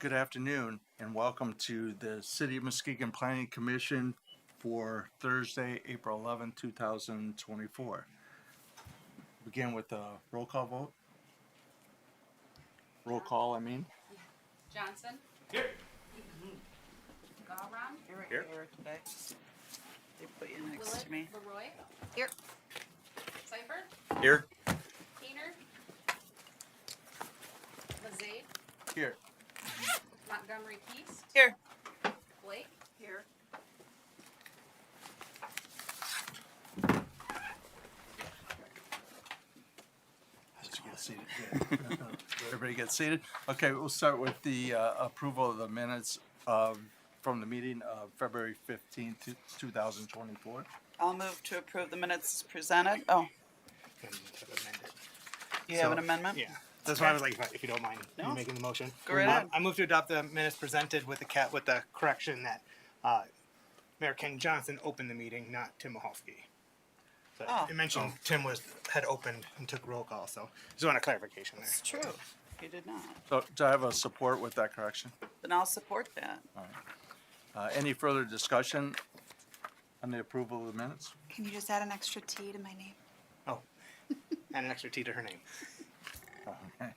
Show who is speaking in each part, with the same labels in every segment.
Speaker 1: good afternoon, and welcome to the City of Muskegon Planning Commission for Thursday, April 11th, 2024. Begin with a roll call vote. Roll call, I mean.
Speaker 2: Johnson?
Speaker 3: Here.
Speaker 2: Gawron?
Speaker 4: You're
Speaker 3: Here.
Speaker 4: here today. They put you next
Speaker 2: Willett?
Speaker 4: to me.
Speaker 2: Leroy?
Speaker 4: Here.
Speaker 2: Seifert?
Speaker 3: Here.
Speaker 2: Keener? Mazade?
Speaker 1: Here.
Speaker 2: Montgomery Keast?
Speaker 4: Here.
Speaker 2: Blake?
Speaker 4: Here.
Speaker 1: Get seated. Good. Everybody get seated. Okay, we'll start with the approval of the minutes from the meeting of February 15th, 2024.
Speaker 4: I'll move to approve the minutes presented. Oh,
Speaker 3: And to amend it.
Speaker 4: you have an amendment?
Speaker 3: Yeah. That's why I was like, if you don't mind
Speaker 4: No.
Speaker 3: me making the motion.
Speaker 4: Go right ahead.
Speaker 3: I move to adopt the minutes presented with the correction that Mayor Ken Johnson opened the meeting, not Tim Mahalski. So
Speaker 4: Oh.
Speaker 3: it mentioned Tim had opened and took roll call, so just want a clarification there.
Speaker 4: It's true. You did not.
Speaker 1: So do I have a support with that correction?
Speaker 4: Then I'll support that.
Speaker 1: Any further discussion on the approval of the minutes?
Speaker 5: Can you just add an extra T to my name?
Speaker 3: Oh, and an extra T to her name.
Speaker 1: Okay.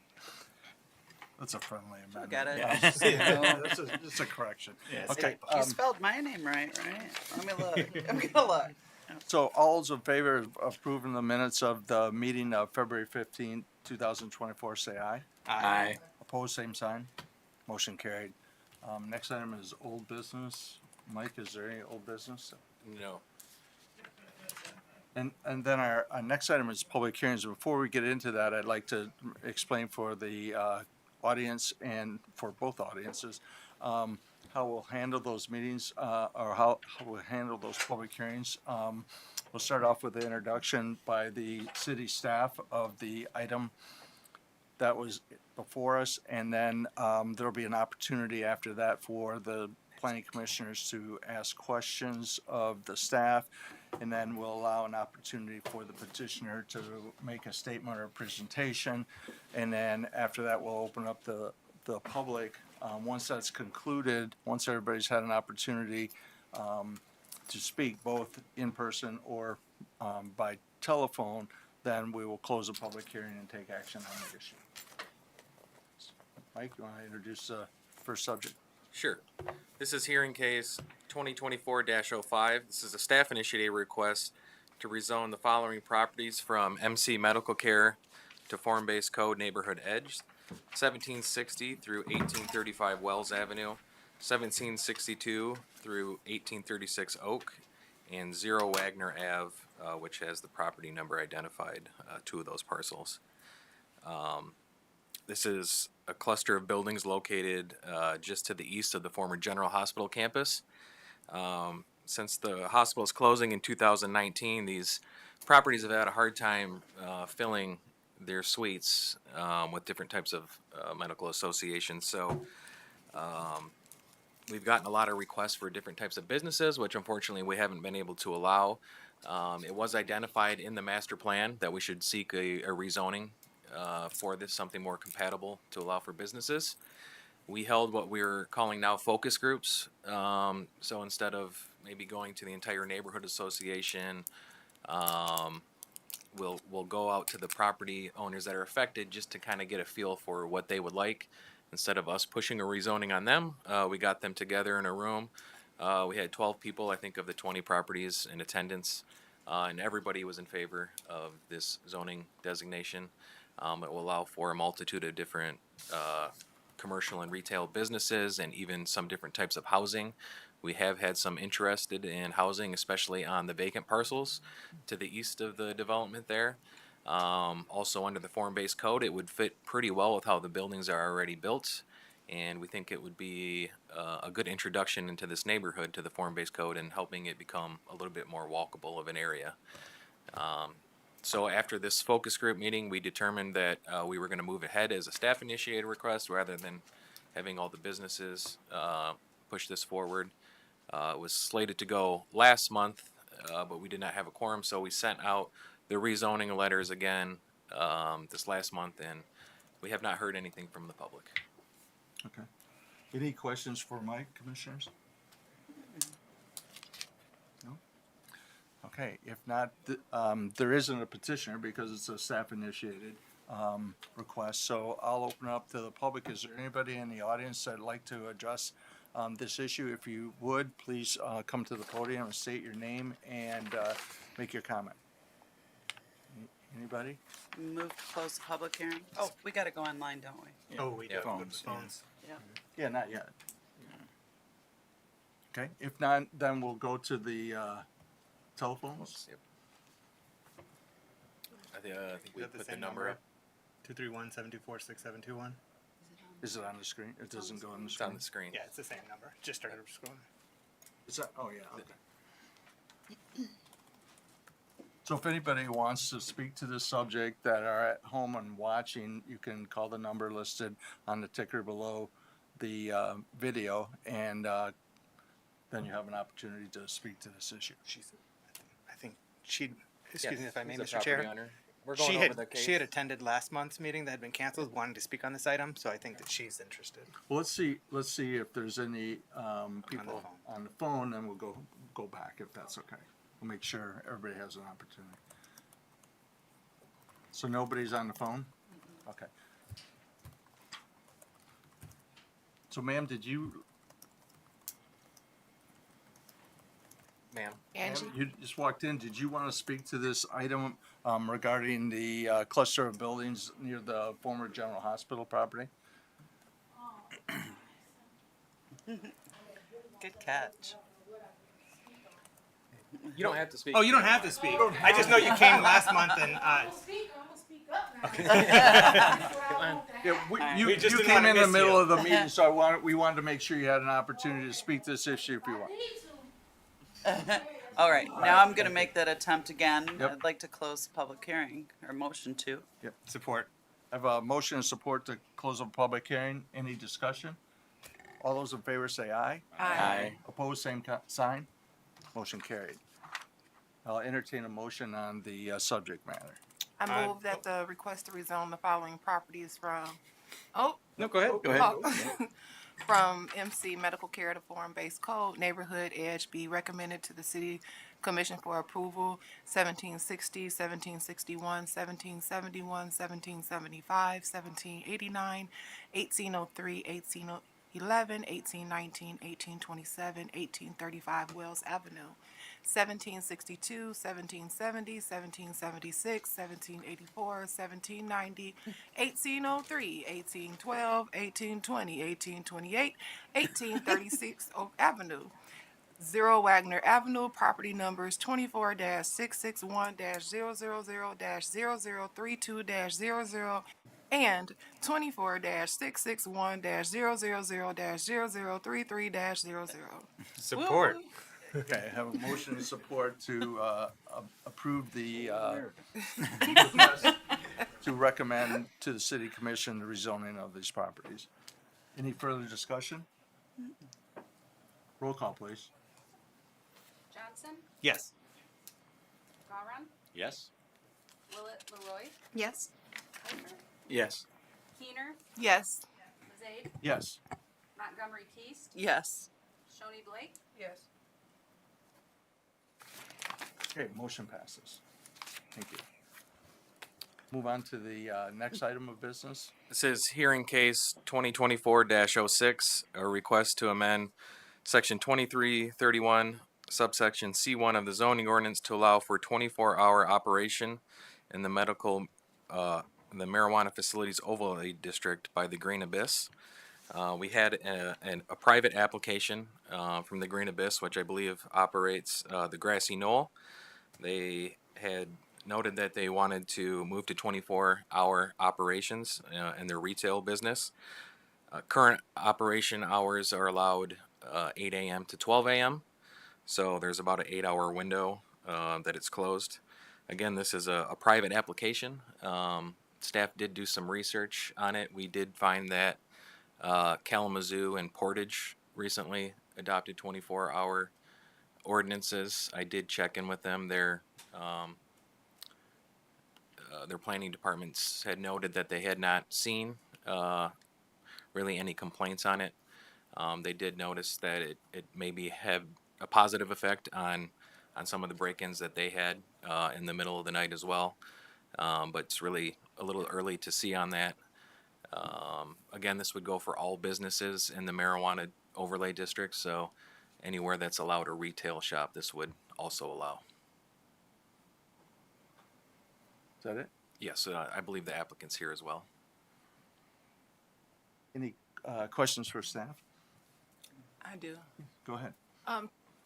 Speaker 1: That's a friendly amendment.
Speaker 4: Got it.
Speaker 3: Yeah.
Speaker 1: That's a correction.
Speaker 3: Yeah,
Speaker 1: Okay.
Speaker 4: You spelled my name right? Let me look. I'm gonna look.
Speaker 1: So all those in favor of approving the minutes of the meeting of February 15th, 2024, say aye.
Speaker 3: Aye.
Speaker 1: Opposed, same sign. Motion carried. Next item is old business. Mike, is there any old business?
Speaker 6: No.
Speaker 1: And then our next item is public hearings. Before we get into that, I'd like to explain for the audience and for both audiences how we'll handle those meetings or how we'll handle those public hearings. We'll start off with the introduction by the city staff of the item that was before us, and then there'll be an opportunity after that for the planning commissioners to ask questions of the staff, and then we'll allow an opportunity for the petitioner to make a statement or a presentation, and then after that, we'll open up the public. Once that's concluded, once everybody's had an opportunity to speak, both in person or by telephone, then we will close the public hearing and take action on the issue. Mike, you want to introduce the first subject?
Speaker 6: Sure. This is hearing case 2024-05. This is a staff-initiated request to rezone the following properties from MC Medical Care to Form-Based Code Neighborhood Edge, 1760 through 1835 Wells Avenue, 1762 through 1836 Oak, and 0 Wagner Ave, which has the property number identified, two of those parcels. This is a cluster of buildings located just to the east of the former General Hospital campus. Since the hospital is closing in 2019, these properties have had a hard time filling their suites with different types of medical associations. So we've gotten a lot of requests for different types of businesses, which unfortunately we haven't been able to allow. It was identified in the master plan that we should seek a rezoning for this, something more compatible to allow for businesses. We held what we're calling now focus groups. So instead of maybe going to the entire neighborhood association, we'll go out to the property owners that are affected just to kind of get a feel for what they would like. Instead of us pushing a rezoning on them, we got them together in a room. We had 12 people, I think, of the 20 properties in attendance, and everybody was in favor of this zoning designation. It will allow for a multitude of different commercial and retail businesses and even some different types of housing. We have had some interested in housing, especially on the vacant parcels to the east of the development there. Also under the form-based code, it would fit pretty well with how the buildings are already built, and we think it would be a good introduction into this neighborhood to the form-based code and helping it become a little bit more walkable of an area. So after this focus group meeting, we determined that we were going to move ahead as a staff-initiated request rather than having all the businesses push this forward. It was slated to go last month, but we did not have a quorum, so we sent out the rezoning letters again this last month, and we have not heard anything from the public.
Speaker 1: Okay. Any questions for Mike, commissioners? No? Okay, if not, there isn't a petitioner because it's a staff-initiated request, so I'll open up to the public. Is there anybody in the audience that'd like to address this issue? If you would, please come to the podium and state your name and make your comment. Anybody?
Speaker 4: Move to close the public hearing. Oh, we gotta go online, don't we?
Speaker 3: Oh, we do.
Speaker 6: Yeah.
Speaker 1: Phones, yeah.
Speaker 3: Phones.
Speaker 4: Yeah.
Speaker 1: Yeah, not yet. Okay, if not, then we'll go to the telephones.
Speaker 6: Yep. I think
Speaker 3: Is
Speaker 6: we
Speaker 3: that the
Speaker 6: put the
Speaker 3: same
Speaker 6: number up.
Speaker 3: 231-724-6721.
Speaker 1: Is it on the screen? It doesn't go on the
Speaker 6: It's on
Speaker 1: screen.
Speaker 6: the screen.
Speaker 3: Yeah, it's the same number. Just started scrolling.
Speaker 1: Is that, oh, yeah, okay. So if anybody wants to speak to this subject that are at home and watching, you can call the number listed on the ticker below the video, and then you have an opportunity to speak to this issue.
Speaker 3: I think she, excuse me if I may,
Speaker 6: He's
Speaker 3: Mr.
Speaker 6: a property
Speaker 3: Chair.
Speaker 6: owner. We're going
Speaker 3: She
Speaker 6: over
Speaker 3: had,
Speaker 6: the case.
Speaker 3: she had attended last month's meeting that had been canceled, wanted to speak on this item, so I think that she's interested.
Speaker 1: Well, let's see if there's any people
Speaker 3: phone.
Speaker 1: on the phone, and we'll go back if that's okay. We'll make sure everybody has an opportunity. So nobody's on the phone? Okay. So ma'am,
Speaker 6: Ma'am.
Speaker 2: Angie.
Speaker 1: you just walked in, did you want to speak to this item regarding the cluster of buildings near the former general hospital property?
Speaker 4: Good catch.
Speaker 6: You don't have to speak.
Speaker 3: Oh, you don't have to speak. I just know you came last month and,
Speaker 1: Yeah, you
Speaker 3: We just didn't
Speaker 1: came
Speaker 3: wanna
Speaker 1: in the
Speaker 3: miss
Speaker 1: middle
Speaker 3: you.
Speaker 1: of the meeting, so we wanted to make sure you had an opportunity to speak to this issue if you want.
Speaker 4: All right, now I'm gonna make that attempt again.
Speaker 1: Yep.
Speaker 4: I'd like to close the public hearing, or motion to.
Speaker 3: support.
Speaker 1: I have a motion and support to close the public hearing. Any discussion? All those in favor say aye.
Speaker 6: Aye.
Speaker 1: Opposed, same sign. Motion carried. I'll entertain a motion on the subject matter.
Speaker 7: I move that the request to rezone the following properties from,
Speaker 3: No, go ahead. Go ahead.
Speaker 7: from MC Medical Care to Form-Based Code Neighborhood Edge be recommended to the City Commission for approval. 1760, 1761, 1771, 1775, 1789, 1803, 1811, 1819, 1827, 1835 Wells Avenue. 1762, 1770, 1776, 1784, 1790, 1803, 1812, 1820, 1828, 1836 Oak Avenue. 0 Wagner Avenue, property numbers 24-661-000-0032-00 and 24-661-000-0033-00.
Speaker 3: Support.
Speaker 1: Okay, I have a motion and support to approve the request to recommend to the city commission the rezoning of these properties. Any further discussion? Roll call, please.
Speaker 2: Johnson.
Speaker 3: Yes.
Speaker 2: Garan.
Speaker 6: Yes.
Speaker 2: Willett Leroy.
Speaker 5: Yes.
Speaker 2: Piper.
Speaker 6: Yes.
Speaker 2: Keener.
Speaker 7: Yes.
Speaker 2: Zaid.
Speaker 1: Yes.
Speaker 2: Montgomery Keast.
Speaker 4: Yes.
Speaker 2: Shoney Blake.
Speaker 7: Yes.
Speaker 1: Okay, motion passes. Thank you. Move on to the next item of business.
Speaker 6: This is hearing case 2024-06, a request to amend section 2331, subsection C1 of the zoning ordinance to allow for 24-hour operation in the the marijuana facilities overlay district by the Green Abyss. We had a private application from the Green Abyss, which I believe operates the Grassy Knoll. They had noted that they wanted to move to 24-hour operations in their retail business. Current operation hours are allowed 8 a.m. to 12 a.m., so there's about an 8-hour window that it's closed. Again, this is a private application. Staff did do some research on it. We did find that Kalamazoo and Portage recently adopted 24-hour ordinances. I did check in with them. Their planning departments had noted that they had not seen really any complaints on it. They did notice that it maybe had a positive effect on some of the break-ins that they had in the middle of the night as well. But it's really a little early to see on that. Again, this would go for all businesses in the marijuana overlay district, so anywhere that's allowed a retail shop, this would also allow.
Speaker 1: Is that it?
Speaker 6: Yes, I believe the applicant's here as well.
Speaker 1: Any questions for staff?
Speaker 7: I do.
Speaker 1: Go ahead.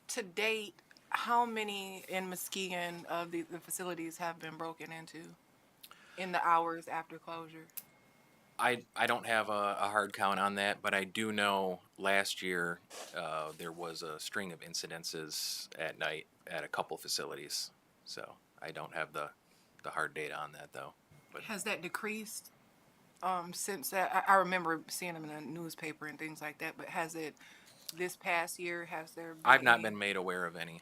Speaker 7: To date, how many in Muskegon of the facilities have been broken into in the hours after closure?
Speaker 6: I don't have a hard count on that, but I do know last year there was a string of incidences at night at a couple facilities. So I don't have the hard data on that though. But
Speaker 7: Has that decreased since that? I remember seeing them in a newspaper and things like that, but has it this past year? Has there been
Speaker 6: I've not
Speaker 7: any-
Speaker 6: been made aware of any.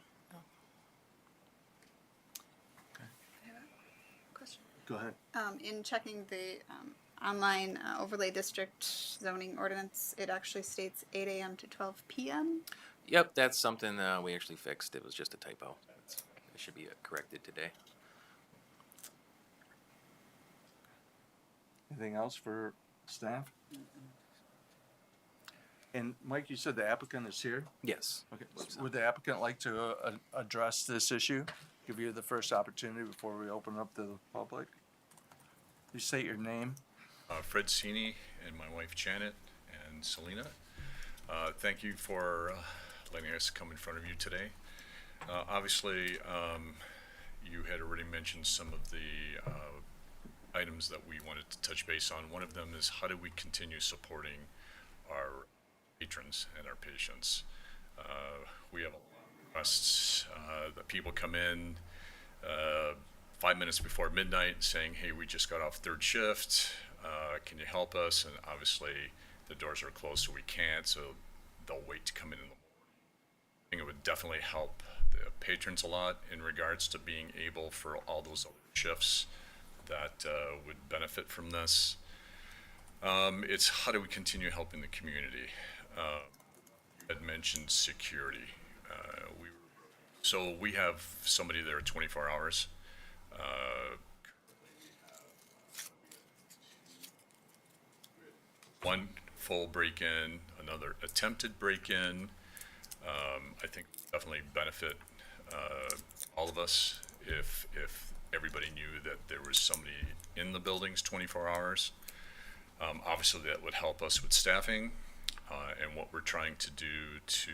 Speaker 5: Question.
Speaker 1: Go ahead.
Speaker 5: In checking the online overlay district zoning ordinance, it actually states 8 a.m. to 12 p.m.
Speaker 6: Yep, that's something we actually fixed. It was just a typo. It should be corrected today.
Speaker 1: Anything else for staff? And Mike, you said the applicant is here?
Speaker 6: Yes.
Speaker 1: Okay. Would the applicant like to address this issue? Give you the first opportunity before we open up to the public. You state your name.
Speaker 8: Fred Sini and my wife Janet and Selena. Thank you for letting us come in front of you today. Obviously, you had already mentioned some of the items that we wanted to touch base on. One of them is how do we continue supporting our patrons and our patients? We have a lot of requests that people come in 5 minutes before midnight saying, hey, we just got off third shift. Can you help us? And obviously the doors are closed, so we can't, so they'll wait to come in the morning. I think it would definitely help the patrons a lot in regards to being able for all those other shifts that would benefit from this. It's how do we continue helping the community? You had mentioned security. So we have somebody there 24 hours. One full break-in, another attempted break-in. I think definitely benefit all of us if everybody knew that there was somebody in the buildings 24 hours. Obviously, that would help us with staffing and what we're trying to do to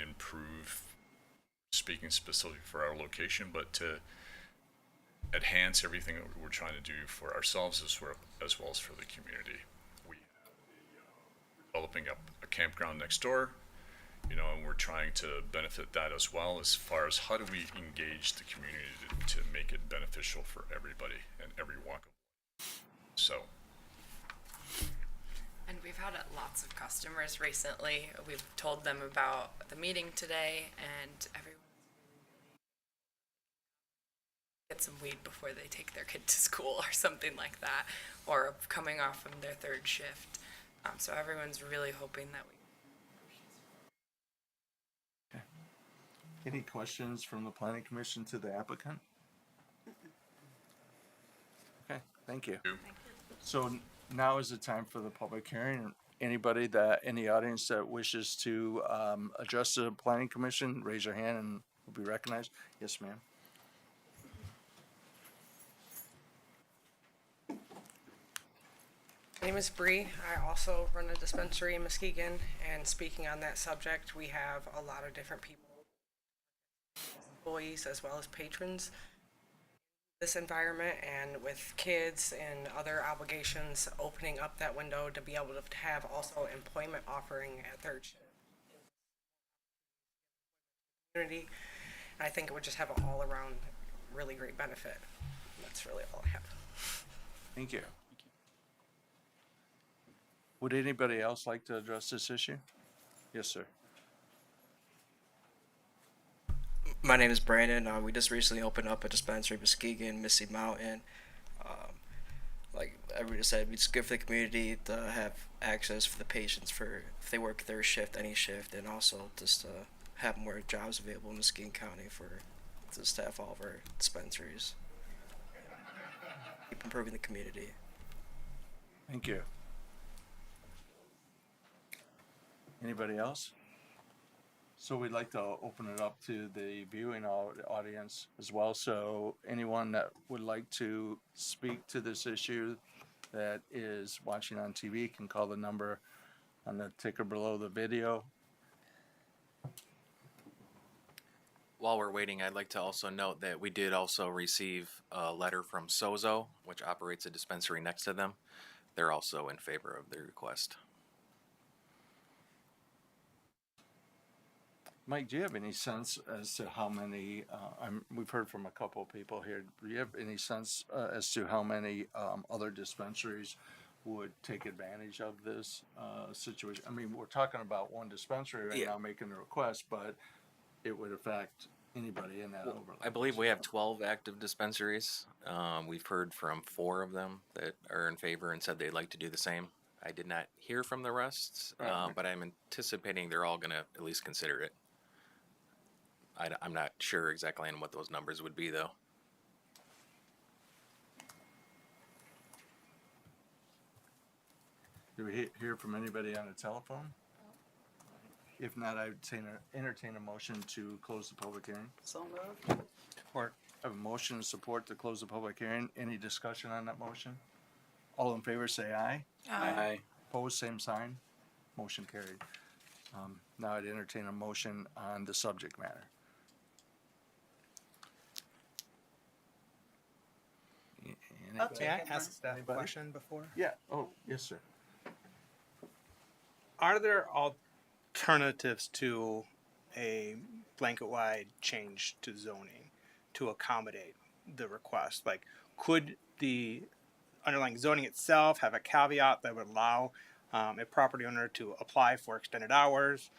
Speaker 8: improve, speaking specifically for our location, but to enhance everything that we're trying to do for ourselves as well as for the community. We developing up a campground next door, and we're trying to benefit that as well as far as how do we engage the community to make it beneficial for everybody and every walk of life. So.
Speaker 9: And we've had lots of customers recently. We've told them about the meeting today, and everyone get some weed before they take their kid to school or something like that, or coming off from their third shift. So everyone's really hoping that we.
Speaker 1: Any questions from the planning commission to the applicant? Okay, thank you. So now is the time for the public hearing. Anybody in the audience that wishes to address the planning commission, raise your hand and will be recognized. Yes, ma'am.
Speaker 10: My name is Bree. I also run a dispensary in Muskegon, and speaking on that subject, we have a lot of different people, employees as well as patrons, this environment, and with kids and other obligations, opening up that window to be able to have also employment offering at third shift. Community, and I think it would just have an all-around really great benefit. That's really all I have.
Speaker 1: Thank you. Would anybody else like to address this issue? Yes, sir.
Speaker 11: My name is Brandon. We just recently opened up a dispensary in Muskegon, Missy Mountain. everybody said, it's good for the community to have access for the patients for if they work their shift, any shift, and also just to have more jobs available in Muskegon County for to staff all of our dispensaries. Keep improving the community.
Speaker 1: Thank you. Anybody else? So we'd like to open it up to the viewing audience as well. So anyone that would like to speak to this issue that is watching on TV can call the number on the ticker below the video.
Speaker 6: While we're waiting, I'd like to also note that we did also receive a letter from Sozo, which operates a dispensary next to them. They're also in favor of the request.
Speaker 1: Mike, do you have any sense as to how many, we've heard from a couple of people here, do you have any sense as to how many other dispensaries would take advantage of this situation? I mean, we're talking about one dispensary right now making the request, but it would affect anybody in that overlay.
Speaker 6: I believe we have 12 active dispensaries. We've heard from 4 of them that are in favor and said they'd like to do the same. I did not hear from the rest, but I'm anticipating they're all going to at least consider it. I'm not sure exactly on what those numbers would be, though.
Speaker 1: Do we hear from anybody on the telephone? If not, I would entertain a motion to close the public hearing.
Speaker 4: So moved.
Speaker 3: Support.
Speaker 1: I have a motion to support to close the public hearing. Any discussion on that motion? All in favor say aye.
Speaker 7: Aye.
Speaker 1: Opposed, same sign. Motion carried. Now I'd entertain a motion on the subject matter.
Speaker 4: I'll take
Speaker 3: May I
Speaker 4: it,
Speaker 3: ask that
Speaker 1: Anybody?
Speaker 3: question before?
Speaker 1: Yeah, oh, yes, sir.
Speaker 3: Are there alternatives to a blanket-wide change to zoning to accommodate the request? Like, could the underlying zoning itself have a caveat that would allow a property owner to apply for extended hours,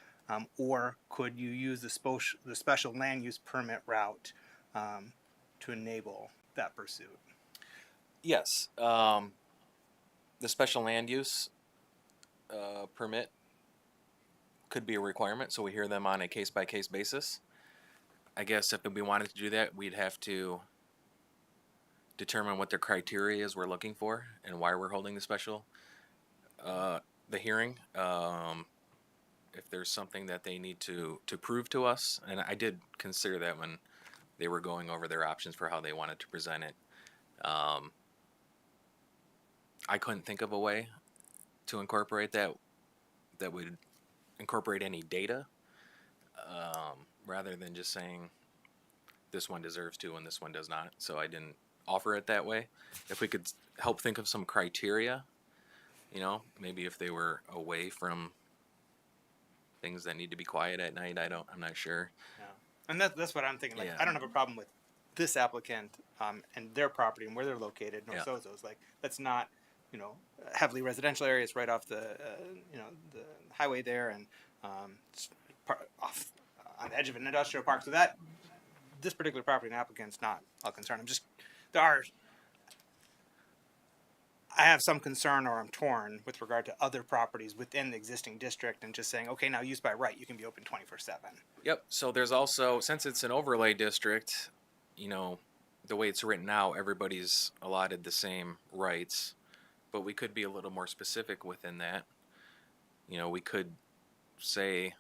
Speaker 3: or could you use the special land use permit route to enable that pursuit?
Speaker 6: Yes. The special land use permit could be a requirement, so we hear them on a case-by-case basis. I guess if we wanted to do that, we'd have to determine what their criteria is we're looking for and why we're holding the special the hearing. If there's something that they need to prove to us, and I did consider that when they were going over their options for how they wanted to present it. I couldn't think of a way to incorporate that would incorporate any data, rather than just saying this one deserves to and this one does not. So I didn't offer it that way. If we could help think of some criteria, maybe if they were away from things that need to be quiet at night, I'm not sure.
Speaker 3: Yeah. And that's what I'm thinking. Like,
Speaker 6: Yeah.
Speaker 3: I don't have a problem with this applicant and their property and where they're located,
Speaker 6: Yeah.
Speaker 3: Sozo's. Like, that's not, heavily residential areas right off the, the highway there, and it's off on the edge of an industrial park. So this particular property and applicant's not a concern. I have some concern, or I'm torn with regard to other properties within the existing district, and just saying, okay, now use by right, you can be open 24/7.
Speaker 6: Yep. So there's also, since it's an overlay district, the way it's written now, everybody's allotted the same rights, but we could be a little more specific within that. We could say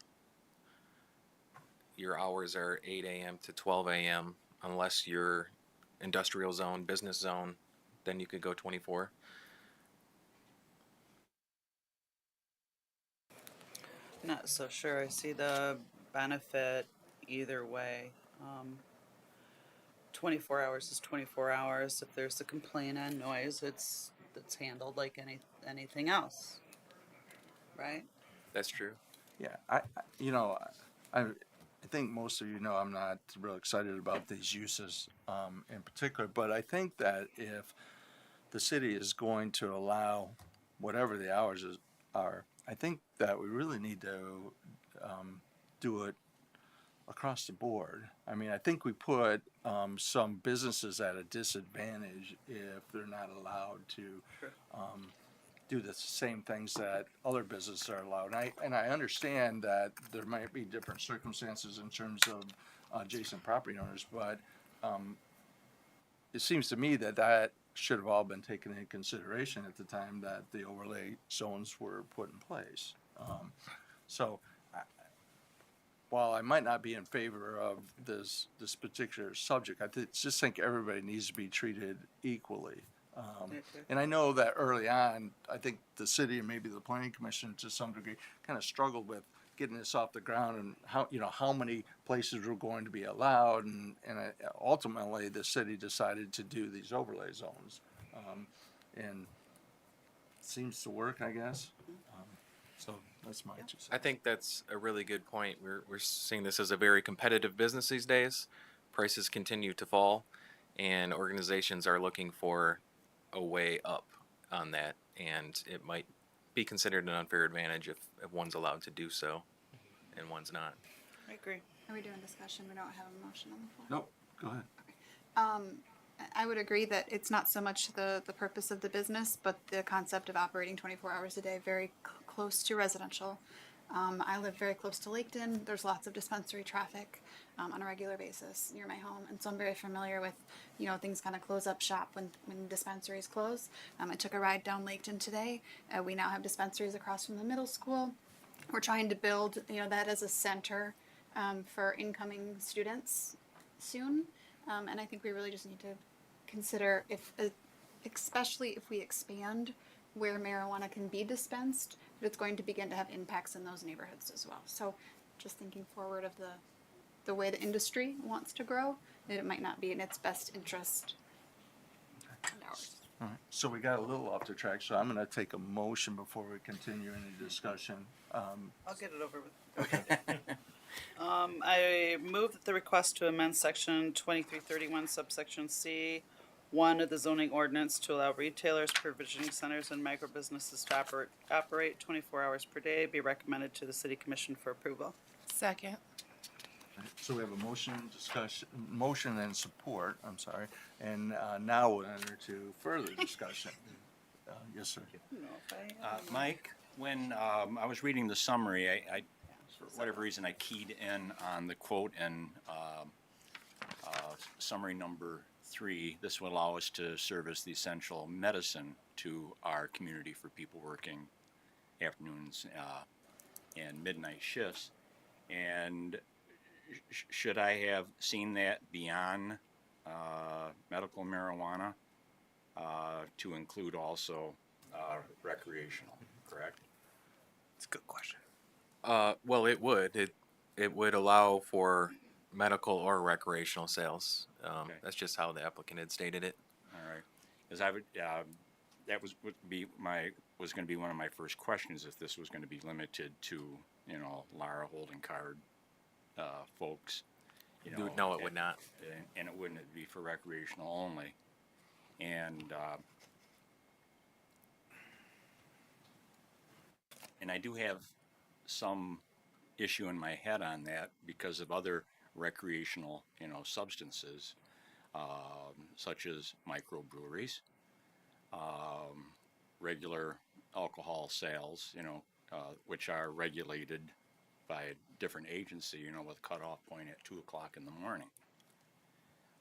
Speaker 6: your hours are 8 a.m. to 12 a.m. unless you're industrial zone, business zone, then you could go 24.
Speaker 4: Not so sure. I see the benefit either way. 24 hours is 24 hours. If there's a complaint on noise, it's handled like anything else, right?
Speaker 6: That's true.
Speaker 1: Yeah, I think most of I'm not real excited about these uses in particular, but I think that if the city is going to allow whatever the hours are, I think that we really need to do it across the board. I mean, I think we put some businesses at a disadvantage if they're not allowed to do the same things that other businesses are allowed. And I understand that there might be different circumstances in terms of adjacent property owners, but it seems to me that that should have all been taken into consideration at the time that the overlay zones were put in place. So while I might not be in favor of this particular subject, just think everybody needs to be treated equally. And I know that early on, I think the city and maybe the planning commission to some degree kind of struggled with getting this off the ground and how many places were going to be allowed, and ultimately the city decided to do these overlay zones, and it seems to work, I guess. So that's my 2 cents.
Speaker 6: I think that's a really good point. We're seeing this as a very competitive business these days. Prices continue to fall, and organizations are looking for a way up on that, and it might be considered an unfair advantage if one's allowed to do so and one's not.
Speaker 4: I agree.
Speaker 5: Are we doing discussion? We don't have a motion on the floor.
Speaker 1: Nope, go ahead.
Speaker 5: I would agree that it's not so much the purpose of the business, but the concept of operating 24 hours a day, very close to residential. I live very close to Laketon. There's lots of dispensary traffic on a regular basis near my home, and so I'm very familiar with, things kind of close up shop when dispensaries close. I took a ride down Laketon today. We now have dispensaries across from the middle school. We're trying to build, that as a center for incoming students soon, and I think we really just need to consider especially if we expand where marijuana can be dispensed, that it's going to begin to have impacts in those neighborhoods as well. So just thinking forward of the way the industry wants to grow, that it might not be in its best interest and ours.
Speaker 1: All right, so we got a little off the track, so I'm gonna take a motion before we continue any discussion.
Speaker 4: I'll get it over with. Okay. I move that the request to amend section 2331 subsection C 1 of the zoning ordinance to allow retailers, provisioning centers, and micro businesses to operate 24 hours per day be recommended to the city commission for approval.
Speaker 7: Second.
Speaker 1: So we have a motion and support, I'm sorry, and now we'll enter to further discussion. Yes, sir.
Speaker 12: Mike, when I was reading the summary, I for whatever reason, I keyed in on the quote in summary number 3. This will allow us to service the essential medicine to our community for people working afternoons and midnight shifts. And should I have seen that beyond medical marijuana to include also recreational, correct?
Speaker 3: It's a good question.
Speaker 6: Well, it would. It would allow for medical or recreational sales.
Speaker 12: Okay.
Speaker 6: That's just how the applicant had stated it.
Speaker 12: All right, because I would that was going to be one of my first questions, if this was going to be limited to Lara holding card folks.
Speaker 6: No, it would not.
Speaker 12: And it wouldn't be for recreational only. And I do have some issue in my head on that because of other recreational, substances, such as microbreweries, regular alcohol sales, which are regulated by a different agency, with cutoff point at 2:00 in the morning.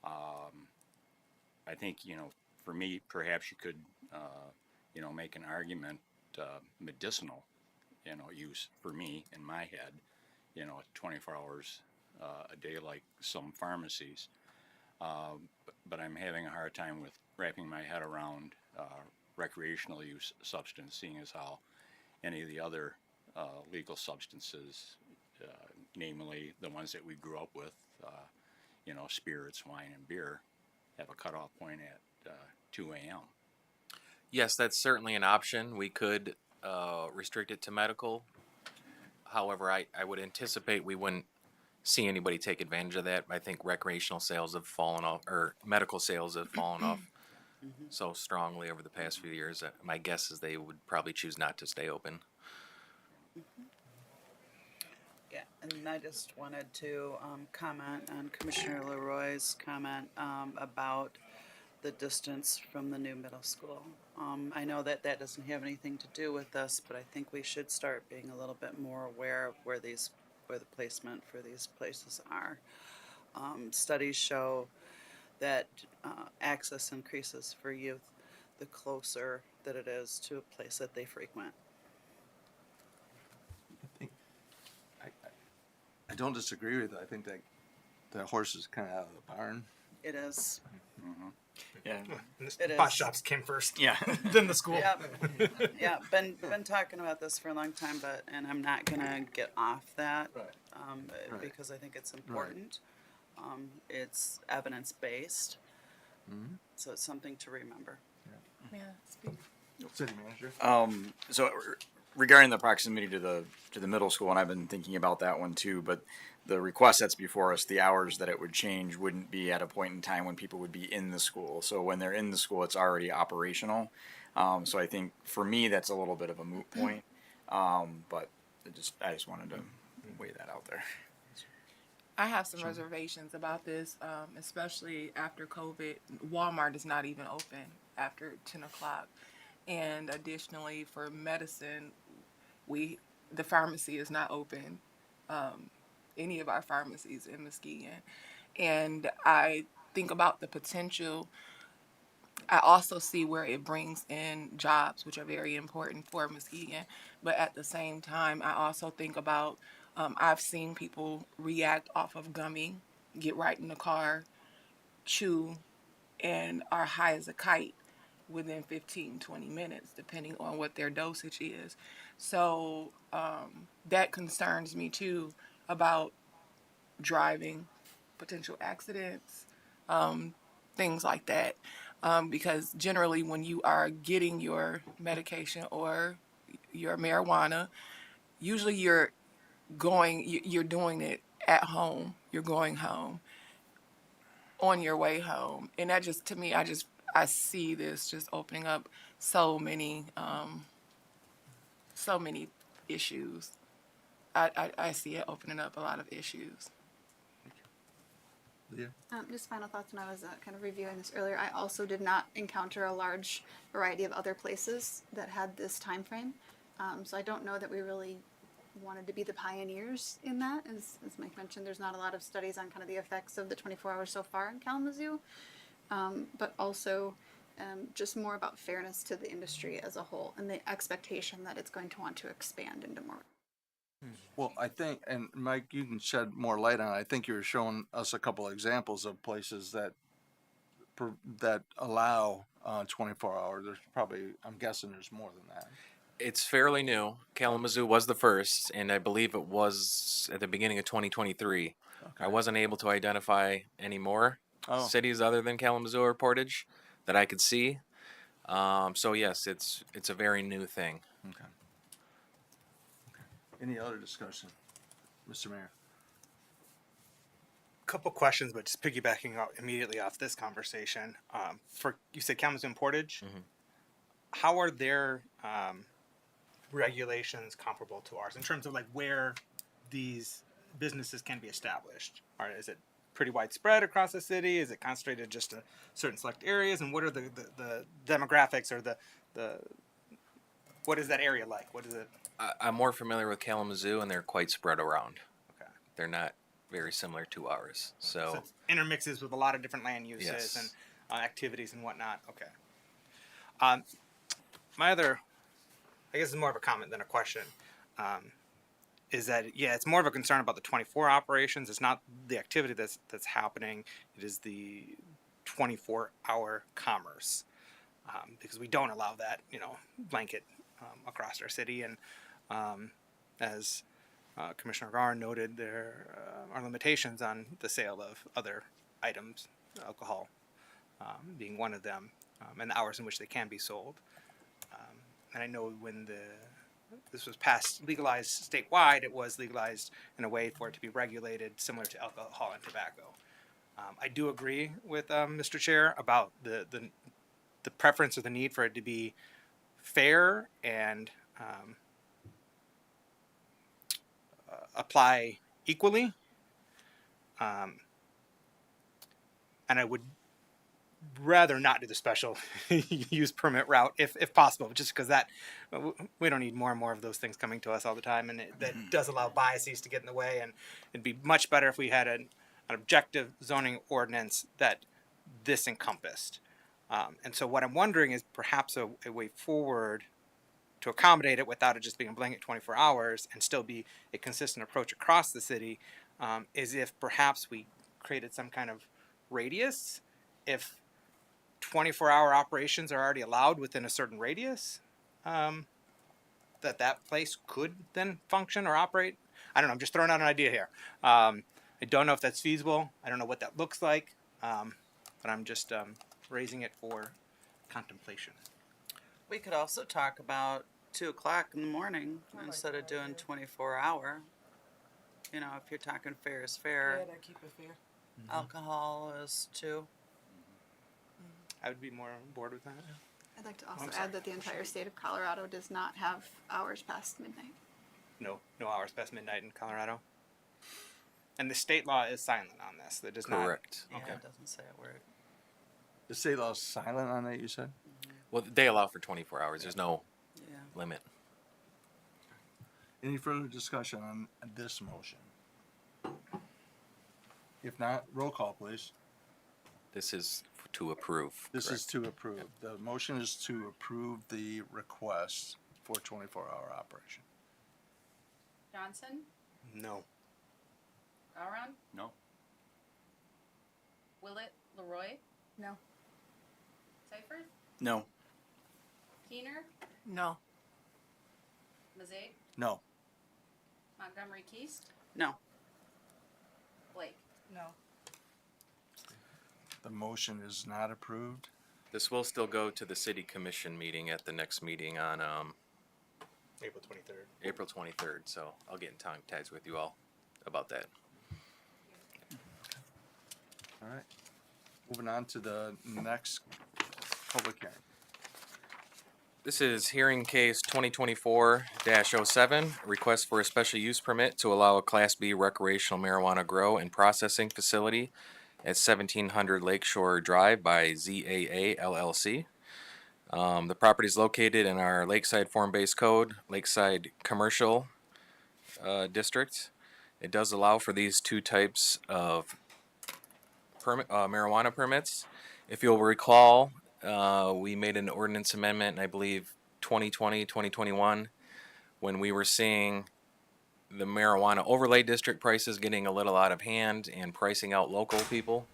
Speaker 12: I think, for me, perhaps you could, make an argument, medicinal, use for me in my head, 24 hours a day, like some pharmacies. But I'm having a hard time with wrapping my head around recreational use substance, seeing as how any of the other legal substances, namely the ones that we grew up with, spirits, wine, and beer, have a cutoff point at 2 a.m.
Speaker 6: Yes, that's certainly an option. We could restrict it to medical. However, I would anticipate we wouldn't see anybody take advantage of that. I think recreational sales have fallen off, or medical sales have fallen off so strongly over the past few years. My guess is they would probably choose not to stay open.
Speaker 4: Yeah, And I just wanted to comment on Commissioner Leroy's comment about the distance from the new middle school. I know that that doesn't have anything to do with us, but I think we should start being a little bit more aware of where the placement for these places are. Studies show that access increases for youth the closer that it is to a place that they frequent.
Speaker 1: I don't disagree with it. I think that the horse is kind of out of the barn.
Speaker 4: It is.
Speaker 12: Yeah.
Speaker 4: It
Speaker 3: Pot
Speaker 4: is.
Speaker 3: shops came first.
Speaker 12: Yeah.
Speaker 3: Then the school.
Speaker 4: Yeah, yeah. Been talking about this for a long time, and I'm not gonna get off that
Speaker 1: Right.
Speaker 4: because I think it's important. It's evidence based, so it's something to remember.
Speaker 7: Yeah, speak.
Speaker 1: City manager.
Speaker 13: So regarding the proximity to the middle school, and I've been thinking about that one too, but the request that's before us, the hours that it would change wouldn't be at a point in time when people would be in the school. So when they're in the school, it's already operational. So I think for me, that's a little bit of a moot point. But I just wanted to weigh that out there.
Speaker 7: I have some reservations about this, especially after COVID. Walmart is not even open after 10 o'clock. And additionally, for medicine, the pharmacy is not open, any of our pharmacies in Muskegon. And I think about the potential. I also see where it brings in jobs, which are very important for Muskegon. But at the same time, I also think about I've seen people react off of gummy, get right in the car, chew, and are high as a kite within 15, 20 minutes, depending on what their dosage is. So that concerns me too about driving, potential accidents, things like that. Because generally when you are getting your medication or your marijuana, usually you're doing it at home. You're going home on your way home. And that just, to me, I see this just opening up so many issues. I see it opening up a lot of issues.
Speaker 1: Leah?
Speaker 5: Just final thoughts when I was kind of reviewing this earlier. I also did not encounter a large variety of other places that had this time frame. So I don't know that we really wanted to be the pioneers in that. As Mike mentioned, there's not a lot of studies on kind of the effects of the 24 hours so far in Kalamazoo. But also just more about fairness to the industry as a whole and the expectation that it's going to want to expand into more.
Speaker 1: Well, I think, and Mike, you can shed more light on it. I think you were showing us a couple of examples of places that allow 24 hours. There's probably, I'm guessing there's more than that.
Speaker 6: It's fairly new. Kalamazoo was the first, and I believe it was at the beginning of 2023.
Speaker 1: Okay.
Speaker 6: I wasn't able to identify any more cities other than Kalamazoo or Portage that I could see. So yes, it's a very new thing.
Speaker 1: Okay. Any other discussion? Mr. Mayor?
Speaker 3: Couple questions, but just piggybacking immediately off this conversation. For you said Kalamazoo and Portage.
Speaker 6: Mhm.
Speaker 3: How are their regulations comparable to ours in terms of like where these businesses can be established? Or is it pretty widespread across the city? Is it concentrated just to certain select areas? And what are the demographics or the what is that area like? What is it?
Speaker 6: I'm more familiar with Kalamazoo, and they're quite spread around.
Speaker 3: Okay.
Speaker 6: They're not very similar to ours. So
Speaker 3: It intermixes with a lot of different land uses
Speaker 6: Yes.
Speaker 3: and activities and whatnot. Okay. My other, I guess it's more of a comment than a question, is that, yeah, it's more of a concern about the 24 operations. It's not the activity that's happening. It is the 24-hour commerce, because we don't allow that, blanket across our city. And as Commissioner Garn noted, there are limitations on the sale of other items, alcohol being one of them, and the hours in which they can be sold. And I know when this was legalized statewide, it was legalized in a way for it to be regulated similar to alcohol and tobacco. I do agree with Mr. Chair about the preference or the need for it to be fair and apply equally. And I would rather not do the special use permit route if possible, just because that we don't need more and more of those things coming to us all the time, and that does allow biases to get in the way. And it'd be much better if we had an objective zoning ordinance that this encompassed. And so what I'm wondering is perhaps a way forward to accommodate it without it just being a blanket 24 hours and still be a consistent approach across the city, is if perhaps we created some kind of radius. If 24-hour operations are already allowed within a certain radius, that place could then function or operate. I don't know. I'm just throwing out an idea here. I don't know if that's feasible. I don't know what that looks like, but I'm just raising it for contemplation.
Speaker 4: We could also talk about 2 o'clock in the morning instead of doing 24-hour. You know, if you're talking fair is fair.
Speaker 7: Yeah, that keep it fair.
Speaker 4: Alcohol is 2.
Speaker 3: I would be more on board with that.
Speaker 5: I'd like to also
Speaker 3: I'm sorry.
Speaker 5: add that the entire state of Colorado does not have hours past midnight.
Speaker 3: No hours past midnight in Colorado. And the state law is silent on this. That does not.
Speaker 6: Correct.
Speaker 4: Yeah,
Speaker 3: Okay.
Speaker 4: it doesn't say a word.
Speaker 1: The state law is silent on that, you said?
Speaker 6: Well, they allow for 24 hours. There's no
Speaker 4: Yeah.
Speaker 6: limit.
Speaker 1: Any further discussion on this motion? If not, roll call, please.
Speaker 6: This is to approve.
Speaker 1: This
Speaker 6: correct?
Speaker 1: is to approve. The motion is to approve the request for 24-hour operation.
Speaker 2: Johnson,
Speaker 3: No.
Speaker 2: Gowron,
Speaker 12: No.
Speaker 2: Willett, Leroy,
Speaker 5: No.
Speaker 2: Seifert,
Speaker 13: No.
Speaker 2: Keener,
Speaker 7: No.
Speaker 2: Mazade,
Speaker 1: No.
Speaker 2: Montgomery Keast,
Speaker 4: No.
Speaker 2: Blake.
Speaker 7: No.
Speaker 1: The motion is not approved.
Speaker 6: This will still go to the city commission meeting at the next meeting on
Speaker 3: April 23rd.
Speaker 6: April 23rd. So I'll get in contact with you all about that.
Speaker 1: All right. Moving on to the next public hearing.
Speaker 6: This is hearing case 2024-07, request for a special use permit to allow a Class B recreational marijuana grow and processing facility at 1700 Lakeshore Drive by ZAA LLC. The property is located in our Lakeside Form-Based Code, Lakeside Commercial District. It does allow for these 2 types of marijuana permits. If you'll recall, we made an ordinance amendment in, I believe, 2020, 2021, when we were seeing the marijuana overlay district prices getting a little out of hand and pricing out local people.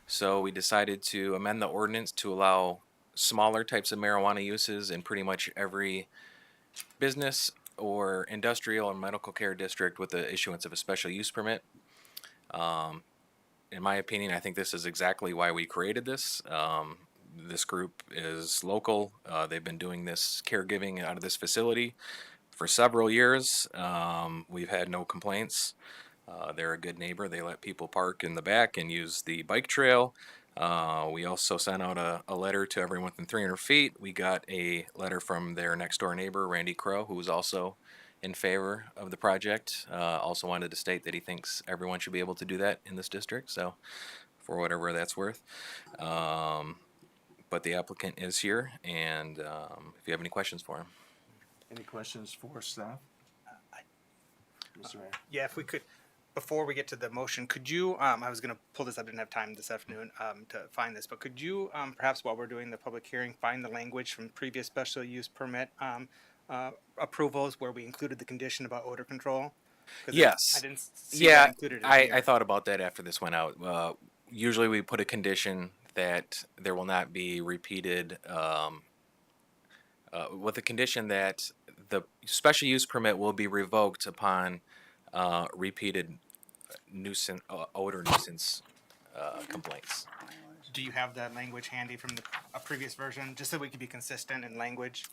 Speaker 6: So we decided to amend the ordinance to allow smaller types of marijuana uses in pretty much every business or industrial or medical care district with the issuance of a special use permit. In my opinion, I think this is exactly why we created this. This group is local. They've been doing this caregiving out of this facility for several years. We've had no complaints. They're a good neighbor. They let people park in the back and use the bike trail. We also sent out a letter to everyone within 300 feet. We got a letter from their next door neighbor, Randy Crow, who was also in favor of the project. Also wanted to state that he thinks everyone should be able to do that in this district. So for whatever that's worth. But the applicant is here, and if you have any questions for him.
Speaker 1: Any questions for staff? Mr. Mayor.
Speaker 3: Yeah, if we could, before we get to the motion, could you, I was going to pull this up, didn't have time this afternoon to find this, but could you, perhaps while we're doing the public hearing, find the language from previous special use permit approvals where we included the condition about odor control? 'Cause
Speaker 6: Yes.
Speaker 3: I didn't see
Speaker 6: Yeah,
Speaker 3: that included in
Speaker 6: I
Speaker 3: here.
Speaker 6: thought about that after this went out. Usually we put a condition that there will not be repeated, with the condition that the special use permit will be revoked upon repeated odor nuisance complaints.
Speaker 3: Do you have that language handy from a previous version, just so we could be consistent in language?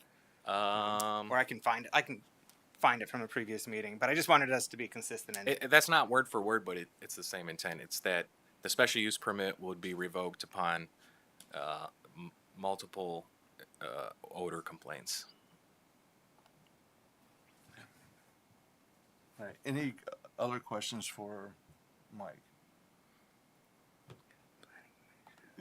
Speaker 6: Um,
Speaker 3: Or I can find it from a previous meeting, but I just wanted us to be consistent in it.
Speaker 6: that's not word for word, but it's the same intent. It's that the special use permit would be revoked upon multiple odor complaints.
Speaker 1: All right. Any Other questions for Mike?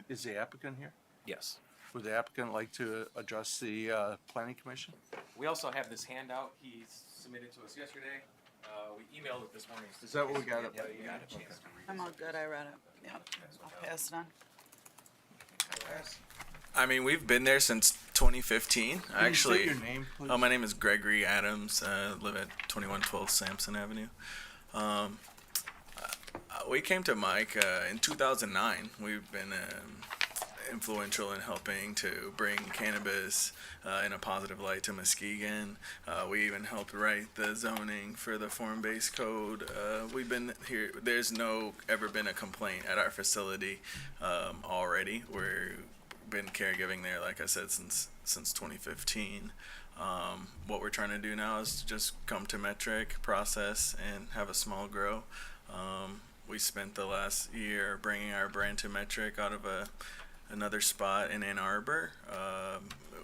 Speaker 1: Is the applicant here?
Speaker 6: Yes.
Speaker 1: Would the applicant like to address the planning commission?
Speaker 6: We also have this handout he submitted to us yesterday. We emailed it this morning.
Speaker 1: Is that what we got?
Speaker 6: Yeah, you got a chance to read
Speaker 4: I'm all good, I read it. Yeah, I'll pass it on.
Speaker 14: I mean, we've been there since 2015.
Speaker 1: Can you
Speaker 14: Actually,
Speaker 1: state your name, please?
Speaker 14: my name is Gregory Adams. I live at 2112 Sampson Avenue. We came to Mike in 2009. We've been influential in helping to bring cannabis in a positive light to Muskegon. We even helped write the zoning for the form-based code. We've been here. There's ever been a complaint at our facility already. We've been caregiving there, like I said, since 2015. What we're trying to do now is to just come to metric, process, and have a small grow. We spent the last year bringing our brand to metric out of another spot in Ann Arbor.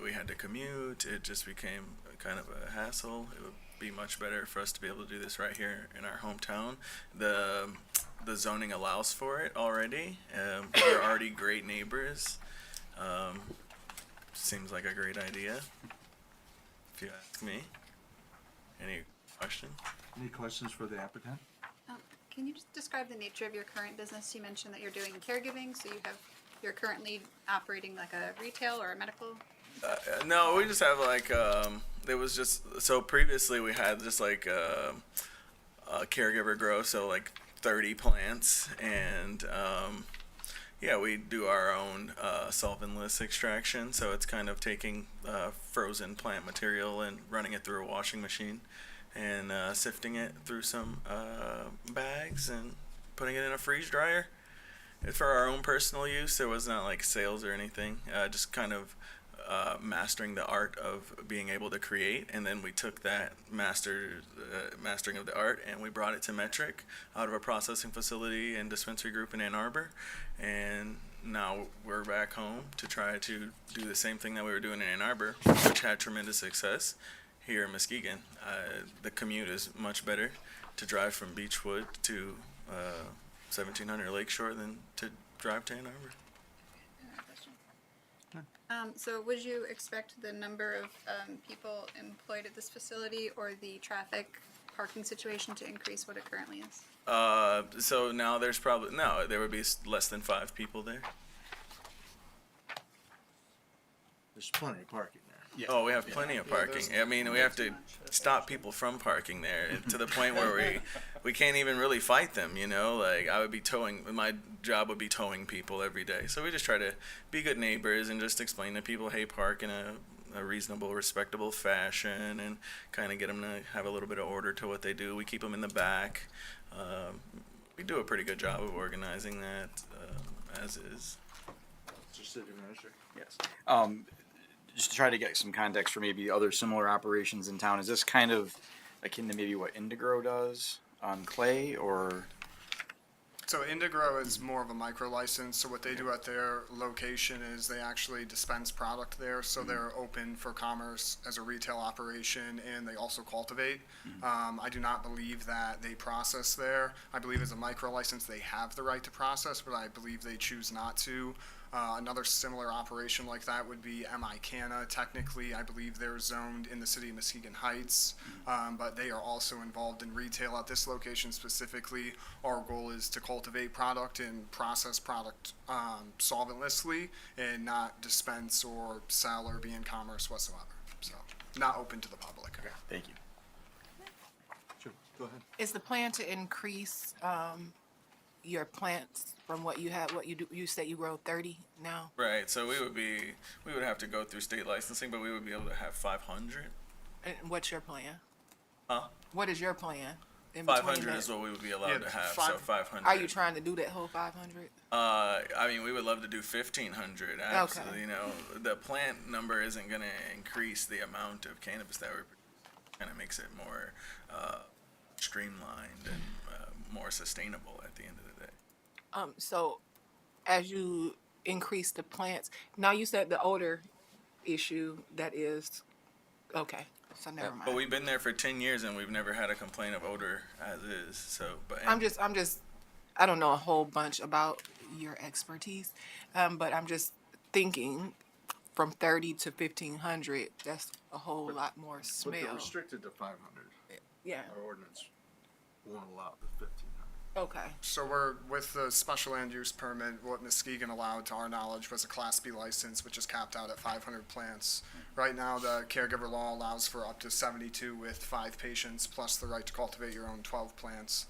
Speaker 14: We had to commute. It just became kind of a hassle. It would be much better for us to be able to do this right here in our hometown. The zoning allows for it already. We're already great neighbors. Seems like a great idea, if you ask me. Any question?
Speaker 1: Any questions for the applicant?
Speaker 5: Can you just describe the nature of your current business? You mentioned that you're doing caregiving, so you're currently operating like a retail or a medical?
Speaker 14: No, we just have like it was just so previously we had just like a caregiver grow, so like 30 plants, and yeah, we do our own solventless extraction, so it's kind of taking frozen plant material and running it through a washing machine and sifting it through some bags and putting it in a freeze dryer. It's for our own personal use. It was not like sales or anything. Just kind of mastering the art of being able to create, and then we took that mastering of the art and we brought it to metric out of a processing facility and dispensary group in Ann Arbor, and now we're back home to try to do the same thing that we were doing in Ann Arbor, which had tremendous success here in Muskegon. The commute is much better to drive from Beechwood to 1700 Lakeshore than to drive to Ann Arbor.
Speaker 5: So would you expect the number of people employed at this facility or the traffic parking situation to increase what it currently is?
Speaker 14: So now there would be less than 5 people there.
Speaker 1: There's plenty of parking there.
Speaker 14: Oh, we have plenty of parking. I mean, we have to stop people from parking there to the point where we can't even really fight them, you know? Like, I would be my job would be towing people every day. So we just try to be good neighbors and just explain to people, hey, park in a reasonable, respectable fashion, and kind of get them to have a little bit of order to what they do. We keep them in the back. We do a pretty good job of organizing that, as is.
Speaker 1: Mr. City Manager.
Speaker 13: Yes. Just to try to get some context for maybe other similar operations in town, is this kind of akin to maybe what Indigo does on clay, or?
Speaker 15: So Indigro is more of a micro license. So what they do at their location is they actually dispense product there. So they're open for commerce as a retail operation, and they also cultivate. I do not believe that they process there. I believe as a micro license they have the right to process, but I believe they choose not to. Another similar operation like that would be MI Canna. Technically, I believe they're zoned in the city of Muskegon Heights, but they are also involved in retail at this location specifically. Our goal is to cultivate product and process product solventlessly and not dispense or sell or be in commerce whatsoever. So, not open to the public.
Speaker 13: Okay, thank you.
Speaker 1: Sure, go ahead.
Speaker 7: Is the plan to increase your plants from what you have? What you do? You said you grow 30 now.
Speaker 14: Right. So we would have to go through state licensing, but we would be able to have 500.
Speaker 7: And what's your plan?
Speaker 14: Huh?
Speaker 7: What is your plan? In between
Speaker 14: 500
Speaker 7: that?
Speaker 14: is what we would be allowed
Speaker 15: Yeah,
Speaker 14: to have.
Speaker 15: five-
Speaker 14: So 500.
Speaker 7: Are you trying to do that whole 500?
Speaker 14: I mean, we would love to do 1,500. Absolutely.
Speaker 7: Okay.
Speaker 14: You know, the plant number isn't going to increase the amount of cannabis that we're. Kind of makes it more streamlined and more sustainable at the end of the day.
Speaker 7: So as you increase the plants, now you said the odor issue that is, okay. So never mind.
Speaker 14: But we've been there for 10 years and we've never had a complaint of odor as is. So, but
Speaker 7: I'm just, I don't know a whole bunch about your expertise, but I'm just thinking from 30 to 1,500, that's a whole lot more
Speaker 1: But
Speaker 7: smell.
Speaker 1: they're restricted to 500.
Speaker 7: Yeah.
Speaker 1: Our ordinance won't allow the 1,500.
Speaker 7: Okay.
Speaker 15: So we're, with the special land use permit, what Muskegon allowed, to our knowledge, was a Class B license, which is capped out at 500 plants. Right now, the caregiver law allows for up to 72 with 5 patients, plus the right to cultivate your own 12 plants.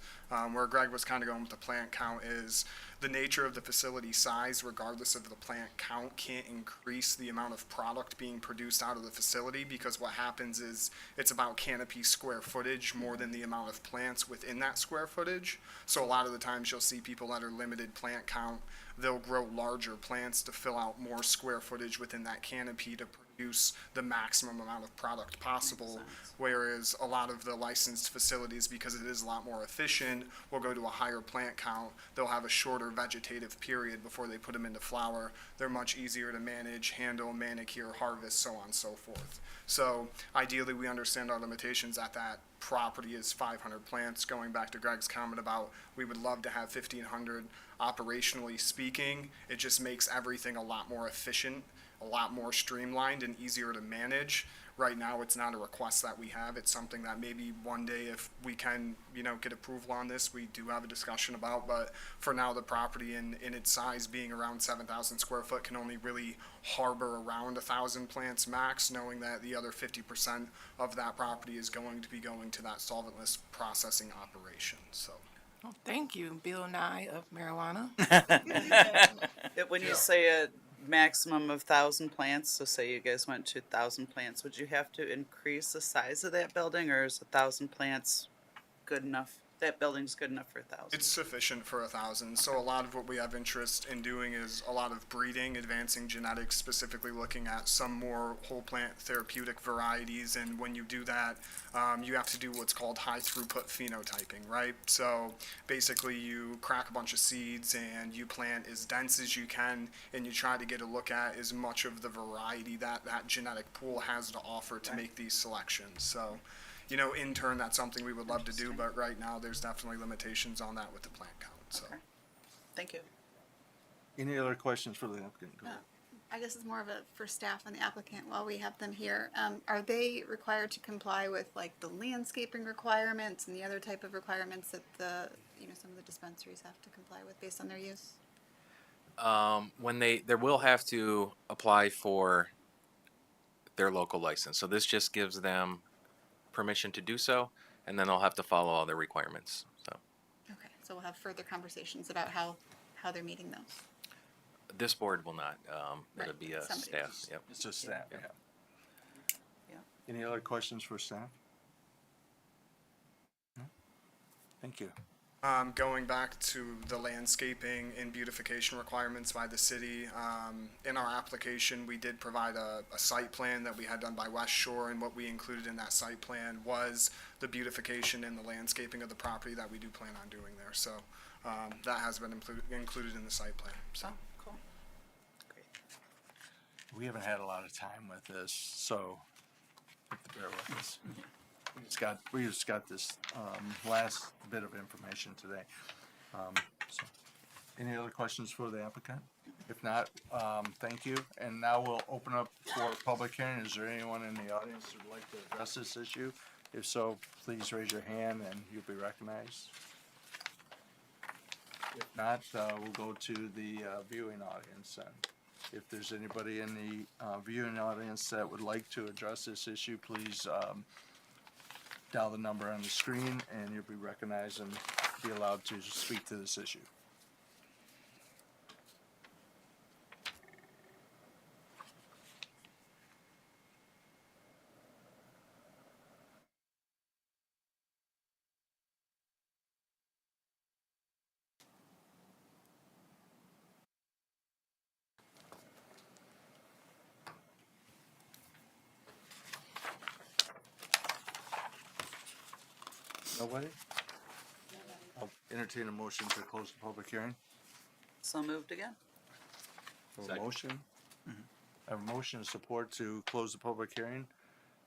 Speaker 15: Where Greg was kind of going with the plant count is the nature of the facility size, regardless of the plant count, can't increase the amount of product being produced out of the facility, because what happens is it's about canopy square footage more than the amount of plants within that square footage. So a lot of the times you'll see people that are limited plant count, they'll grow larger plants to fill out more square footage within that canopy to produce the maximum amount of product possible. Whereas a lot of the licensed facilities, because it is a lot more efficient, will go to a higher plant count. They'll have a shorter vegetative period before they put them into flower. They're much easier to manage, handle, manicure, harvest, so on and so forth. So ideally, we understand our limitations at that property is 500 plants. Going back to Greg's comment about we would love to have 1,500. Operationally speaking, it just makes everything a lot more efficient, a lot more streamlined and easier to manage. Right now, it's not a request that we have. It's something that maybe one day, if we can, get approval on this, we do have a discussion about. But for now, the property in its size being around 7,000 square foot can only really harbor around 1,000 plants max, knowing that the other 50% of that property is going to be going to that solventless processing operation. So.
Speaker 7: Well, thank you, Bill Nye of marijuana.
Speaker 4: When you say a maximum of 1,000 plants, so say you guys went to 1,000 plants, would you have to increase the size of that building, or is 1,000 plants good enough? That building's good enough for 1,000?
Speaker 15: It's sufficient for 1,000. So a lot of what we have interest in doing is a lot of breeding, advancing genetics, specifically looking at some more whole plant therapeutic varieties. And when you do that, you have to do what's called high throughput phenotyping, right? So basically you crack a bunch of seeds and you plant as dense as you can, and you try to get a look at as much of the variety that that genetic pool has to offer to make these selections. So, in turn, that's something we would love to do, but right now there's definitely limitations on that with the plant count. So.
Speaker 4: Okay. Thank you.
Speaker 1: Any other questions for the applicant? Go ahead.
Speaker 5: I guess it's more of a for staff and the applicant while we have them here. Are they required to comply with like the landscaping requirements and the other type of requirements that some of the dispensaries have to comply with based on their use?
Speaker 6: When they will have to apply for their local license. So this just gives them permission to do so, and then they'll have to follow all their requirements. So
Speaker 5: Okay, so we'll have further conversations about how they're meeting those.
Speaker 6: this board will not. It'll
Speaker 5: Right,
Speaker 6: be a
Speaker 5: somebody
Speaker 6: staff.
Speaker 5: else.
Speaker 6: Yep.
Speaker 1: It's just staff, yeah.
Speaker 4: Yeah.
Speaker 1: Any other questions for staff? No? Thank you.
Speaker 15: Going back to the landscaping and beautification requirements by the city, in our application, we did provide a site plan that we had done by West Shore, and what we included in that site plan was the beautification and the landscaping of the property that we do plan on doing there. So that has been included in the site plan. So.
Speaker 4: Oh, cool. Great.
Speaker 1: We haven't had a lot of time with this, so bear with us. We just got this last bit of information today. So, any other questions for the applicant? If not, thank you. And now we'll open up for public hearing. Is there anyone in the audience who would like to address this issue? If so, please raise your hand and you'll be recognized. If not, we'll go to the viewing audience. And if there's anybody in the viewing audience that would like to address this issue, please dial the number on the screen and you'll be recognized and be allowed to speak to this issue. Nobody? I'll entertain a motion to close the public hearing.
Speaker 4: So moved again?
Speaker 1: For a motion? I have a motion and support to close the public hearing.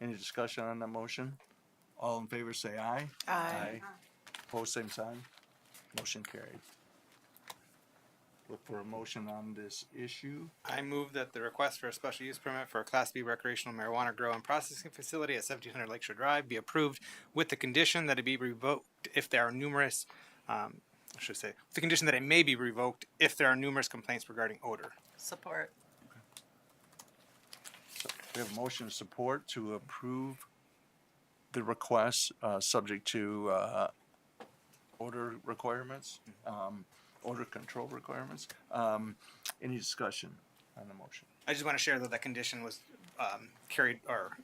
Speaker 1: Any discussion on that motion? All in favor say aye.
Speaker 7: Aye.
Speaker 1: Opposed, same sign. Motion carried. Look for a motion on this issue.
Speaker 3: I move that the request for a special use permit for a Class B recreational marijuana grow and processing facility at 1700 Lakeshore Drive be approved with the condition that it be revoked if there are numerous, I should say, with the condition that it may be revoked if there are numerous complaints regarding odor.
Speaker 4: Support.
Speaker 1: We have a motion of support to approve the request, subject to, odor requirements, odor control requirements. Any discussion on the motion?
Speaker 3: I just want to share that that condition was carried, or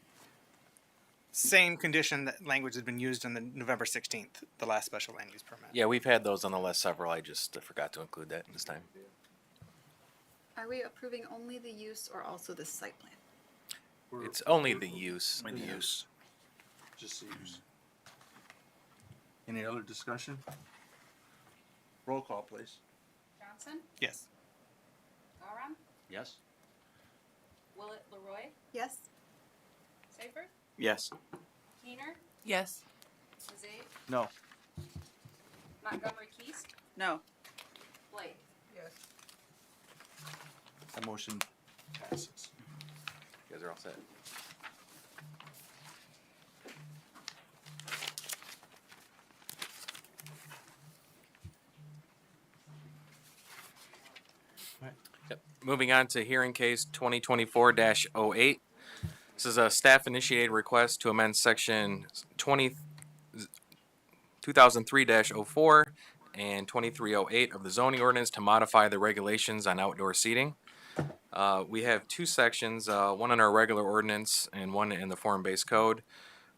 Speaker 3: same condition that language has been used on the November 16th, the last special land use permit.
Speaker 6: Yeah, we've had those on the list several. I just forgot to include that this time.
Speaker 5: Are we approving only the use or also the site plan?
Speaker 6: It's only the use.
Speaker 13: Only the use.
Speaker 1: Just the use. Any other discussion? Roll call, please.
Speaker 2: Johnson,
Speaker 3: Yes.
Speaker 2: Gawron,
Speaker 12: Yes?
Speaker 2: Willett, Leroy,
Speaker 5: Yes?
Speaker 2: Seifert,
Speaker 13: Yes.
Speaker 2: Keener,
Speaker 7: Yes.
Speaker 2: Mazate,
Speaker 1: No.
Speaker 2: Montgomery Keast,
Speaker 4: No.
Speaker 2: Blake.
Speaker 7: Yes.
Speaker 1: That motion passes.
Speaker 6: You guys are all set.
Speaker 1: Right.
Speaker 6: Yep. Moving on to hearing case 2024-08. This is a staff-initiated request to amend section 2003-04 and 2308 of the zoning ordinance to modify the regulations on outdoor seating. We have two sections, one in our regular ordinance and one in the form-based code.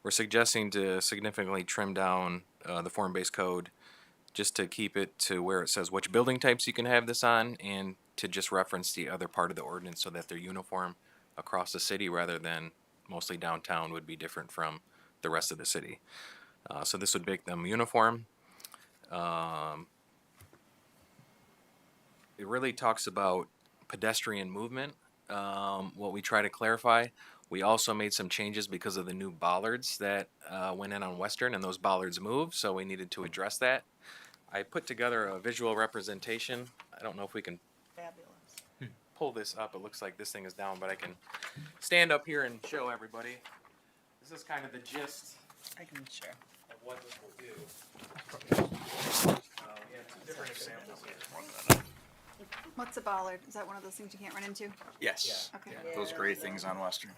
Speaker 6: We're suggesting to significantly trim down the form-based code just to keep it to where it says which building types you can have this on, and to just reference the other part of the ordinance so that they're uniform across the city, rather than mostly downtown would be different from the rest of the city. So this would make them uniform. It really talks about pedestrian movement. What we try to clarify, we also made some changes because of the new bollards that went in on Western, and those bollards moved, so we needed to address that. I put together a visual representation. I don't know if we can
Speaker 4: Fabulous.
Speaker 6: pull this up. It looks like this thing is down, but I can stand up here and show everybody. This is kind of the gist
Speaker 4: I can share.
Speaker 6: of what this will do. We have two different examples here.
Speaker 5: What's a bollard? Is that one of those things you can't run into?
Speaker 13: Yes.
Speaker 5: Okay.
Speaker 6: Yeah.
Speaker 13: Those gray things on Western.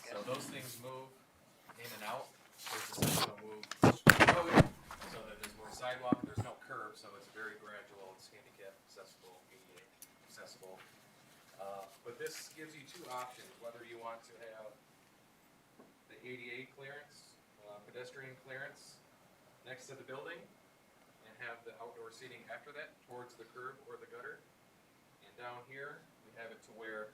Speaker 6: So those things move in and out. There's a section will move road so that there's more sidewalk. There's no curb, so it's very gradual. It's handicap accessible, ADA accessible. But this gives you two options, whether you want to have the ADA clearance, pedestrian clearance next to the building, and have the outdoor seating after that towards the curb or the gutter. And down here, we have it to where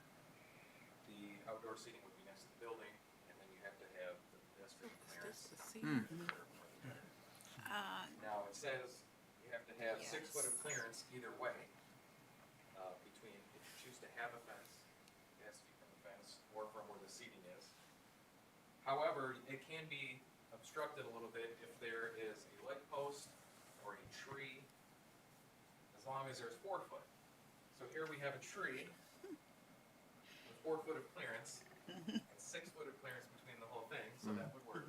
Speaker 6: the outdoor seating would be next to the building, and then you have to have the pedestrian clearance. Now, it says you have to have 6 foot of clearance either way, between, if you choose to have a fence, it has to be from the fence or from where the seating is. However, it can be obstructed a little bit if there is a light post or a tree, as long as there's 4 foot. So here we have a tree with 4 foot of clearance and 6 foot of clearance between the whole thing, so that would work.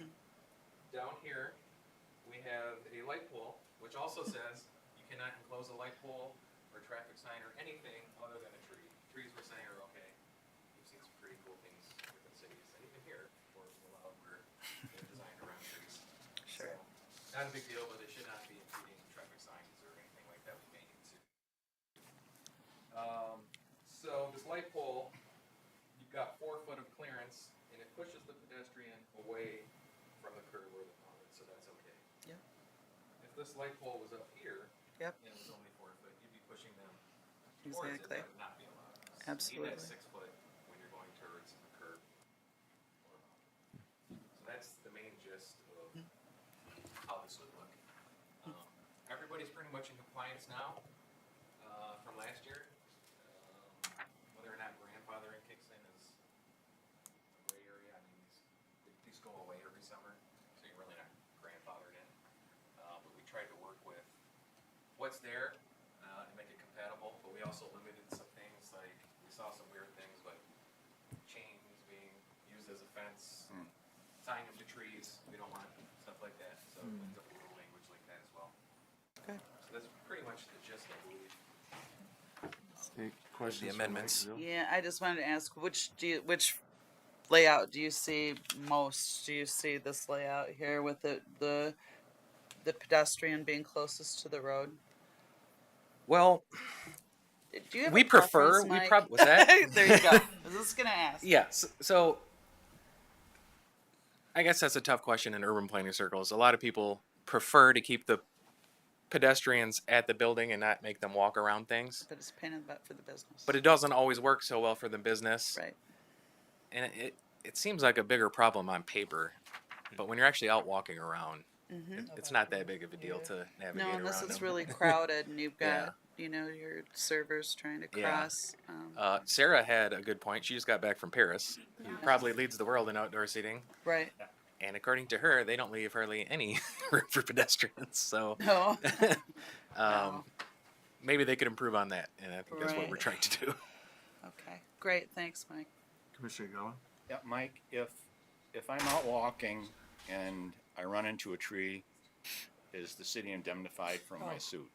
Speaker 6: Down here, we have a light pole, which also says you cannot enclose a light pole or traffic sign or anything other than a tree. Trees we're saying are okay. We've seen some pretty cool things within cities, and even here, for allowed where they're designed around trees.
Speaker 4: Sure.
Speaker 6: So, not a big deal, but they should not be impeding traffic signs or anything like that we may need to. So this light pole, you've got 4 foot of clearance, and it pushes the pedestrian away from the curb or the bollard, so that's okay.
Speaker 4: Yep.
Speaker 6: If this light pole was up here,
Speaker 4: Yep.
Speaker 6: and it was only 4 foot, you'd be pushing them towards
Speaker 4: Exactly.
Speaker 6: it, that would not be allowed. So
Speaker 4: Absolutely.
Speaker 6: you need that 6 foot when you're going towards the curb or bollard. So that's the main gist of how this would look. Everybody's pretty much in compliance now from last year. Whether or not grandfathering kicks in is a gray area. I mean, these go what's there and make it compatible, but we also limited some things, like we saw some weird things like chains being used as a fence, tying them to trees. We don't want stuff like that, so we looked up a little language like that as well.
Speaker 4: Okay.
Speaker 6: So that's pretty much the gist, I believe.
Speaker 1: Any questions?
Speaker 6: The
Speaker 1: for
Speaker 6: amendments.
Speaker 1: Mike?
Speaker 4: Yeah, I just wanted to ask, which layout do you see most? Do you see this layout here with the pedestrian being closest to the road?
Speaker 6: Well,
Speaker 4: Do you have
Speaker 6: we
Speaker 4: a
Speaker 6: prefer.
Speaker 4: preference,
Speaker 6: We
Speaker 4: Mike?
Speaker 6: probably. What's that?
Speaker 4: There you go. I was just gonna ask.
Speaker 6: Yes. So I guess that's a tough question in urban planning circles. A lot of people prefer to keep the pedestrians at the building and not make them walk around things.
Speaker 4: But it's pain in the butt for the business.
Speaker 6: But it doesn't always work so well for the business.
Speaker 4: Right.
Speaker 6: And it seems like a bigger problem on paper. But when you're actually out walking around, it's not that big of a deal to navigate
Speaker 4: No,
Speaker 6: around
Speaker 4: unless it's
Speaker 6: them.
Speaker 4: really crowded and you've got
Speaker 6: Yeah.
Speaker 4: your servers trying to
Speaker 6: Yeah.
Speaker 4: cross.
Speaker 6: Sarah had a good point. She just got back from Paris, who probably leads the world in outdoor seating.
Speaker 4: Right.
Speaker 6: And according to her, they don't leave hardly any room for pedestrians. So
Speaker 4: No.
Speaker 6: maybe they could improve on that. And I think that's what
Speaker 4: Right.
Speaker 6: we're trying to do.
Speaker 4: Okay. Great. Thanks, Mike.
Speaker 1: Commissioner Gowan?
Speaker 12: Yeah, Mike, if I'm out walking and I run into a tree, is the city indemnified from my suit?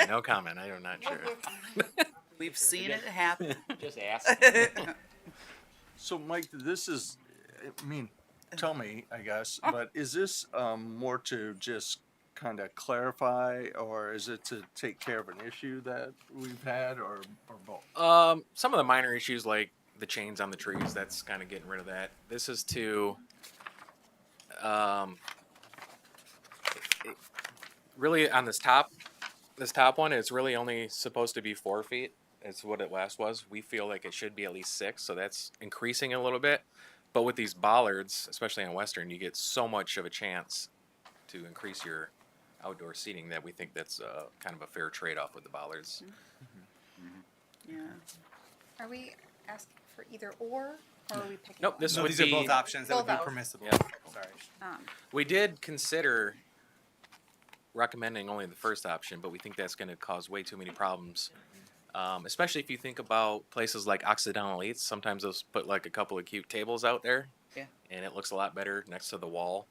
Speaker 6: No comment. I'm not sure.
Speaker 4: We've seen it happen.
Speaker 12: Just asking.
Speaker 1: So, Mike, this is, I mean, tell me, I guess, but is this more to just kind of clarify, or is it to take care of an issue that we've had, or both?
Speaker 6: Some of the minor issues like the chains on the trees, that's kind of getting rid of that. This is to really on this top one, it's really only supposed to be 4 feet. It's what it last was. We feel like it should be at least 6, so that's increasing a little bit. But with these bollards, especially on Western, you get so much of a chance to increase your outdoor seating that we think that's kind of a fair trade-off with the bollards.
Speaker 4: Yeah.
Speaker 5: Are we asking for either or are we picking
Speaker 6: Nope,
Speaker 5: one?
Speaker 6: this
Speaker 3: No,
Speaker 6: would
Speaker 3: these
Speaker 6: be
Speaker 3: are both options that would be
Speaker 5: Both.
Speaker 3: permissible.
Speaker 6: Yeah.
Speaker 3: Sorry.
Speaker 6: We did consider recommending only the first option, but we think that's going to cause way too many problems. Especially if you think about places like Occidental Eats. Sometimes they'll put like a couple of cute tables out there,
Speaker 4: Yeah.
Speaker 6: and it looks a lot better next to the wall,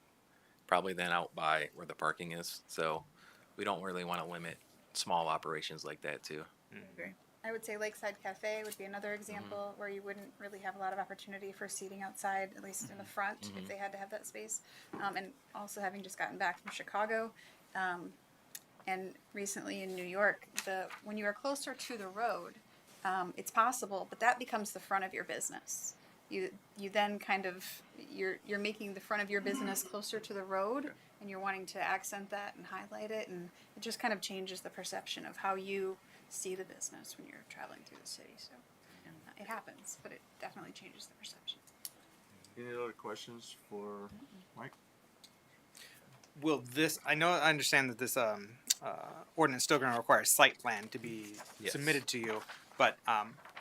Speaker 6: probably than out by where the parking is. So we don't really want to limit small operations like that too.
Speaker 5: I would say Lakeside Cafe would be another example where you wouldn't really have a lot of opportunity for seating outside, at least in the front, if they had to have that space. And also having just gotten back from Chicago, and recently in New York, when you are closer to the road, it's possible, but that becomes the front of your business. You then kind of you're making the front of your business closer to the road, and you're wanting to accent that and highlight it, and it just kind of changes the perception of how you see the business when you're traveling through the city. So it happens, but it definitely changes the perception.
Speaker 1: Any other questions for Mike?
Speaker 3: Will this? I understand that this ordinance is still going to require a site plan to be
Speaker 6: Yes.
Speaker 3: submitted to you, but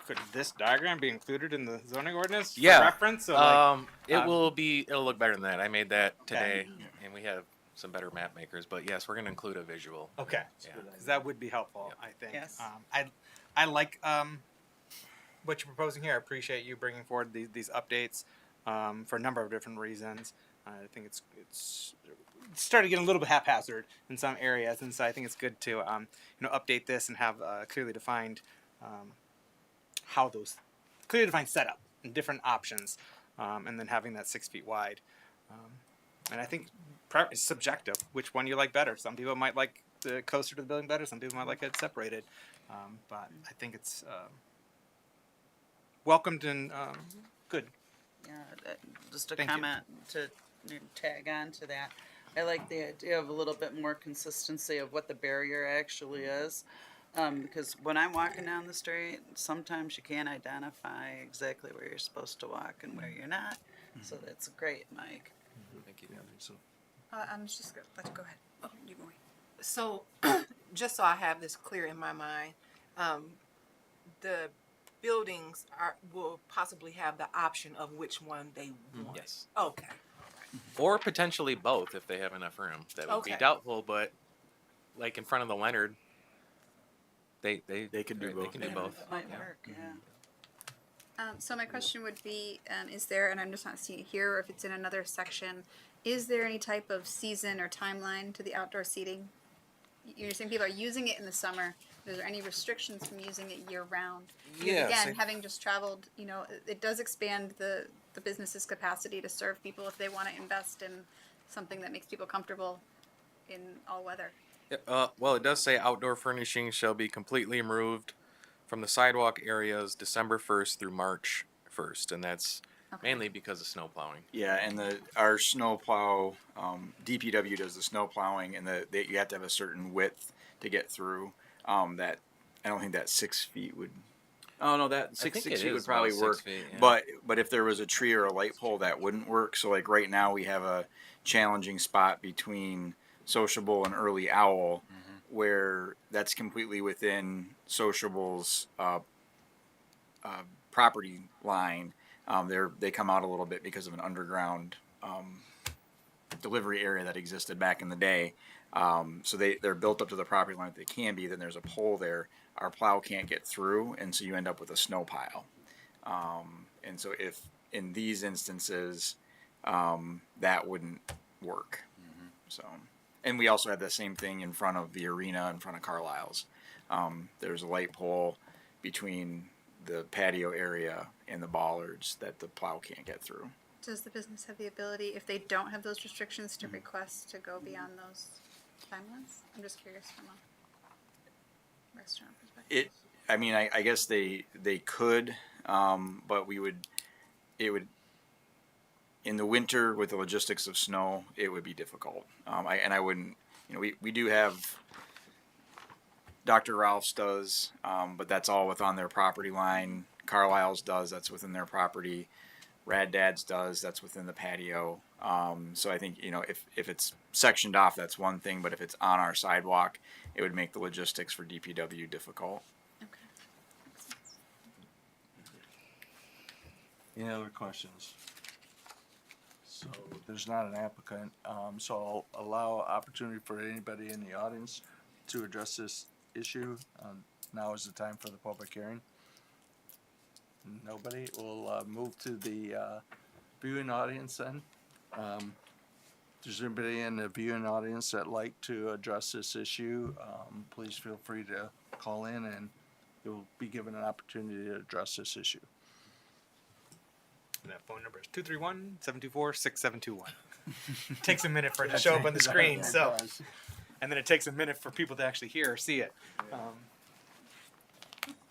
Speaker 3: could this diagram be included in the zoning ordinance for
Speaker 6: Yeah.
Speaker 3: reference? So like,
Speaker 6: It'll look better than that. I made that today, and we have some better map makers. But yes, we're going to include a visual.
Speaker 3: okay,
Speaker 6: Yeah.
Speaker 3: because that would be helpful. I think.
Speaker 4: Yes.
Speaker 3: I like what you're proposing here. I appreciate you bringing forward these updates for a number of different reasons. I think it's started getting a little bit haphazard in some areas, and so I think it's good to update this and have clearly defined how those clearly defined setup and different options, and then having that 6 feet wide. And I think it's subjective which one you like better. Some people might like the closer to the building better. Some people might like it separated. But I think it's welcomed and good.
Speaker 4: Yeah, just a
Speaker 3: Thank you.
Speaker 4: comment to tag on to that. I like the idea of a little bit more consistency of what the barrier actually is. Because when I'm walking down the street, sometimes you can't identify exactly where you're supposed to walk and where you're not. So that's great, Mike.
Speaker 6: Thank you.
Speaker 1: Yeah, I think so.
Speaker 5: I'm just gonna let you go ahead. Oh, you go ahead.
Speaker 7: So, just so I have this clear in my mind, the buildings will possibly have the option of which one they want.
Speaker 6: Yes.
Speaker 7: Okay.
Speaker 6: Or potentially both if they have enough room. That would be
Speaker 7: Okay.
Speaker 6: doubtful, but like in front of the Leonard, they
Speaker 13: could do
Speaker 6: They
Speaker 13: both.
Speaker 6: can do both.
Speaker 4: That might work, yeah.
Speaker 5: So my question would be, is there, and I'm just not seeing it here, or if it's in another section, is there any type of season or timeline to the outdoor seating? You're saying people are using it in the summer. Is there any restrictions from using it year round? Because
Speaker 6: Yeah,
Speaker 5: again,
Speaker 6: so-
Speaker 5: having just traveled, it does expand the business's capacity to serve people if they want to invest in something that makes people comfortable in all weather.
Speaker 6: Yeah, well, it does say outdoor furnishings shall be completely removed from the sidewalk areas December 1st through March 1st, and that's
Speaker 5: Okay.
Speaker 6: mainly because of snow plowing.
Speaker 13: Yeah, and our snow plow, DPW does the snow plowing, and you have to have a certain width to get through. That I don't think that 6 feet would. Oh no, that six
Speaker 6: think it
Speaker 13: feet would
Speaker 6: is
Speaker 13: probably
Speaker 6: about 6
Speaker 13: work.
Speaker 6: feet, yeah.
Speaker 13: But if there was a tree or a light pole, that wouldn't work. So like right now, we have a challenging spot between Sociable and Early Owl, where that's completely within Sociable's property line. They come out a little bit because of an underground delivery area that existed back in the day. So they're built up to the property line that they can be. Then there's a pole there. Our plow can't get through, and so you end up with a snow pile. And so if in these instances, that wouldn't work. So, and we also had the same thing in front of the arena, in front of Carlisle's. There's a light pole between the patio area and the bollards that the plow can't get through.
Speaker 5: Does the business have the ability, if they don't have those restrictions, to request to go beyond those timelines? I'm just curious from a restaurant perspective.
Speaker 13: I guess they could, but it would, in the winter with the logistics of snow, it would be difficult. I wouldn't, we do have, Dr. Ralph's does, but that's all within their property line. Carlisle's does, that's within their property. Rad Dad's does, that's within the patio. So I think, if it's sectioned off, that's one thing, but if it's on our sidewalk, it would make the logistics for DPW difficult.
Speaker 1: Any other questions? So there's not an applicant, so I'll allow opportunity for anybody in the audience to address this issue. Now is the time for the public hearing. Nobody. We'll move to the viewing audience then. If there's anybody in the viewing audience that'd like to address this issue, please feel free to call in and you'll be given an opportunity to address this issue.
Speaker 3: And that phone number is 231-724-6721. Takes a minute for it to show up on the screen, so. And then it takes a minute for people to actually hear or see it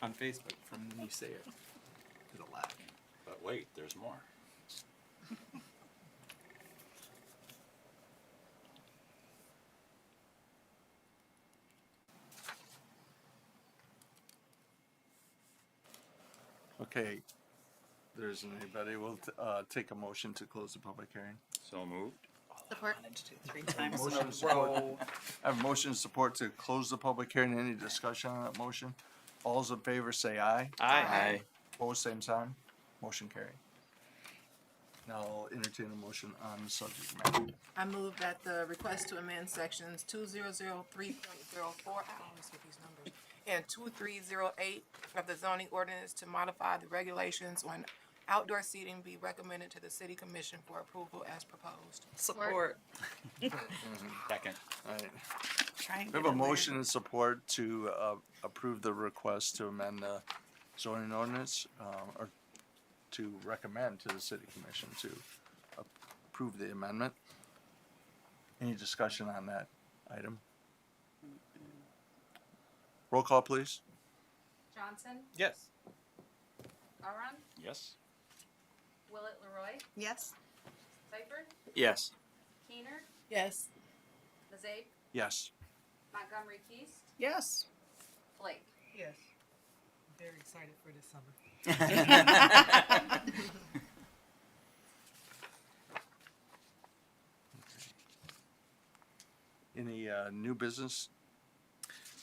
Speaker 3: on Facebook from when you say it. It'll lag.
Speaker 12: But wait, there's more.
Speaker 1: Okay, there isn't anybody. We'll take a motion to close the public hearing.
Speaker 12: So moved.
Speaker 5: Support.
Speaker 4: 3 times in
Speaker 1: Motion
Speaker 4: a
Speaker 1: support.
Speaker 4: row.
Speaker 1: I have a motion and support to close the public hearing. Any discussion on that motion? All's in favor say aye.
Speaker 3: Aye.
Speaker 1: Opposed, same sign. Motion carried. Now I'll entertain a motion on the subject matter.
Speaker 7: I move that the request to amend sections 2003.04, I always get these numbers, and 2308 of the zoning ordinance to modify the regulations on outdoor seating be recommended to the city commission for approval as proposed.
Speaker 4: Support.
Speaker 12: Second.
Speaker 1: All right.
Speaker 4: Try and
Speaker 1: We have
Speaker 4: get
Speaker 1: a
Speaker 4: in there.
Speaker 1: motion and support to approve the request to amend the zoning ordinance, or to recommend to the city commission to approve the amendment. Any discussion on that item? Roll call, please.
Speaker 2: Johnson,
Speaker 3: Yes.
Speaker 2: Aron,
Speaker 12: Yes.
Speaker 2: Willett Leroy,
Speaker 5: Yes?
Speaker 2: Seifert,
Speaker 13: Yes.
Speaker 2: Keener,
Speaker 9: Yes.
Speaker 2: Mazabe,
Speaker 1: Yes.
Speaker 2: Montgomery Keast,
Speaker 4: Yes.
Speaker 2: Blake.
Speaker 10: Yes. Very excited for this summer.
Speaker 1: Any new business?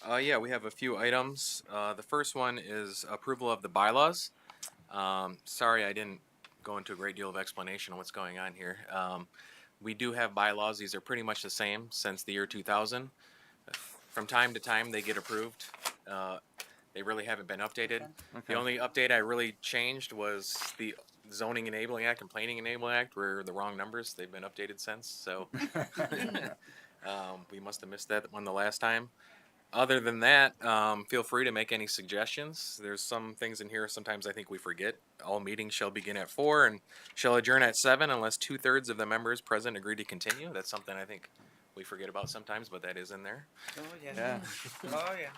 Speaker 6: Yeah, we have a few items. The first one is approval of the bylaws. Sorry, I didn't go into a great deal of explanation on what's going on here. We do have bylaws. These are pretty much the same since the year 2000. from time to time they get approved. They really haven't been updated.
Speaker 1: Okay.
Speaker 6: The only update I really changed was the Zoning Enabling Act and Planning Enabling Act were the wrong numbers. They've been updated since, so we must have missed that one the last time. Other than that, feel free to make any suggestions. There's some things in here sometimes I think we forget. All meetings shall begin at 4 and shall adjourn at 7 unless 2/3 of the members present agree to continue. That's something I think we forget about sometimes, but that is in there.
Speaker 4: Oh, yeah.
Speaker 1: Yeah.
Speaker 4: Oh, yeah.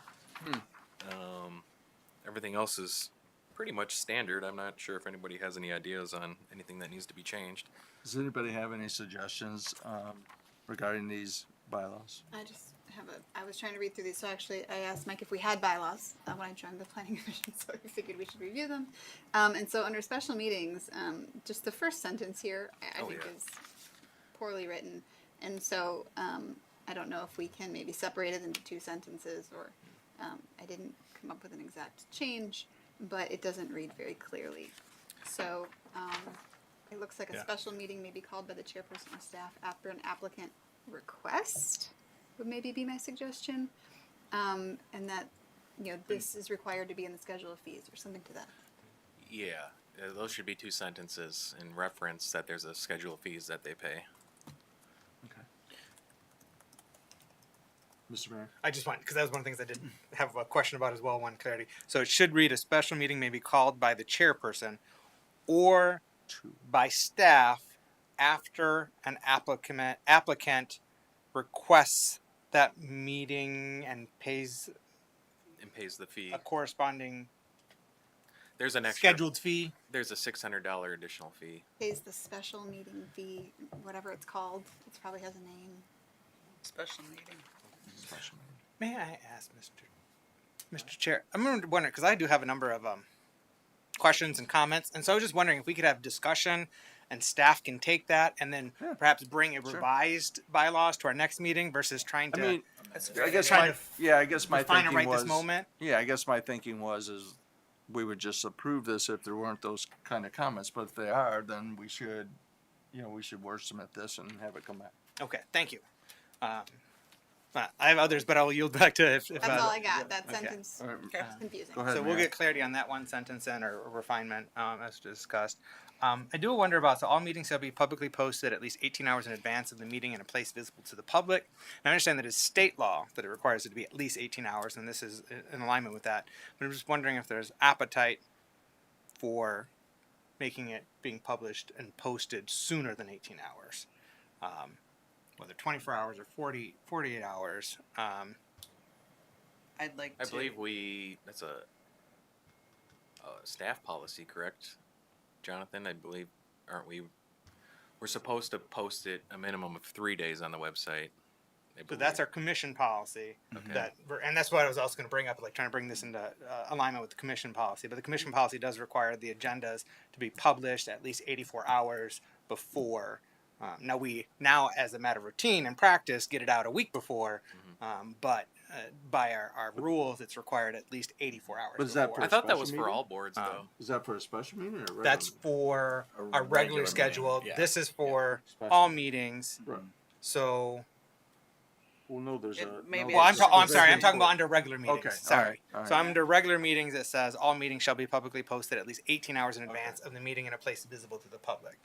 Speaker 6: Everything else is pretty much standard. I'm not sure if anybody has any ideas on anything that needs to be changed.
Speaker 1: Does anybody have any suggestions regarding these bylaws?
Speaker 5: I was trying to read through these, so actually I asked Mike if we had bylaws when I joined the planning commission, so I figured we should review them. And so under special meetings, just the first sentence here, I think is poorly written. And so I don't know if we can maybe separate it into two sentences, or I didn't come up with an exact change, but it doesn't read very clearly. So it looks like a special meeting may be called by the chairperson or staff after an applicant request would maybe be my suggestion. And that, this is required to be in the schedule of fees or something to that.
Speaker 6: Yeah, those should be 2 sentences in reference that there's a schedule of fees that they pay.
Speaker 1: Okay. Mr. Mayor?
Speaker 3: I just want, because that was one of the things I did have a question about as well, one clarity. So it should read, a special meeting may be called by the chairperson or by staff after an applicant requests that meeting and pays
Speaker 6: the fee.
Speaker 3: a corresponding
Speaker 6: There's an extra
Speaker 3: scheduled fee.
Speaker 6: There's a $600 additional fee.
Speaker 5: Pays the special meeting fee, whatever it's called. It probably has a name.
Speaker 4: Special meeting.
Speaker 3: May I ask, Mr. Chair? I'm wondering, because I do have a number of questions and comments, and so I was just wondering if we could have discussion and staff can take that and then perhaps bring a revised bylaws to our next meeting versus trying to.
Speaker 1: I mean, I guess
Speaker 3: trying
Speaker 1: I guess my
Speaker 3: define it
Speaker 1: thinking
Speaker 3: right
Speaker 1: was
Speaker 3: this moment.
Speaker 1: Yeah, I guess my thinking was is we would just approve this if there weren't those kind of comments, but if they are, then we should, wordsmith this and have it come back.
Speaker 3: Okay, thank you. I have others, but I'll yield back to if
Speaker 5: That's all I got. That sentence is confusing.
Speaker 1: Go ahead,
Speaker 3: So we'll
Speaker 1: Mary.
Speaker 3: get clarity on that one sentence in or refinement as discussed. I do wonder about, so all meetings shall be publicly posted at least 18 hours in advance of the meeting in a place visible to the public. And I understand that it's state law that it requires it to be at least 18 hours, and this is in alignment with that. But I'm just wondering if there's appetite for making it being published and posted sooner than 18 hours. Whether 24 hours or 48 hours.
Speaker 4: I'd like to.
Speaker 6: I believe that's a staff policy, correct, Jonathan? I believe, aren't we? We're supposed to post it a minimum of 3 days on the website.
Speaker 3: So that's our commission policy.
Speaker 6: Okay.
Speaker 3: And that's what I was also going to bring up, like trying to bring this into alignment with the commission policy. But the commission policy does require the agendas to be published at least 84 hours before. Now as a matter of routine and practice, get it out a week before. But by our rules, it's required at least 84 hours.
Speaker 1: But is that
Speaker 3: before.
Speaker 6: I thought that
Speaker 1: special
Speaker 6: was for
Speaker 1: meeting?
Speaker 6: all boards, though.
Speaker 1: Is that for a special meeting or a regular?
Speaker 3: That's for our regular schedule.
Speaker 13: meeting, yeah.
Speaker 3: This is for
Speaker 1: Special.
Speaker 3: all meetings.
Speaker 1: Right.
Speaker 3: So.
Speaker 1: Well, no, there's
Speaker 4: It-
Speaker 1: a.
Speaker 4: maybe
Speaker 1: no,
Speaker 3: Well, I'm
Speaker 1: there's a-
Speaker 3: I'm sorry. I'm
Speaker 1: there's a-
Speaker 3: talking about under regular meetings.
Speaker 1: Okay, all
Speaker 3: Sorry.
Speaker 1: right, all right.
Speaker 3: So under regular meetings, it says all meetings shall be publicly posted at least 18 hours in advance of the meeting in a place visible to the public.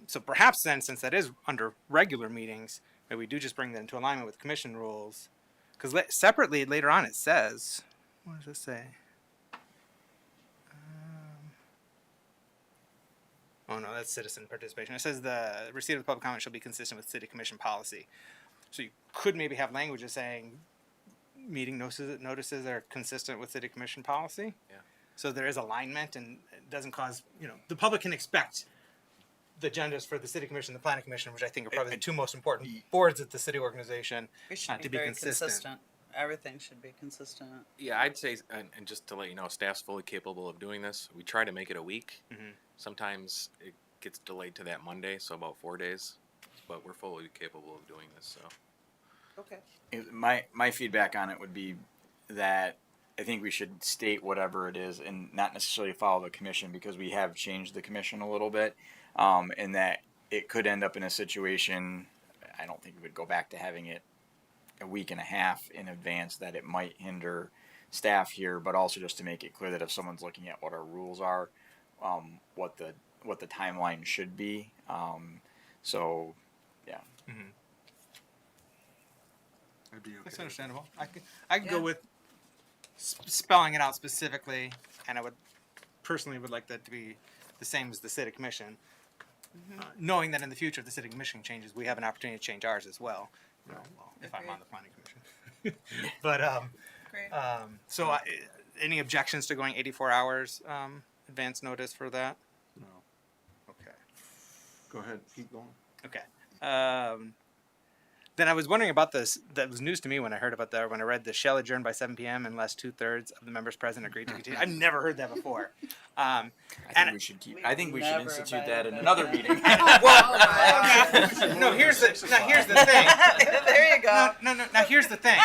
Speaker 3: So perhaps then, since that is under regular meetings, maybe we do just bring that into alignment with commission rules. Because separately, later on, it says, what does it say? Oh no, that's citizen participation. It says the receipt of the public comment shall be consistent with city commission policy. So you could maybe have language saying meeting notices are consistent with city commission policy.
Speaker 6: Yeah.
Speaker 3: So there is alignment and it doesn't cause, the public can expect the agendas for the city commission, the planning commission, which I think are probably the two most important boards at the city organization,
Speaker 4: We should be
Speaker 3: to be
Speaker 4: very
Speaker 3: consistent.
Speaker 4: Everything should be consistent.
Speaker 6: Yeah, I'd say, and just to let you know, staff's fully capable of doing this. We try to make it a week.
Speaker 3: Mhm.
Speaker 6: Sometimes it gets delayed to that Monday, so about 4 days. But we're fully capable of doing this. So
Speaker 4: Okay.
Speaker 13: My feedback on it would be that I think we should state whatever it is and not necessarily follow the commission, because we have changed the commission a little bit, and that it could end up in a situation. I don't think we would go back to having it a week and a half in advance that it might hinder staff here, but also just to make it clear that if someone's looking at what our rules are, what the timeline should be. So, yeah.
Speaker 1: I'd be okay
Speaker 3: That's
Speaker 1: with
Speaker 3: understandable. I could go
Speaker 4: Yeah.
Speaker 3: with spelling it out specifically, and I would personally would like that to be the same as the city commission, knowing that in the future if the city commission changes, we have an opportunity to change ours as well. You know, well, if I'm on the planning commission. But
Speaker 4: Great.
Speaker 3: so any objections to going 84 hours advance notice for that?
Speaker 1: No.
Speaker 3: Okay.
Speaker 1: Go ahead, keep going.
Speaker 3: Okay. Then I was wondering about this. That was news to me when I heard about that. When I read the shall adjourn by 7 p.m. unless 2/3 of the members present agree to continue. I've never heard that before.
Speaker 13: I think we should keep. I think we should
Speaker 4: never
Speaker 13: institute
Speaker 4: have
Speaker 13: that in
Speaker 4: ever
Speaker 13: another
Speaker 4: done
Speaker 13: meeting.
Speaker 3: No, here's the thing.
Speaker 4: There you go.
Speaker 3: No. Now here's the thing.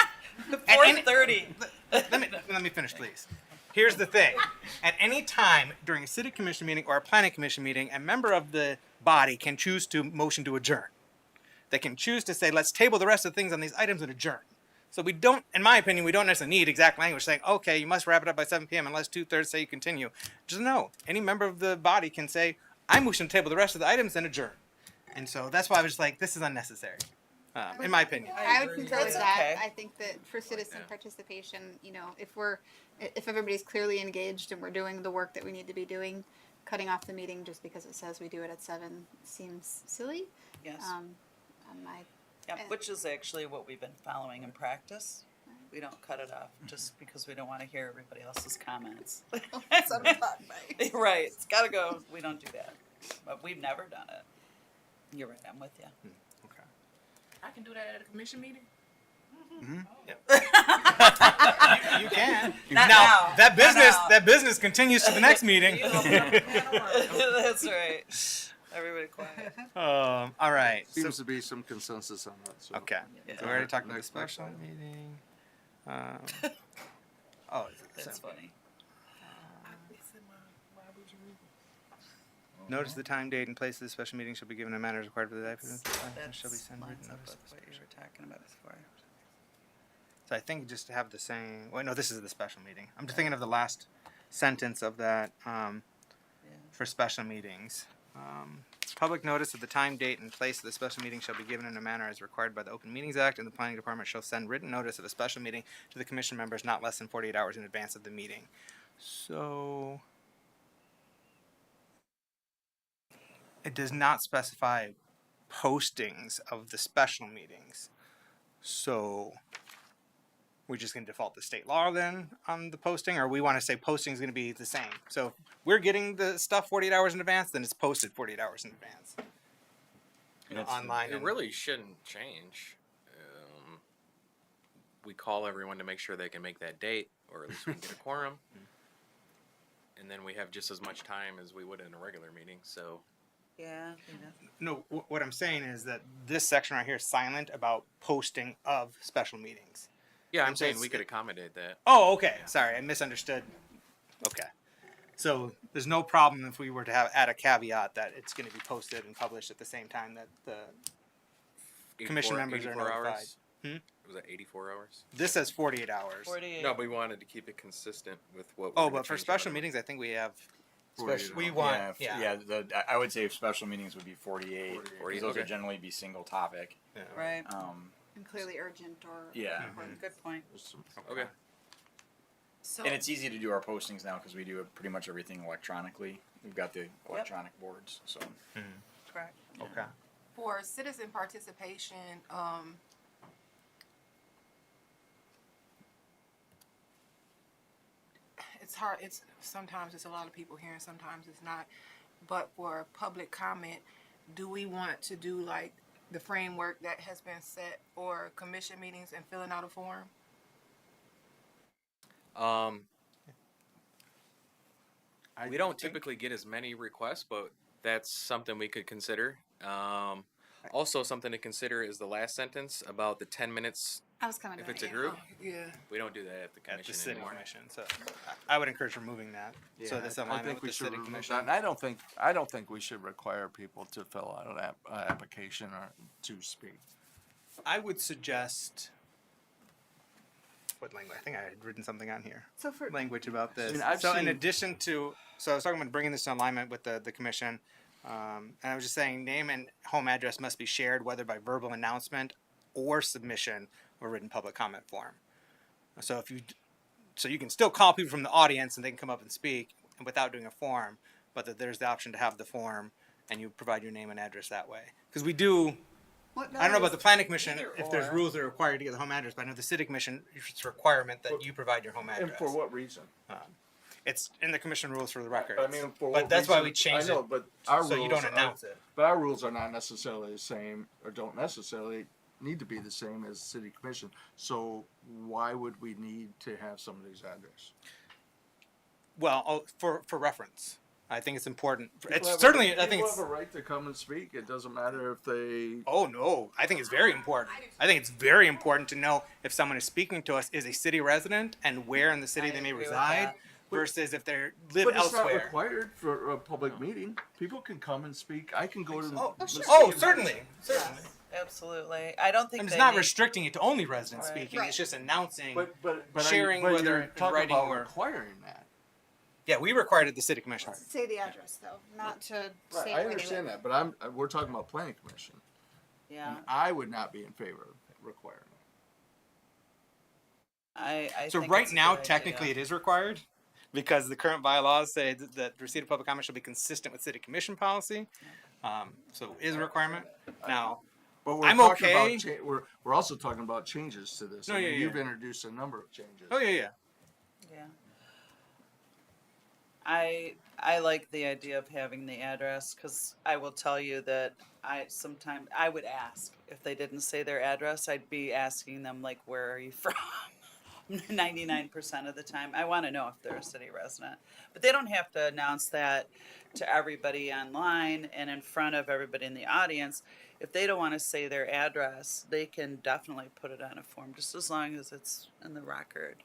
Speaker 4: 4:30.
Speaker 3: Let me finish, please. Here's the thing. At any time during a city commission meeting or a planning commission meeting, a member of the body can choose to motion to adjourn. They can choose to say, let's table the rest of the things on these items and adjourn. So we don't, in my opinion, we don't necessarily need exact language saying, okay, you must wrap it up by 7 p.m. unless 2/3 say you continue. Just no. Any member of the body can say, I motion to table the rest of the items and adjourn. And so that's why I was just like, this is unnecessary, in my opinion.
Speaker 5: I would concur with
Speaker 4: That's
Speaker 5: that.
Speaker 4: okay.
Speaker 5: I think that for citizen participation, you know, if everybody's clearly engaged and we're doing the work that we need to be doing, cutting off the meeting just because it says we do it at 7 seems silly.
Speaker 4: Yes.
Speaker 5: I,
Speaker 4: Which is actually what we've been following in practice. We don't cut it off just because we don't want to hear everybody else's comments. Right. It's got to go. We don't do that. But we've never done it. You're right. I'm with you.
Speaker 3: Okay.
Speaker 7: I can do that at a commission meeting.
Speaker 3: You can.
Speaker 4: Not now.
Speaker 3: That
Speaker 4: Not
Speaker 3: business
Speaker 4: now.
Speaker 3: that business continues to the next meeting.
Speaker 4: That's right. Everybody quiet.
Speaker 3: All right.
Speaker 1: Seems to be some consensus on that. So.
Speaker 3: Okay.
Speaker 4: Yeah.
Speaker 3: So we already talked about the
Speaker 1: Next
Speaker 3: special
Speaker 1: item.
Speaker 3: meeting.
Speaker 4: That's funny.
Speaker 3: Notice the time, date, and place of the special meeting shall be given in a manner as required by the applicant.
Speaker 4: That
Speaker 3: Shall be sent written
Speaker 4: lines up
Speaker 3: notice.
Speaker 4: with what you were talking about before.
Speaker 3: So I think just to have the same. Wait, no, this is the special meeting. I'm just thinking of the last sentence of that for special meetings. Public notice of the time, date, and place of the special meeting shall be given in a manner as required by the Open Meetings Act, and the Planning Department shall send written notice of a special meeting to the commission members not less than 48 hours in advance of the meeting. So it does not specify postings of the special meetings. So we're just going to default to state law then on the posting, or we want to say posting is going to be the same. So if we're getting the stuff 48 hours in advance, then it's posted 48 hours in advance. You know, online.
Speaker 6: It really shouldn't change. We call everyone to make sure they can make that date, or at least we can get a quorum. And then we have just as much time as we would in a regular meeting. So
Speaker 4: Yeah.
Speaker 3: No, what I'm saying is that this section right here is silent about posting of special meetings.
Speaker 6: yeah, I'm
Speaker 3: And so
Speaker 6: saying
Speaker 3: it's-
Speaker 6: we could accommodate that.
Speaker 3: Oh, okay. Sorry, I misunderstood. Okay. So there's no problem if we were to add a caveat that it's going to be posted and published at the same time that the commission members are
Speaker 6: 84
Speaker 3: notified.
Speaker 6: hours? Was that 84 hours?
Speaker 3: This says 48 hours.
Speaker 4: 48.
Speaker 6: No, we wanted to keep it consistent with what.
Speaker 3: Oh,
Speaker 6: we're gonna
Speaker 3: but for
Speaker 6: change
Speaker 3: special
Speaker 6: it.
Speaker 3: meetings, I think we have.
Speaker 1: Special-
Speaker 3: We want.
Speaker 13: I would say special meetings would be 48.
Speaker 6: 48,
Speaker 13: Those would
Speaker 6: okay.
Speaker 13: generally be single topic.
Speaker 4: Right.
Speaker 5: and clearly urgent or
Speaker 13: Yeah.
Speaker 5: important.
Speaker 4: Good point.
Speaker 6: Okay.
Speaker 2: So
Speaker 13: And it's easy to do our postings now because we do pretty much everything electronically. We've got the electronic boards, so.
Speaker 4: Correct.
Speaker 3: Okay.
Speaker 7: For citizen participation, it's hard. It's sometimes it's a lot of people here, and sometimes it's not. But for public comment, do we want to do like the framework that has been set for commission meetings and filling out a form?
Speaker 6: We don't typically get as many requests, but that's something we could consider. Also, something to consider is the last sentence about the 10 minutes.
Speaker 5: I was coming
Speaker 6: If
Speaker 5: to
Speaker 6: it's
Speaker 5: that,
Speaker 6: a
Speaker 5: yeah.
Speaker 6: group,
Speaker 7: Yeah.
Speaker 6: we don't do that at the
Speaker 3: At
Speaker 6: commission
Speaker 3: the city
Speaker 6: anymore.
Speaker 3: commission, so I would encourage removing that. so that's
Speaker 1: I
Speaker 3: aligned
Speaker 1: think
Speaker 3: with
Speaker 1: we
Speaker 3: the
Speaker 1: should
Speaker 3: city
Speaker 1: remove
Speaker 3: commission.
Speaker 1: that. And I don't think we should require people to fill out an application or to speak.
Speaker 3: I would suggest what language? I think I had written something on here.
Speaker 5: So for
Speaker 3: Language about this.
Speaker 1: I mean, I've
Speaker 3: so in
Speaker 1: seen-
Speaker 3: addition to, so I was talking about bringing this in alignment with the commission, and I was just saying name and home address must be shared whether by verbal announcement or submission or written public comment form. So if you, so you can still call people from the audience and they can come up and speak without doing a form, but that there's the option to have the form and you provide your name and address that way. Because we do.
Speaker 5: what
Speaker 3: I don't know about the planning commission
Speaker 4: Either
Speaker 3: if there's
Speaker 4: or.
Speaker 3: rules that are required to get the home address, but I know the city commission, it's a requirement that you provide your home address.
Speaker 1: And for what reason?
Speaker 3: It's in the commission rules for the records.
Speaker 1: I mean, for
Speaker 3: but
Speaker 1: what
Speaker 3: that's why
Speaker 1: reason?
Speaker 3: we changed
Speaker 1: I know,
Speaker 3: it
Speaker 1: but our
Speaker 3: so
Speaker 1: rules
Speaker 3: you don't
Speaker 1: are-
Speaker 3: announce it.
Speaker 1: But our rules are not necessarily the same, or don't necessarily need to be the same as city commission. So why would we need to have somebody's address?
Speaker 3: Well, for reference, I think it's important.
Speaker 1: People
Speaker 3: It's
Speaker 1: have a-
Speaker 3: certainly. I think
Speaker 1: people
Speaker 3: it's.
Speaker 1: have a right to come and speak. It doesn't matter if they.
Speaker 3: Oh no, I think it's very important. I think it's very important to know if someone is speaking to us is a city resident and where in the city
Speaker 4: I
Speaker 3: they may
Speaker 4: agree with
Speaker 3: reside,
Speaker 4: that.
Speaker 3: versus if they live
Speaker 1: But it's not
Speaker 3: elsewhere.
Speaker 1: required for a public meeting. People can come and speak. I can go to.
Speaker 3: Oh, certainly.
Speaker 4: Absolutely. I don't think
Speaker 3: And it's
Speaker 4: they
Speaker 3: not
Speaker 4: need-
Speaker 3: restricting it to only residents
Speaker 4: Right.
Speaker 3: speaking.
Speaker 5: Right.
Speaker 3: It's just announcing,
Speaker 1: But
Speaker 3: sharing
Speaker 1: but
Speaker 3: whether
Speaker 1: you're
Speaker 3: in
Speaker 1: talking
Speaker 3: writing
Speaker 1: about
Speaker 3: or.
Speaker 1: requiring that.
Speaker 3: Yeah, we required it at the city commission.
Speaker 5: say the address though, not to
Speaker 1: Right,
Speaker 5: say
Speaker 1: I
Speaker 5: where they
Speaker 1: understand
Speaker 5: live.
Speaker 1: that, but we're talking about planning commission.
Speaker 4: Yeah.
Speaker 1: And I would not be in favor of requiring it.
Speaker 4: I
Speaker 3: So
Speaker 4: think
Speaker 3: right
Speaker 4: it's a
Speaker 3: now,
Speaker 4: good idea.
Speaker 3: technically, it is required because the current bylaws say that receipt of public comment shall be consistent with city commission policy. So it is a requirement. Now,
Speaker 1: But we're
Speaker 3: I'm
Speaker 1: talking
Speaker 3: okay.
Speaker 1: about we're also talking about changes to this.
Speaker 3: No,
Speaker 1: I mean,
Speaker 3: yeah,
Speaker 1: you've
Speaker 3: yeah.
Speaker 1: introduced a number of changes.
Speaker 3: oh yeah.
Speaker 4: Yeah. I like the idea of having the address because I will tell you that sometimes I would ask if they didn't say their address. I'd be asking them like, "Where are you from?" 99% of the time, I want to know if they're a city resident. But they don't have to announce that to everybody online and in front of everybody in the audience. If they don't want to say their address, they can definitely put it on a form, just as long as it's in the record.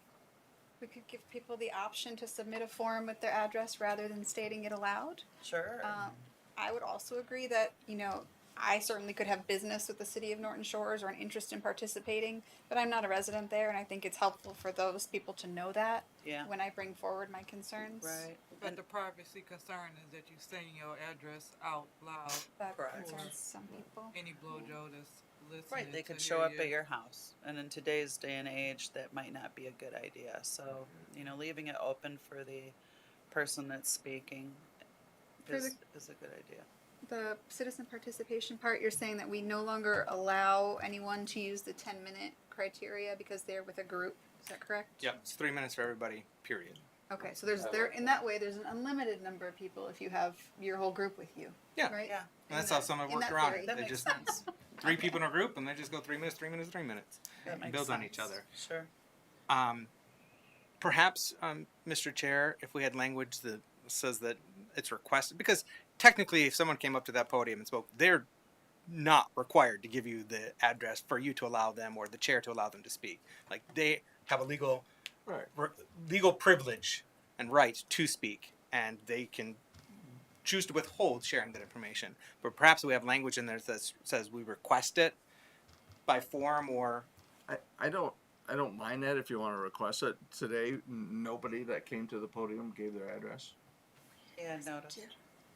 Speaker 5: We could give people the option to submit a form with their address rather than stating it aloud.
Speaker 4: Sure.
Speaker 5: I would also agree that, you know, I certainly could have business with the city of Norton Shores or an interest in participating, but I'm not a resident there, and I think it's helpful for those people to know that
Speaker 4: Yeah.
Speaker 5: when I bring forward my concerns.
Speaker 4: Right.
Speaker 2: But the privacy concern is that you're saying your address out loud.
Speaker 5: That
Speaker 4: Correct.
Speaker 5: concerns some people.
Speaker 2: Any blowjo that's listening.
Speaker 4: Right, they
Speaker 2: to
Speaker 4: could
Speaker 2: hear
Speaker 4: show up
Speaker 2: you.
Speaker 4: at your house, and in today's day and age, that might not be a good idea. So, you know, leaving it open for the person that's speaking
Speaker 5: For
Speaker 4: is a good idea.
Speaker 5: The citizen participation part, you're saying that we no longer allow anyone to use the 10-minute criteria because they're with a group. Is that correct?
Speaker 3: Yep, it's 3 minutes for everybody. Period.
Speaker 5: Okay, so in that way, there's an unlimited number of people if you have your whole group with you.
Speaker 3: Yeah.
Speaker 5: Right?
Speaker 4: Yeah.
Speaker 3: And that's
Speaker 5: In
Speaker 3: how
Speaker 5: that-
Speaker 3: some have
Speaker 5: in
Speaker 3: worked
Speaker 5: that
Speaker 3: around
Speaker 5: theory.
Speaker 3: it.
Speaker 4: That
Speaker 3: They
Speaker 4: makes
Speaker 3: just
Speaker 4: sense.
Speaker 3: 3 people in a group and they just go 3 minutes, 3 minutes, 3 minutes.
Speaker 4: That
Speaker 3: And
Speaker 4: makes
Speaker 3: build on
Speaker 4: sense.
Speaker 3: each other.
Speaker 4: Sure.
Speaker 3: Perhaps, Mr. Chair, if we had language that says that it's requested, because technically, if someone came up to that podium and spoke, they're not required to give you the address for you to allow them or the chair to allow them to speak. Like they have a legal privilege and right to speak, and they can choose to withhold sharing that information. But perhaps we have language in there that says we request it by form or.
Speaker 1: I don't mind that if you want to request it. Today, nobody that came to the podium gave their address
Speaker 4: Yeah, notice.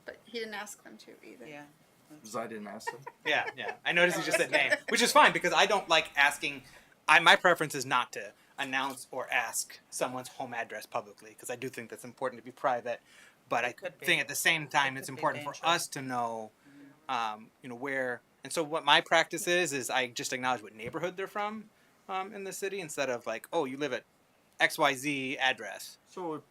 Speaker 5: But he didn't ask them to either.
Speaker 4: Yeah.
Speaker 1: because I didn't ask them.
Speaker 3: Yeah. I noticed you just said name, which is fine because I don't like asking. My preference is not to announce or ask someone's home address publicly because I do think that's important to be private. But I
Speaker 4: could be.
Speaker 3: think at the same time it's
Speaker 4: could be
Speaker 3: important for
Speaker 4: dangerous.
Speaker 3: us to know, where. And so what my practice is I just acknowledge what neighborhood they're from in the city instead of like, oh, you live at XYZ address.
Speaker 1: So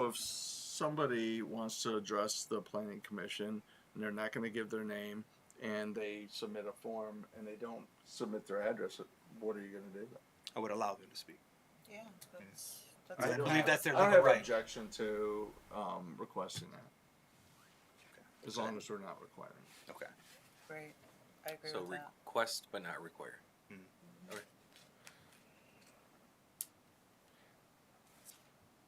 Speaker 1: if somebody wants to address the planning commission and they're not going to give their name and they submit a form and they don't submit their address, what are you going to do?
Speaker 3: I would allow them to speak.
Speaker 4: Yeah. That's
Speaker 3: I
Speaker 4: a-
Speaker 3: believe that's their
Speaker 1: I don't
Speaker 3: legal
Speaker 1: have
Speaker 3: right.
Speaker 1: objection to requesting that, as long as we're not requiring.
Speaker 3: Okay.
Speaker 4: Great. I agree
Speaker 6: So
Speaker 4: with that.
Speaker 6: request but not require.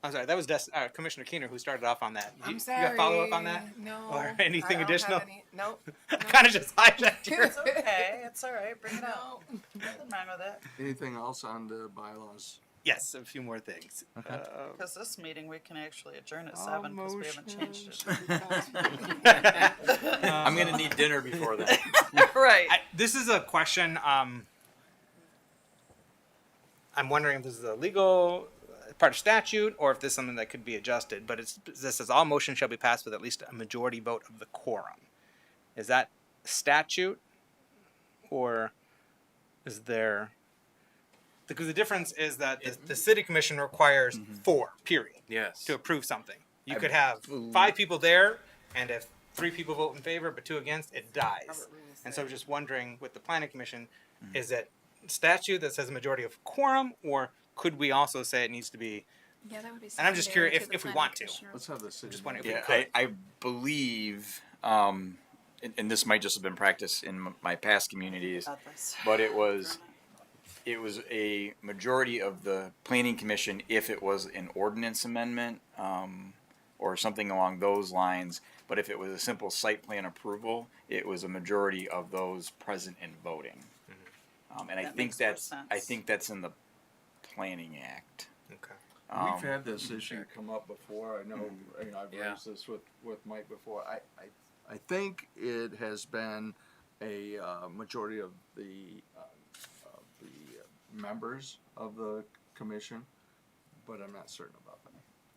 Speaker 3: I'm sorry, that was Commissioner Keener who started off on that.
Speaker 7: I'm
Speaker 3: You
Speaker 7: sorry.
Speaker 3: got follow up on that?
Speaker 7: No.
Speaker 3: Or anything
Speaker 7: I don't
Speaker 3: additional?
Speaker 7: Have any, nope.
Speaker 3: I kind of just hijacked your.
Speaker 4: It's okay. It's all right. Bring it out. Nothing wrong with it.
Speaker 1: Anything else on the bylaws?
Speaker 3: Yes, a few more things.
Speaker 1: Okay.
Speaker 4: Because this meeting we can actually adjourn at 7 because we haven't changed it.
Speaker 13: I'm gonna need dinner before that.
Speaker 4: Right.
Speaker 3: This is a question. I'm wondering if this is a legal part of statute or if this is something that could be adjusted. But this says all motions shall be passed with at least a majority vote of the quorum. Is that statute, or is there? Because the difference is that the city commission requires 4, period,
Speaker 6: Yes.
Speaker 3: to approve something. You could have 5 people there, and if 3 people vote in favor but 2 against, it dies. And so I'm just wondering, with the planning commission, is it statute that says a majority of quorum, or could we also say it needs to be?
Speaker 5: Yeah, that would be.
Speaker 3: And I'm just
Speaker 5: secondary
Speaker 3: curious
Speaker 5: to the
Speaker 3: if we
Speaker 5: planning
Speaker 3: want to.
Speaker 5: commissioner.
Speaker 1: Let's have the city.
Speaker 3: Just wondering
Speaker 13: Yeah,
Speaker 3: if we could.
Speaker 13: I believe, and this might just have been practice in my past communities,
Speaker 4: About this.
Speaker 13: but it was a majority of the planning commission if it was an ordinance amendment, or something along those lines. But if it was a simple site plan approval, it was a majority of those present and voting. And
Speaker 4: That makes more sense.
Speaker 13: I think that's in the Planning Act.
Speaker 3: Okay.
Speaker 1: We've had this issue come up before. I know, I've
Speaker 6: Yeah.
Speaker 1: raised this with Mike before. I think it has been a majority of the members of the commission, but I'm not certain about that.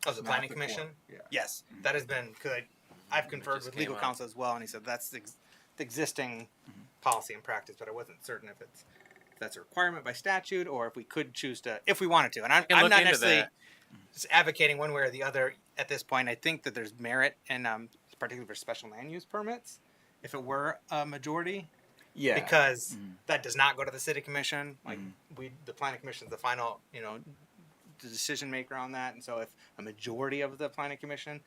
Speaker 3: Of the
Speaker 1: Not
Speaker 3: planning
Speaker 1: the
Speaker 3: commission?
Speaker 1: quorum, yeah.
Speaker 3: Yes, that has been good. I've conferred
Speaker 6: just
Speaker 3: with
Speaker 6: came
Speaker 3: legal
Speaker 6: up.
Speaker 3: counsel as well, and he said that's the existing policy and practice, but I wasn't certain if that's a requirement by statute or if we could choose to, if we wanted to. And I'm
Speaker 6: can look
Speaker 3: not
Speaker 6: into
Speaker 3: necessarily
Speaker 6: that.
Speaker 3: just advocating one way or the other at this point. I think that there's merit in, particularly for special land use permits, if it were a majority.
Speaker 13: Yeah.
Speaker 3: Because that does not go to the city commission. Like the planning commission is the final, the decision maker on that. And so if a majority of the planning commission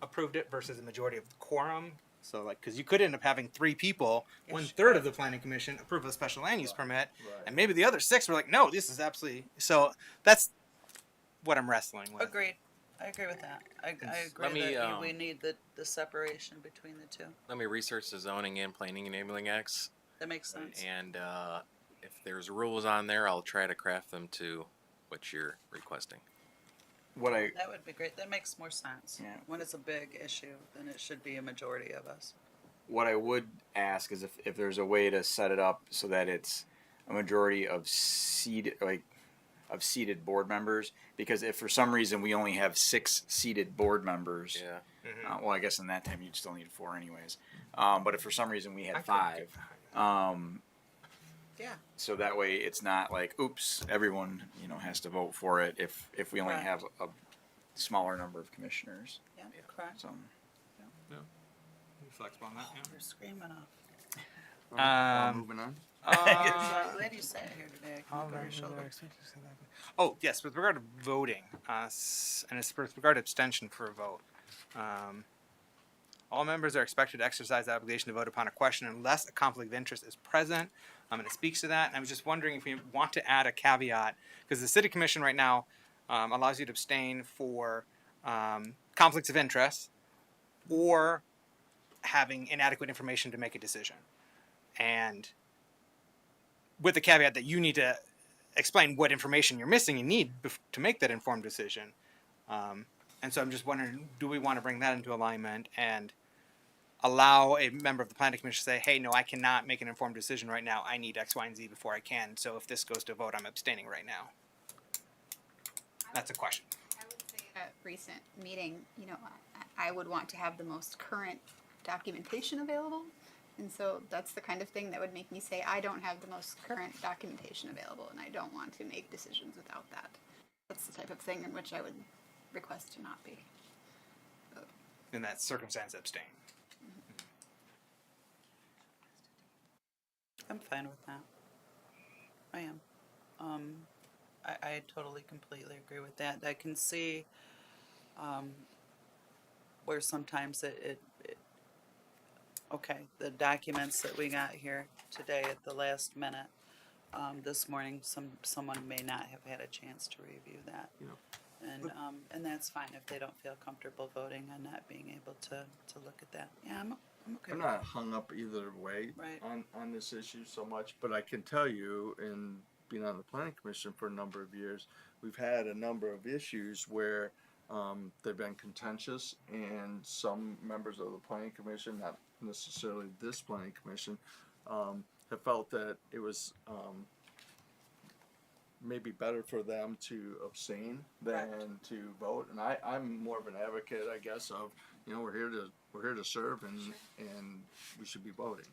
Speaker 3: approved it versus a majority of the quorum, so like, because you could end up having 3 people, 1/3 of the planning commission approve a special land use permit, and maybe the other 6 were like, no, this is absolutely. So that's what I'm wrestling with.
Speaker 4: Agreed. I agree with that. I agree
Speaker 6: Let me,
Speaker 4: that we need the separation between the two.
Speaker 6: Let me research the zoning and planning enabling acts,
Speaker 4: That makes sense.
Speaker 6: and if there's rules on there, I'll try to craft them to what you're requesting.
Speaker 4: That would be great. That makes more sense.
Speaker 13: Yeah.
Speaker 4: When it's a big issue, then it should be a majority of us.
Speaker 13: What I would ask is if there's a way to set it up so that it's a majority of seated board members, because if for some reason we only have 6 seated board members,
Speaker 6: Yeah.
Speaker 13: well, I guess in that time you'd still need 4 anyways. But if for some reason we had 5,
Speaker 4: Yeah.
Speaker 13: so that way it's not like, oops, everyone has to vote for it if we only
Speaker 4: Correct.
Speaker 13: have a smaller number of commissioners.
Speaker 4: Yeah. Correct.
Speaker 13: So
Speaker 3: Flexible on that.
Speaker 4: You're screaming off.
Speaker 1: Moving on.
Speaker 4: I'm glad you sat here today. I can look over your shoulder.
Speaker 3: Oh, yes, with regard to voting, and it's with regard to abstention for a vote. All members are expected to exercise the obligation to vote upon a question unless a conflict of interest is present. And it speaks to that. And I was just wondering if we want to add a caveat, because the city commission right now allows you to abstain for conflicts of interest or having inadequate information to make a decision. And with the caveat that you need to explain what information you're missing and need to make that informed decision. And so I'm just wondering, do we want to bring that into alignment and allow a member of the planning commission to say, hey, no, I cannot make an informed decision right now. I need X, Y, and Z before I can. So if this goes to a vote, I'm abstaining right now. That's a question.
Speaker 5: I would say at a recent meeting, I would want to have the most current documentation available. And so that's the kind of thing that would make me say, I don't have the most current documentation available and I don't want to make decisions without that. That's the type of thing in which I would request to not be.
Speaker 3: In that circumstance, abstain.
Speaker 4: I'm fine with that. I am. I totally, completely agree with that. I can see where sometimes okay, the documents that we got here today at the last minute, this morning, someone may not have had a chance to review that. And that's fine if they don't feel comfortable voting on not being able to look at that. Yeah, I'm okay
Speaker 1: I'm
Speaker 4: with
Speaker 1: not hung up either way
Speaker 4: Right.
Speaker 1: on this issue so much, but I can tell you, in being on the planning commission for a number of years, we've had a number of issues where they've been contentious, and some members of the planning commission, not necessarily this planning commission, have felt that it was maybe better for them to abstain than to vote. And I'm more of an advocate, I guess, of, you know, we're here to serve, and we should be voting.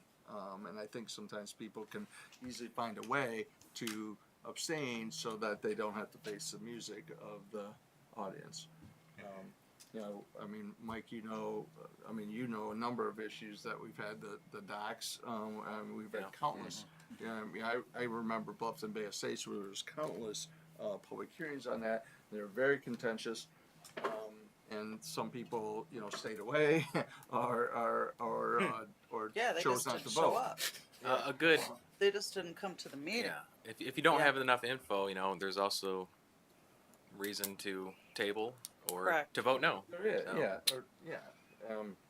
Speaker 1: And I think sometimes people can easily find a way to abstain so that they don't have to face the music of the audience. You know, I mean, Mike, you know a number of issues that we've had, the docks, we've had countless. Yeah, I mean, I remember Bluffton Bay Estates where there was countless public hearings on that. They're very contentious, and some people, you know, stayed away or
Speaker 4: Yeah, they
Speaker 1: chose
Speaker 4: just
Speaker 1: not
Speaker 4: didn't
Speaker 1: to
Speaker 4: show
Speaker 1: vote.
Speaker 4: up.
Speaker 6: A good,
Speaker 4: They just didn't come to the meeting.
Speaker 6: yeah. If you don't
Speaker 4: Yeah.
Speaker 6: have enough info, you know, there's also reason to table or
Speaker 4: Correct.
Speaker 6: to vote no.
Speaker 1: Yeah.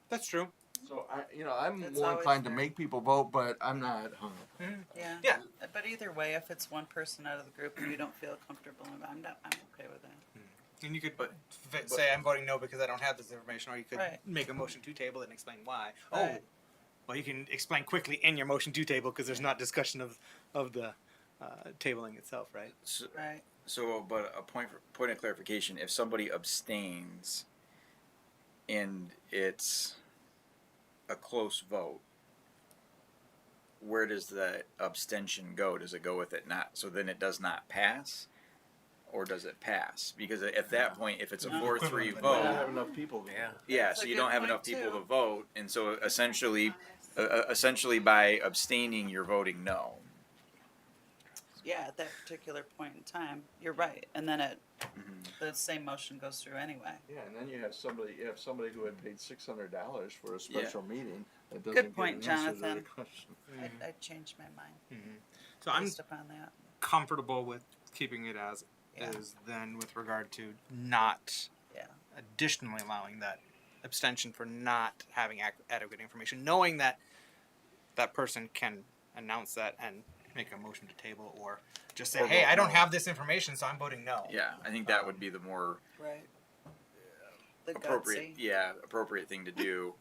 Speaker 3: That's true.
Speaker 1: So I'm
Speaker 4: That's
Speaker 1: more
Speaker 4: always
Speaker 1: inclined to
Speaker 4: fair.
Speaker 1: make people vote, but I'm not hung up.
Speaker 4: Yeah.
Speaker 3: Yeah.
Speaker 4: But either way, if it's one person out of the group and you don't feel comfortable, I'm okay with that.
Speaker 3: And you could say I'm voting no because I don't have this information, or you could
Speaker 4: Right.
Speaker 3: make a motion to table it and explain why.
Speaker 4: Right.
Speaker 3: Oh, well, you can explain quickly in your motion to table because there's not discussion of the tabling itself, right?
Speaker 13: So,
Speaker 4: Right.
Speaker 13: but a point of clarification: if somebody abstains, and it's a close vote, where does the abstention go? Does it go with it not? So then it does not pass, or does it pass? Because at that point, if it's a 4-3
Speaker 1: You don't have
Speaker 13: vote,
Speaker 1: enough people. to
Speaker 6: Yeah.
Speaker 1: vote.
Speaker 13: yeah,
Speaker 4: That's
Speaker 13: so
Speaker 4: a
Speaker 13: you
Speaker 4: good
Speaker 13: don't have
Speaker 4: point,
Speaker 13: enough people
Speaker 4: too.
Speaker 13: to vote, and so essentially by abstaining, you're voting no.
Speaker 4: Yeah, at that particular point in time, you're right. And then the same motion goes through anyway.
Speaker 1: Yeah, and then you have somebody who had paid $600 for a special meeting that doesn't
Speaker 4: Good
Speaker 1: get
Speaker 4: point,
Speaker 1: an answer to their
Speaker 4: Jonathan.
Speaker 1: question.
Speaker 4: I changed my mind
Speaker 3: So I'm
Speaker 4: based upon that.
Speaker 3: comfortable with keeping it as
Speaker 4: Yeah.
Speaker 3: is then with regard to not
Speaker 4: Yeah.
Speaker 3: additionally allowing that abstention for not having adequate information, knowing that that person can announce that and make a motion to table or just say,
Speaker 13: Or
Speaker 3: hey,
Speaker 13: vote
Speaker 3: I don't
Speaker 13: no.
Speaker 3: have this information, so I'm voting no.
Speaker 13: Yeah, I think that would be the more
Speaker 4: Right. The
Speaker 13: appropriate,
Speaker 4: gutsy.
Speaker 13: appropriate thing to do.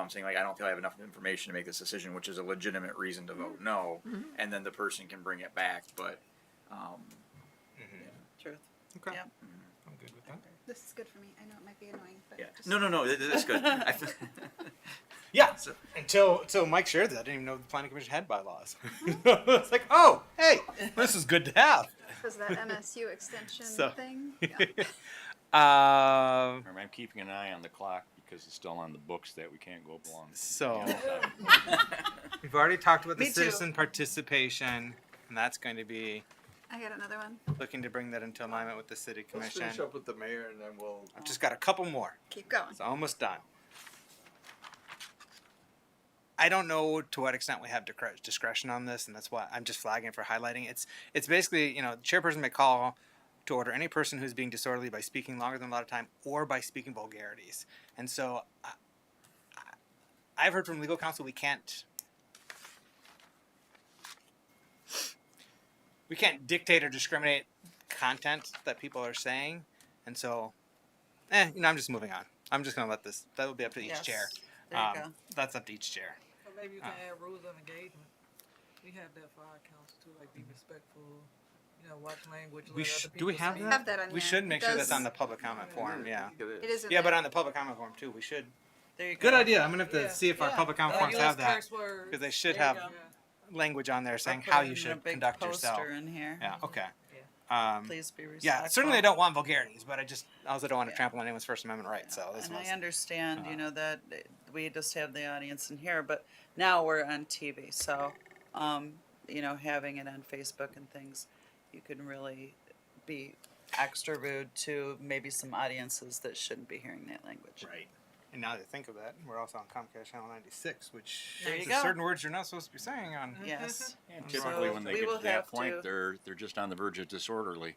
Speaker 13: Saying like, I don't feel I have enough information to make this decision, which is a legitimate reason to vote no, and then the person can bring it back. But
Speaker 4: Truth.
Speaker 3: Okay.
Speaker 4: Yep.
Speaker 3: I'm good with that.
Speaker 5: This is good for me. I know it might be annoying, but
Speaker 13: yeah,
Speaker 5: just
Speaker 13: no, that's good.
Speaker 3: Yeah. Until Mike shared that, I didn't even know the planning commission had bylaws. It's like, oh, hey, this is good to have.
Speaker 5: was that MSU extension
Speaker 3: So-
Speaker 5: thing.
Speaker 12: Remember, I'm keeping an eye on the clock because it's still on the books that we can't go belong.
Speaker 3: So we've already talked about the
Speaker 4: Me too.
Speaker 3: citizen participation, and that's going to be
Speaker 5: I got another one.
Speaker 3: looking to bring that into alignment with the city
Speaker 1: Let's
Speaker 3: commission.
Speaker 1: finish up with the mayor, and then we'll.
Speaker 3: I've just got a couple more.
Speaker 5: Keep going.
Speaker 3: It's almost done. I don't know to what extent we have discretion on this, and that's why I'm just flagging it for highlighting. It's basically, the chairperson may call to order any person who's being disorderly by speaking longer than a lot of time or by speaking vulgarities. And so I've heard from legal counsel we can't dictate or discriminate content that people are saying. And so, I'm just moving on. I'm just going to let this, that will be up to each
Speaker 4: Yes.
Speaker 3: chair.
Speaker 4: There you go.
Speaker 3: That's up to each chair.
Speaker 2: So maybe you can add rules of engagement. We have that for our council too, like be respectful, watch language.
Speaker 3: We
Speaker 2: let
Speaker 3: sh-
Speaker 2: other
Speaker 3: do we
Speaker 2: people
Speaker 3: have
Speaker 2: speak.
Speaker 3: that?
Speaker 5: Have that on
Speaker 3: We
Speaker 5: there.
Speaker 3: should make
Speaker 5: It
Speaker 3: sure that's
Speaker 5: does-
Speaker 3: on the public comment form, yeah.
Speaker 5: It is in
Speaker 3: Yeah,
Speaker 5: there.
Speaker 3: but on the public comment form too, we should.
Speaker 4: There you go.
Speaker 3: Good idea. I'm gonna have to
Speaker 2: Yeah,
Speaker 3: see if our
Speaker 2: yeah.
Speaker 3: public comment
Speaker 2: Don't
Speaker 3: forms
Speaker 2: use
Speaker 3: have that
Speaker 2: curse words.
Speaker 3: because they should
Speaker 2: There you
Speaker 3: have
Speaker 2: go.
Speaker 3: language on there
Speaker 4: I'll
Speaker 3: saying
Speaker 4: put
Speaker 3: how
Speaker 4: it
Speaker 3: you
Speaker 4: in a
Speaker 3: should
Speaker 4: big
Speaker 3: conduct
Speaker 4: poster
Speaker 3: yourself.
Speaker 4: in here.
Speaker 3: Yeah. Okay.
Speaker 4: Please be respectful.
Speaker 3: Yeah. Certainly, I don't want vulgarities, but I also don't want to
Speaker 4: Yeah.
Speaker 3: trample on anyone's First Amendment rights. So this
Speaker 4: And
Speaker 3: was.
Speaker 4: I understand, that we just have the audience in here, but now we're on TV, so, having it on Facebook and things, you can really be extra rude to maybe some audiences that shouldn't be hearing that language.
Speaker 3: Right. And now that I think of that, we're also on Comcast Channel 96, which
Speaker 4: There you
Speaker 3: says
Speaker 4: go.
Speaker 3: certain words you're not supposed to be saying on.
Speaker 4: Yes.
Speaker 12: Typically, when they
Speaker 4: we
Speaker 12: get
Speaker 4: will
Speaker 12: to that
Speaker 4: have
Speaker 12: point,
Speaker 4: to-
Speaker 12: they're just on the verge of disorderly.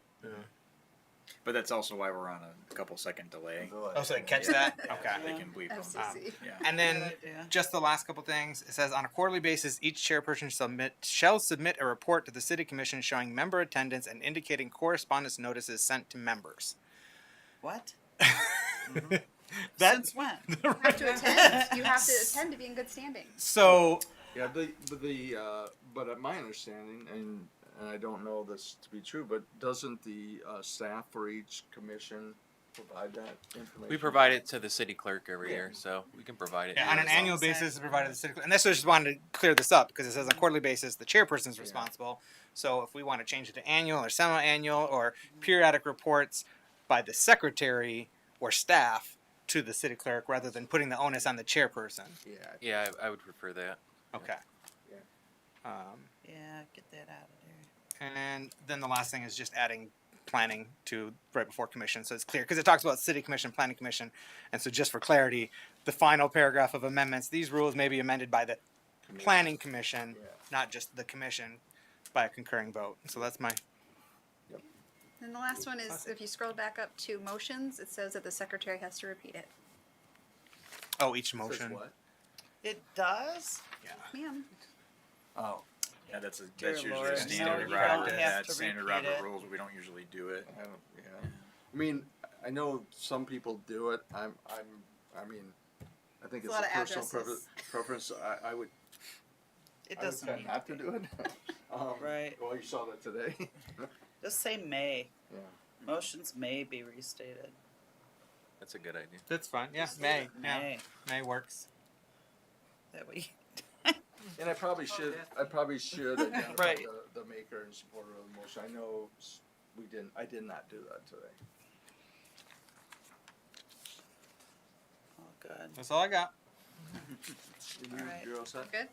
Speaker 13: but But that's also why we're on a couple second delay.
Speaker 3: Oh, so they catch that? Okay.
Speaker 13: They can bleep them.
Speaker 5: FCC.
Speaker 13: Yeah.
Speaker 3: And then
Speaker 4: Good idea.
Speaker 3: just the last couple things. It says on a quarterly basis, each chairperson shall submit a report to the city commission showing member attendance and indicating correspondence notices sent to members.
Speaker 4: What?
Speaker 3: That's
Speaker 4: Since when?
Speaker 5: You have to attend. You have to attend to be in good standing.
Speaker 3: so.
Speaker 1: Yeah, but at my understanding, and I don't know this to be true, but doesn't the staff for each commission provide that information?
Speaker 6: We provide it to the city clerk every year, so we can provide it.
Speaker 3: Yeah, on an
Speaker 6: as well.
Speaker 3: annual basis, it's provided to the city clerk. And that's just wanted to clear this up because it says on a quarterly basis, the chairperson is responsible. So if we want to change it to annual or semi-annual or periodic reports by the secretary or staff to the city clerk rather than putting the onus on the chairperson.
Speaker 6: Yeah, I would prefer that.
Speaker 3: Okay.
Speaker 1: Yeah.
Speaker 4: Yeah, get that out of there.
Speaker 3: And then the last thing is just adding planning to right before commission, so it's clear because it talks about city commission, planning commission, and so just for clarity, the final paragraph of amendments: these rules may be amended by the planning commission, not just the commission, by a concurring vote. So that's my.
Speaker 5: And the last one is, if you scroll back up to motions, it says that the secretary has to repeat it.
Speaker 3: Oh, each
Speaker 1: Says
Speaker 3: motion.
Speaker 1: what?
Speaker 4: It does?
Speaker 5: Ma'am.
Speaker 1: Oh,
Speaker 13: Yeah, that's
Speaker 4: Dear
Speaker 13: usually
Speaker 4: Lord,
Speaker 13: a
Speaker 4: no,
Speaker 13: standard
Speaker 4: you
Speaker 13: Robert.
Speaker 4: don't have
Speaker 13: That's
Speaker 4: to
Speaker 13: standard
Speaker 4: repeat
Speaker 13: Robert
Speaker 4: it.
Speaker 13: rules, but we don't usually do it.
Speaker 1: I don't. Yeah. I mean, I know some people do it. I mean, I think
Speaker 5: It's
Speaker 1: it's
Speaker 5: a lot
Speaker 1: a
Speaker 5: of
Speaker 1: personal
Speaker 5: addresses.
Speaker 4: It
Speaker 1: preference. I would
Speaker 4: doesn't
Speaker 1: tend
Speaker 4: need
Speaker 1: not
Speaker 4: to
Speaker 1: to
Speaker 4: be.
Speaker 1: do it.
Speaker 4: Right.
Speaker 1: Well, you saw that today.
Speaker 4: Just say may.
Speaker 1: Yeah.
Speaker 4: Motions may be restated.
Speaker 6: That's a good idea.
Speaker 3: That's fine. Yeah, May. Yeah,
Speaker 4: May.
Speaker 3: May works.
Speaker 4: That way.
Speaker 1: And I probably should identify
Speaker 4: Right.
Speaker 1: the maker and supporter of the motion. I know I did not do that today.
Speaker 4: Oh, good.
Speaker 3: That's all I got.
Speaker 4: All right.
Speaker 1: You're all set?
Speaker 5: Good.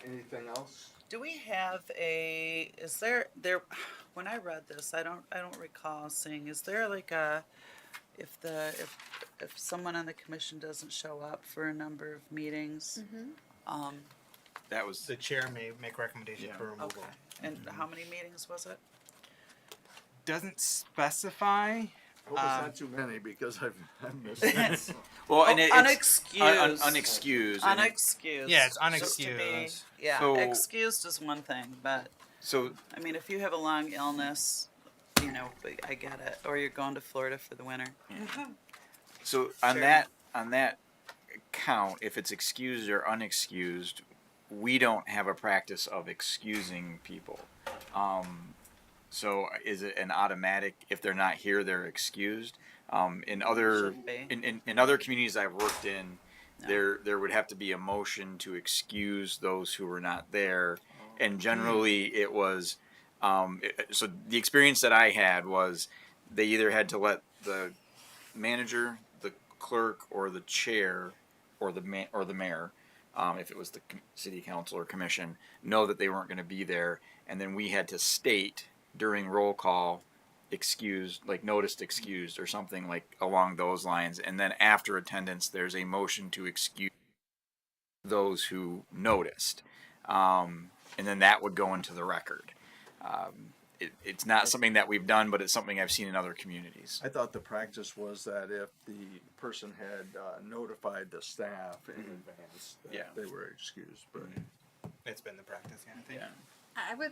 Speaker 1: Anything else?
Speaker 4: Do we have is there, when I read this, I don't recall seeing, is there like if someone on the commission doesn't show up for a number of meetings,
Speaker 13: That was
Speaker 3: The chair may make recommendation
Speaker 13: Yeah.
Speaker 3: for removal.
Speaker 4: okay. And how many meetings was it?
Speaker 3: Doesn't specify.
Speaker 1: I hope it's not too many because I've missed it.
Speaker 13: well, and it's
Speaker 4: unexcused.
Speaker 13: unexcused. and it-
Speaker 4: Unexcused.
Speaker 3: Yeah, it's
Speaker 4: Just to be-
Speaker 3: unexcused.
Speaker 4: yeah,
Speaker 13: So-
Speaker 4: excused is one thing, but
Speaker 13: So
Speaker 4: I mean, if you have a long illness, I get it. Or you're going to Florida for the winter.
Speaker 13: So on
Speaker 4: Sure.
Speaker 13: that count, if it's excused or unexcused, we don't have a practice of excusing people. So is it an automatic if they're not here they're excused? In other
Speaker 4: Shouldn't be.
Speaker 13: in other communities I've worked in, there would have to be a motion to excuse those who were not there, and generally it was. So the experience that I had was they either had to let the manager, the clerk, or the chair, or the mayor, if it was the city council or commission, know that they weren't going to be there, and then we had to state during roll call, excused, like noticed excused, or something like along those lines, and then after attendance, there's a motion to excuse those who noticed, and then that would go into the record. It's not something that we've done, but it's something I've seen in other communities.
Speaker 1: I thought the practice was that if the person had notified the staff in advance that
Speaker 13: Yeah.
Speaker 1: they were excused, but
Speaker 3: It's been the practice, yeah, I think.
Speaker 13: Yeah.
Speaker 5: I would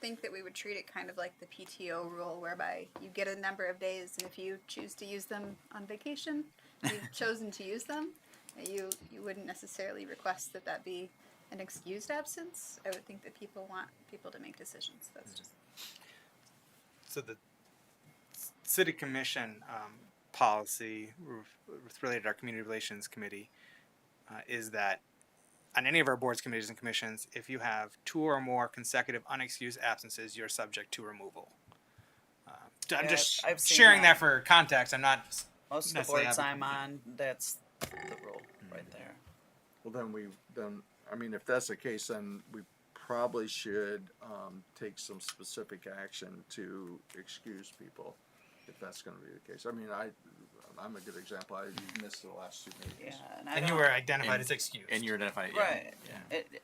Speaker 5: think that we would treat it kind of like the PTO rule, whereby you get a number of days, and if you choose to use them on vacation, you've chosen to use them. You wouldn't necessarily request that be an excused absence. I would think that people want people to make decisions. That's just.
Speaker 3: So the city commission policy related to our community relations committee is that on any of our boards, committees, and commissions, if you have 2 or more consecutive unexcused absences, you're subject to removal. I'm
Speaker 4: Yeah,
Speaker 3: just
Speaker 4: I've seen
Speaker 3: sharing
Speaker 4: that.
Speaker 3: that for context. I'm not
Speaker 4: Most of the
Speaker 3: necessarily
Speaker 4: boards I'm
Speaker 3: advocating.
Speaker 4: on, that's the rule right there.
Speaker 1: well, then I mean, if that's the case, then we probably should take some specific action to excuse people, if that's going to be the case. I mean, I'm a good example. I missed the last 2 meetings.
Speaker 4: Yeah,
Speaker 3: And you were identified as excused.
Speaker 13: And you're identified, yeah.
Speaker 4: Right.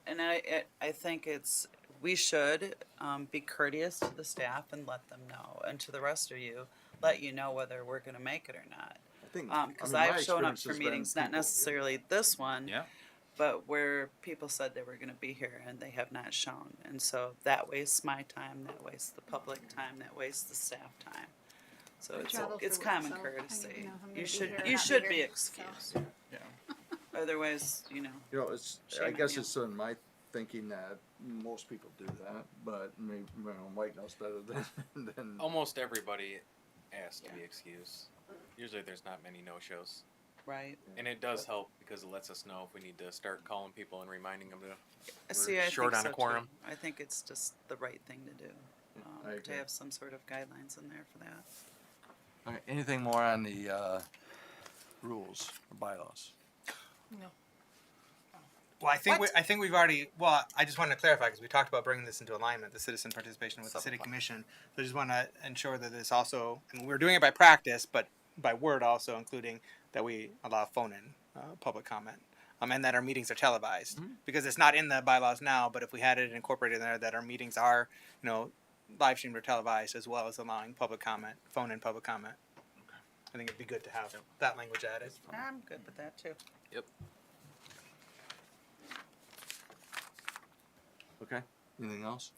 Speaker 13: Yeah.
Speaker 4: I think we should be courteous to the staff and let them know, and to the rest of you, let you know whether we're gonna make it or not.
Speaker 1: I think,
Speaker 4: Because
Speaker 1: I mean, my
Speaker 4: I've shown up
Speaker 1: experience
Speaker 4: for
Speaker 1: has been
Speaker 4: meetings, not
Speaker 1: people-
Speaker 4: necessarily this one,
Speaker 12: Yeah.
Speaker 4: but where people said they were gonna be here and they have not shown. And so that wastes my time, that wastes the public time, that wastes the staff time. So
Speaker 5: I
Speaker 4: it's,
Speaker 5: travel
Speaker 4: it's
Speaker 5: for work,
Speaker 4: common
Speaker 5: so I need to
Speaker 4: courtesy.
Speaker 5: know if I'm gonna
Speaker 4: You
Speaker 5: be
Speaker 4: should,
Speaker 5: here or
Speaker 4: you
Speaker 5: not be
Speaker 4: should
Speaker 5: here,
Speaker 4: be
Speaker 5: so.
Speaker 4: excused.
Speaker 1: Yeah.
Speaker 4: Otherwise,
Speaker 1: You know, it's,
Speaker 4: Shame
Speaker 1: I
Speaker 4: on
Speaker 1: guess
Speaker 4: you.
Speaker 1: it's in my thinking that most people do that, but maybe, you know, Mike knows better than.
Speaker 6: Almost everybody asks to be excused. Usually there's not many no-shows.
Speaker 4: right?
Speaker 6: And it does help because it lets us know if we need to start calling people and reminding them to,
Speaker 4: See,
Speaker 6: we're
Speaker 4: I
Speaker 6: short
Speaker 4: think
Speaker 6: on
Speaker 4: so
Speaker 6: a quorum.
Speaker 4: too. I think it's just the right thing to do,
Speaker 1: I
Speaker 4: to
Speaker 1: agree.
Speaker 4: have some sort of guidelines in there for that.
Speaker 1: Okay, anything more on the, rules or bylaws?
Speaker 7: No.
Speaker 3: Well, I think
Speaker 5: What?
Speaker 3: I think we've already. Well, I just wanted to clarify because we talked about bringing this into alignment, the citizen participation with the city commission. So I just want to ensure that this also, and we're doing it by practice, but by word also, including that we allow phone-in public comment, and that our meetings are televised because it's not in the bylaws now. But if we had it incorporated in there, that our meetings are, live streamed or televised, as well as allowing public comment, phone-in public comment. I think it'd be good to have that language added.
Speaker 4: I'm good with that too.
Speaker 6: Yep.
Speaker 1: Okay, anything else?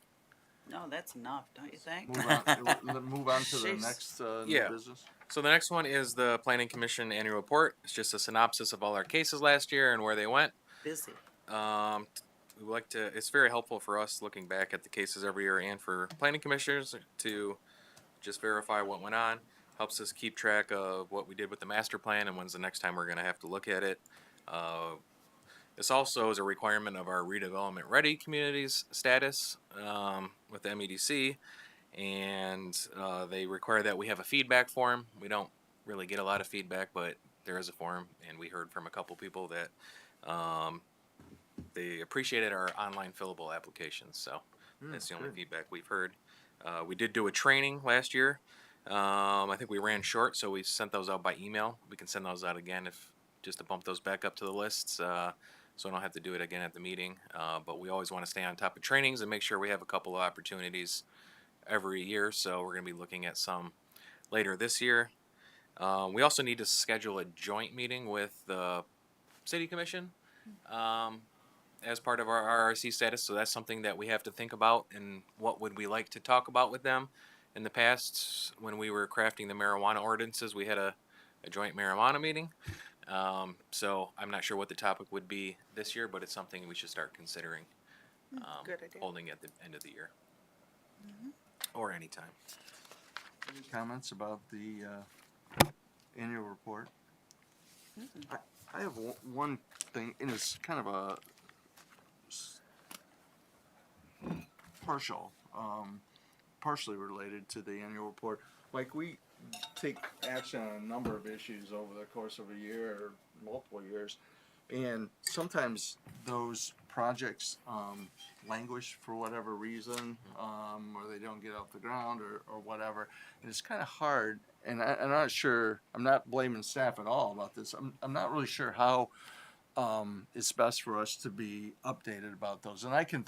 Speaker 4: No, that's enough, don't you think?
Speaker 1: Move on, move on to the
Speaker 4: Jeez.
Speaker 1: next,
Speaker 6: Yeah.
Speaker 1: new business.
Speaker 6: So the next one is the Planning Commission annual report. It's just a synopsis of all our cases last year and where they went.
Speaker 4: Busy.
Speaker 6: We would like to. It's very helpful for us looking back at the cases every year, and for planning commissioners to just verify what went on. Helps us keep track of what we did with the master plan and when's the next time we're going to have to look at it. This also is a requirement of our redevelopment ready communities status with the MEDC, and they require that we have a feedback form. We don't really get a lot of feedback, but there is a form, and we heard from a couple people that they appreciated our online fillable applications. So that's the only feedback we've heard. We did do a training last year. I think we ran short, so we sent those out by email. We can send those out again if just to bump those back up to the lists, so I don't have to do it again at the meeting. But we always want to stay on top of trainings and make sure we have a couple of opportunities every year. So we're going to be looking at some later this year. We also need to schedule a joint meeting with the City Commission as part of our RRC status. So that's something that we have to think about, and what would we like to talk about with them. In the past, when we were crafting the marijuana ordinances, we had a joint marijuana meeting. So I'm not sure what the topic would be this year, but it's something we should start considering
Speaker 4: Good idea.
Speaker 6: holding at the end of the year or anytime.
Speaker 1: Any comments about the, annual report? I have one thing, and it's kind of a partially related to the annual report. Like, we take action on a number of issues over the course of a year or multiple years, and sometimes those projects languish for whatever reason, or they don't get off the ground or whatever. And it's kind of hard, and I'm not sure, I'm not blaming staff at all about this. I'm not really sure how it's best for us to be updated about those. And I can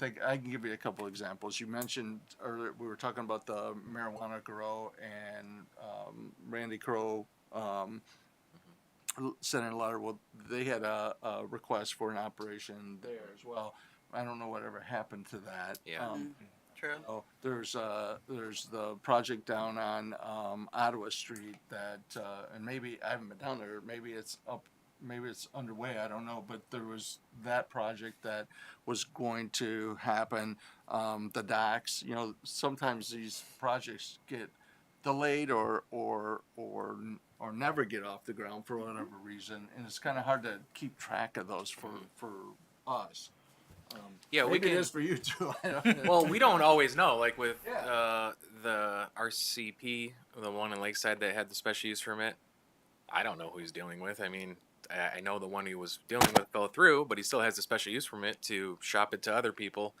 Speaker 1: give you a couple examples. You mentioned earlier, we were talking about the marijuana grow, and Randy Crow sent in a letter. Well, they had a request for an operation there as well. I don't know whatever happened to that.
Speaker 6: Yeah.
Speaker 4: True.
Speaker 1: Oh, there's the project down on Ottawa Street that, and maybe I haven't been down there. Maybe it's up. Maybe it's underway. I don't know. But there was that project that was going to happen. The docks. Sometimes these projects get delayed or never get off the ground for whatever reason, and it's kind of hard to keep track of those for us.
Speaker 6: Yeah, we
Speaker 1: maybe
Speaker 6: can.
Speaker 1: it is for you too. I don't know.
Speaker 6: Well, we don't always know. Like with
Speaker 1: Yeah.
Speaker 6: the RCP, the one in Lakeside that had the special use permit, I don't know who he's dealing with. I mean, I know the one he was dealing with fell through, but he still has a special use permit to shop it to other people.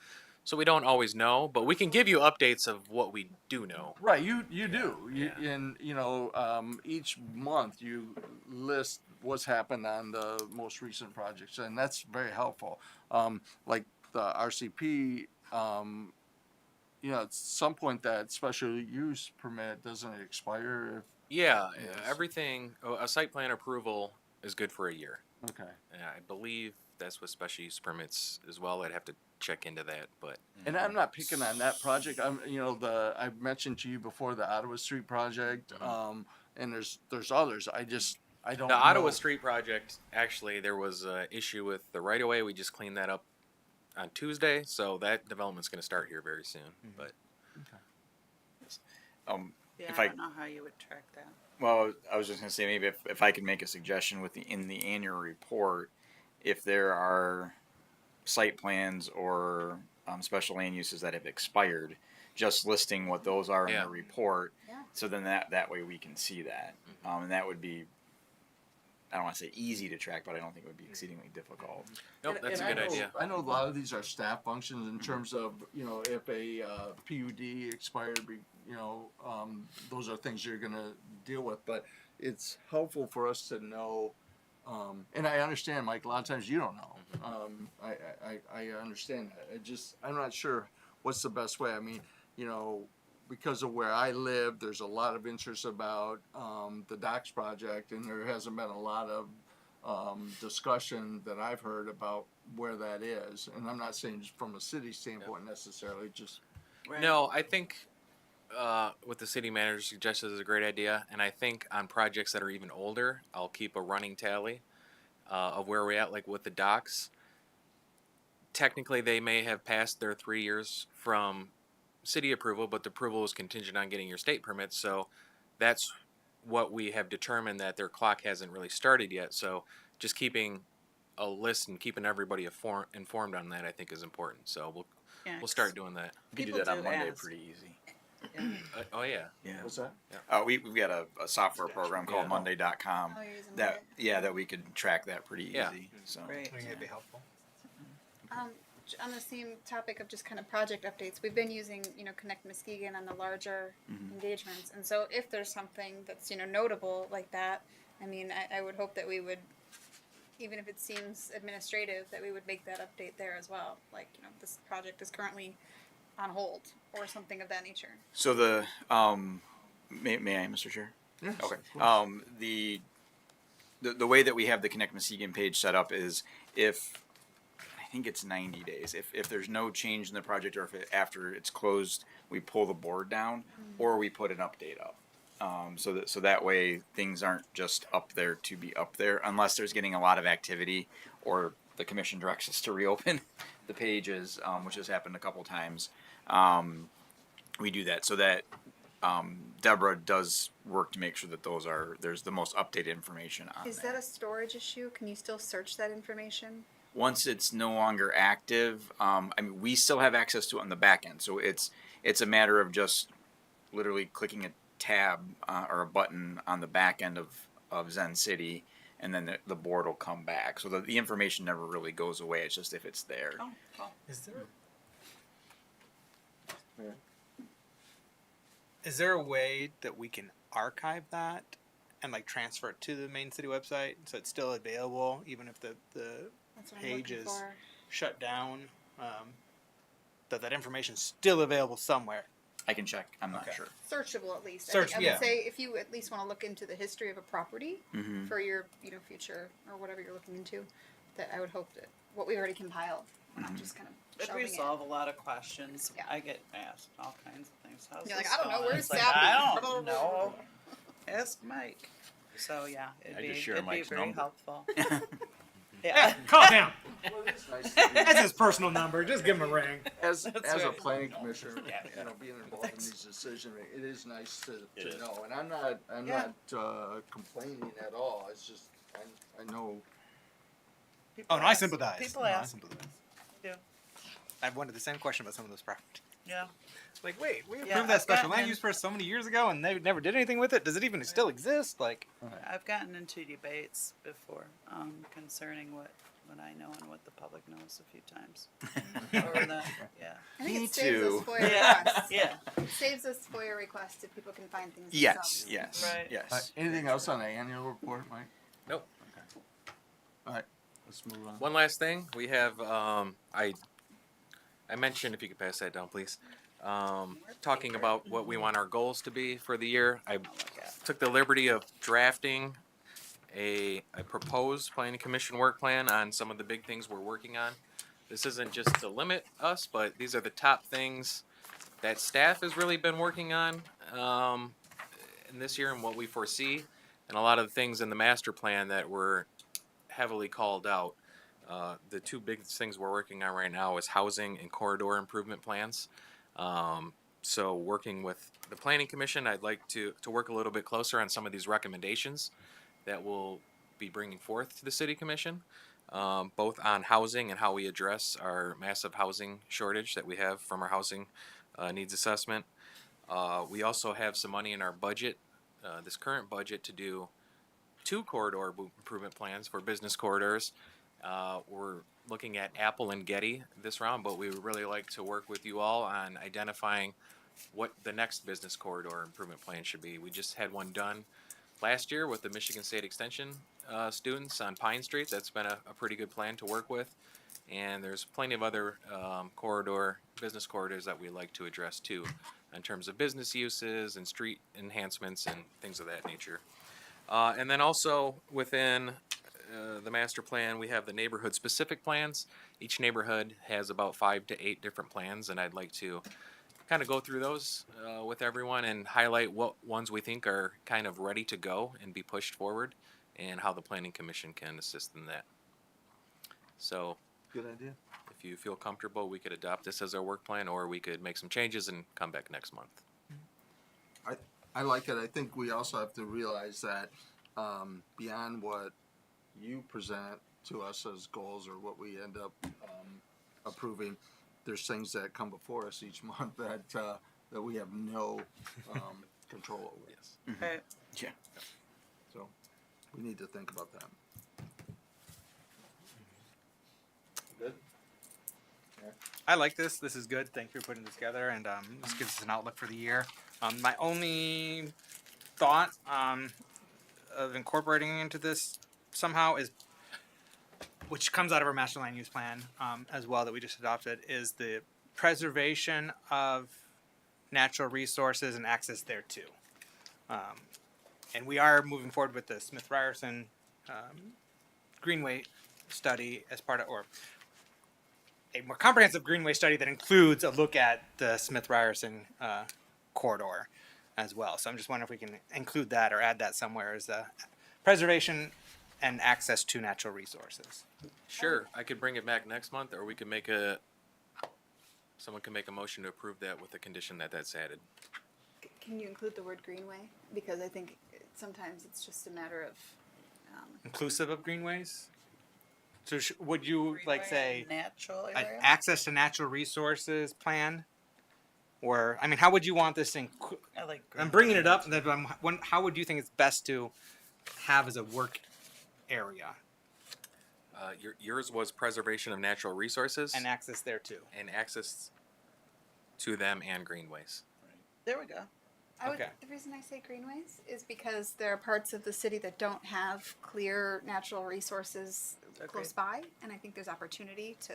Speaker 6: So we don't always know, but we can give you updates of what we do know.
Speaker 1: Right, you do. And each month you list what's happened on the most recent projects, and that's very helpful. Like the RCP, at some point that special use permit doesn't expire
Speaker 6: Yeah,
Speaker 1: Yes.
Speaker 6: everything, a site plan approval is good for a year.
Speaker 1: Okay.
Speaker 6: And I believe that's with special use permits as well. I'd have to check into that, but
Speaker 1: And I'm not picking on that project. I mentioned to you before the Ottawa Street project, and there's others. I don't
Speaker 6: the
Speaker 1: know.
Speaker 6: Ottawa Street project, actually, there was an issue with the right of way. We just cleaned that up on Tuesday, so that development's going to start here very soon. But
Speaker 4: Yeah,
Speaker 13: If
Speaker 4: I
Speaker 13: I-
Speaker 4: don't know how you would track that.
Speaker 13: Well, I was just gonna say maybe if I could make a suggestion in the annual report, if there are site plans or special land uses that have expired, just listing what those are in
Speaker 6: Yeah.
Speaker 13: the report.
Speaker 5: Yeah.
Speaker 13: So then that way we can see that, and that would be, I don't want to say easy to track, but I don't think it would be exceedingly difficult.
Speaker 6: nope,
Speaker 1: And-
Speaker 6: that's a
Speaker 1: and
Speaker 6: good
Speaker 1: I know-
Speaker 6: idea.
Speaker 1: I know a lot of these are staff functions in terms of, if a PUD expired, those are things you're gonna deal with, but it's helpful for us to know, and I understand, Mike, a lot of times you don't know. I understand that. I'm not sure what's the best way. I mean, because of where I live, there's a lot of interest about the docks project, and there hasn't been a lot of discussion that I've heard about where that is. And I'm not saying just from a city standpoint necessarily, just
Speaker 6: No, I think what the city manager suggested is a great idea, and I think on projects that are even older, I'll keep a running tally of where we're at, like with the docks. Technically, they may have passed their 3 years from city approval, but the approval is contingent on getting your state permits. So that's what we have determined, that their clock hasn't really started yet. So just keeping a list and keeping everybody informed on that, I think, is important. So we'll start doing that.
Speaker 13: We could do
Speaker 4: People
Speaker 13: that on
Speaker 4: do
Speaker 13: Monday
Speaker 4: ask.
Speaker 13: pretty easy.
Speaker 6: Oh yeah.
Speaker 13: Yeah.
Speaker 1: what's that?
Speaker 13: We've got a software program called
Speaker 6: Yeah.
Speaker 13: Monday.com
Speaker 5: Oh, you're using
Speaker 13: that
Speaker 5: Monday?
Speaker 13: that we could track that pretty easy.
Speaker 6: Yeah.
Speaker 13: So
Speaker 4: Great.
Speaker 3: I think it'd be helpful.
Speaker 5: On the same topic of just kind of project updates, we've been using, Connect Muskegon on the larger engagements. And so if there's something that's, notable like that, I mean, I would hope that we would, even if it seems administrative, that we would make that update there as well. Like, this project is currently on hold or something of that nature.
Speaker 13: So may I, Mr. Chair?
Speaker 1: Yes,
Speaker 13: Okay.
Speaker 1: of course.
Speaker 13: The way that we have the Connect Muskegon page set up is I think it's 90 days. If there's no change in the project, or after it's closed, we pull the board down, or we put an update up. So that way things aren't just up there to be up there, unless there's getting a lot of activity, or the commission directs us to reopen the pages, which has happened a couple times. We do that so that Deborah does work to make sure that there's the most updated information on
Speaker 5: Is
Speaker 13: there.
Speaker 5: that a storage issue? Can you still search that information?
Speaker 13: Once it's no longer active, we still have access to it on the back end. So it's a matter of just literally clicking a tab or a button on the back end of Zen City, and then the board will come back. So the information never really goes away. It's just if it's there.
Speaker 4: Oh, well,
Speaker 3: Is there a way that we can archive that and transfer it to the main city website so it's still available even if the
Speaker 5: That's what I'm
Speaker 3: page
Speaker 5: looking
Speaker 3: is
Speaker 5: for.
Speaker 3: shut down? That information's still available somewhere.
Speaker 13: I can check. I'm not
Speaker 3: Okay.
Speaker 13: sure.
Speaker 5: Searchable at least.
Speaker 3: Search-
Speaker 5: I
Speaker 3: yeah.
Speaker 5: would say if you at least want to look into the history of a property
Speaker 13: Mm-hmm.
Speaker 5: for your future or whatever you're looking into, that I would hope that what we already compiled, we're not just kind of
Speaker 4: It'd
Speaker 5: shelving
Speaker 4: resolve a lot of questions.
Speaker 5: Yeah.
Speaker 4: I get asked all kinds of things. How's
Speaker 5: You're like,
Speaker 4: this
Speaker 5: I don't know,
Speaker 4: going?
Speaker 5: where's
Speaker 4: It's like,
Speaker 5: Sappy?
Speaker 4: I don't know. Ask Mike. So yeah, it'd
Speaker 12: I
Speaker 4: be
Speaker 12: just share
Speaker 4: it'd be
Speaker 12: Mike's
Speaker 4: very
Speaker 12: number.
Speaker 4: helpful. Yeah.
Speaker 3: Calm down.
Speaker 1: Well, it's nice to be-
Speaker 3: That's his personal number. Just give him a ring.
Speaker 1: as a
Speaker 4: right.
Speaker 1: planning commissioner, being involved in these decisions, it is nice to know. And I'm
Speaker 4: Yeah.
Speaker 1: not complaining at all. It's just I know.
Speaker 4: People
Speaker 3: Oh, no, I
Speaker 4: ask.
Speaker 3: sympathize.
Speaker 4: People
Speaker 3: No, I
Speaker 4: ask.
Speaker 3: sympathize.
Speaker 4: Yeah.
Speaker 3: I've wondered the same question about some of those properties.
Speaker 4: Yeah.
Speaker 3: Like, wait, we approved
Speaker 4: Yeah,
Speaker 3: that
Speaker 4: I've
Speaker 3: special
Speaker 4: gotten
Speaker 3: land
Speaker 4: in-
Speaker 3: use for so many years ago, and they never did anything with it. Does it even still exist? Like,
Speaker 4: I've gotten into debates before concerning what I know and what the public knows a few times. Over the, yeah.
Speaker 5: I think
Speaker 13: Me
Speaker 5: it saves
Speaker 13: too.
Speaker 5: us FOIA
Speaker 4: Yeah.
Speaker 5: requests.
Speaker 4: Yeah.
Speaker 5: It saves us FOIA requests if people can find things
Speaker 13: Yes.
Speaker 5: themselves.
Speaker 13: Yes.
Speaker 4: Right.
Speaker 13: Yes.
Speaker 1: Anything else on the annual report, Mike?
Speaker 6: Nope.
Speaker 1: All right, let's move on.
Speaker 6: One last thing, we have I mentioned, if you could pass that down, please. Talking about what we want our goals to be for the year. I took the liberty of drafting a proposed planning commission work plan on some of the big things we're working on. This isn't just to limit us, but these are the top things that staff has really been working on in this year and what we foresee, and a lot of the things in the master plan that were heavily called out. The two big things we're working on right now is housing and corridor improvement plans. So working with the planning commission, I'd like to work a little bit closer on some of these recommendations that we'll be bringing forth to the city commission, both on housing and how we address our massive housing shortage that we have from our housing needs assessment. We also have some money in our budget, this current budget, to do 2 corridor improvement plans for business corridors. We're looking at Apple and Getty this round, but we would really like to work with you all on identifying what the next business corridor improvement plan should be. We just had one done last year with the Michigan State Extension students on Pine Street. That's been a pretty good plan to work with. And there's plenty of other business corridors that we like to address too, in terms of business uses and street enhancements and things of that nature. And then also within the master plan, we have the neighborhood specific plans. Each neighborhood has about 5 to 8 different plans, and I'd like to kind of go through those with everyone and highlight what ones we think are kind of ready to go and be pushed forward, and how the planning commission can assist in that. So
Speaker 1: Good idea.
Speaker 6: if you feel comfortable, we could adopt this as our work plan, or we could make some changes and come back next month.
Speaker 1: I like it. I think we also have to realize that beyond what you present to us as goals or what we end up approving, there's things that come before us each month that we have no control over.
Speaker 6: Yes.
Speaker 4: Right.
Speaker 13: Yeah.
Speaker 1: So we need to think about that. Good.
Speaker 3: I like this. This is good. Thank you for putting this together, and this gives us an outlook for the year. My only thought of incorporating into this somehow is, which comes out of our master land use plan as well that we just adopted, is the preservation of natural resources and access thereto. And we are moving forward with the Smith-Ryerson Greenway study as part of, or a more comprehensive Greenway study that includes a look at the Smith-Ryerson corridor as well. So I'm just wondering if we can include that or add that somewhere as a preservation and access to natural resources.
Speaker 6: Sure, I could bring it back next month, or we could make someone can make a motion to approve that with the condition that that's added.
Speaker 5: Can you include the word greenway? Because I think sometimes it's just a matter of,
Speaker 3: Inclusive of greenways? So would you like say
Speaker 4: Natural
Speaker 3: an
Speaker 4: area?
Speaker 3: access to natural resources plan? Or, I mean, how would you want this to
Speaker 4: I like
Speaker 3: I'm bringing it up, but how would you think it's best to have as a work area
Speaker 6: Yours was preservation of natural resources
Speaker 3: and access there too?
Speaker 6: and access to them and greenways.
Speaker 4: There we go.
Speaker 3: Okay.
Speaker 5: the reason I say greenways is because there are parts of the city that don't have clear natural resources close by, and I think there's opportunity to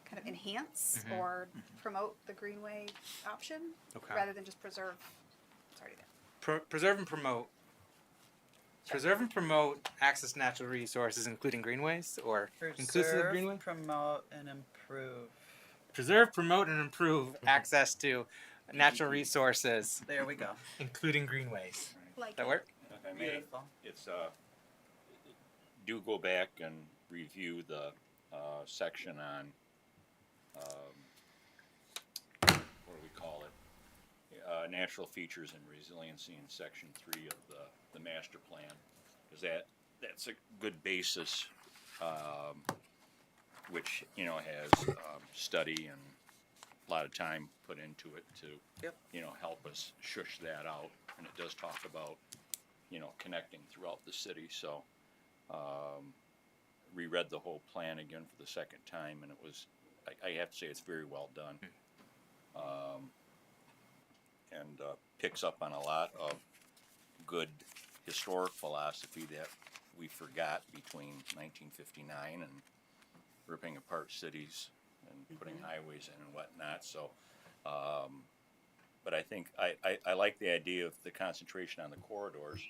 Speaker 5: kind of enhance or promote the greenway option
Speaker 3: Okay.
Speaker 5: rather than just preserve. Sorry. There.
Speaker 3: Preserve and promote. Preserve and promote access to natural resources, including greenways, or inclusive of greenway.
Speaker 4: Promote, and improve.
Speaker 3: Preserve, promote, and improve access to natural resources,
Speaker 4: There we go.
Speaker 3: including greenways.
Speaker 5: Like
Speaker 3: That work?
Speaker 12: If I may,
Speaker 4: Beautiful.
Speaker 12: it's, do go back and review the, section on, what do we call it? Natural features and resiliency in section 3 of the master plan. Cause that's a good basis, which, has, study and a lot of time put into it to,
Speaker 4: Yep.
Speaker 12: help us shush that out. And it does talk about, connecting throughout the city, so, reread the whole plan again for the second time, and it was, I have to say, it's very well done. And picks up on a lot of good historic philosophy that we forgot between 1959 and ripping apart cities and putting highways in and whatnot, so, but I think I like the idea of the concentration on the corridors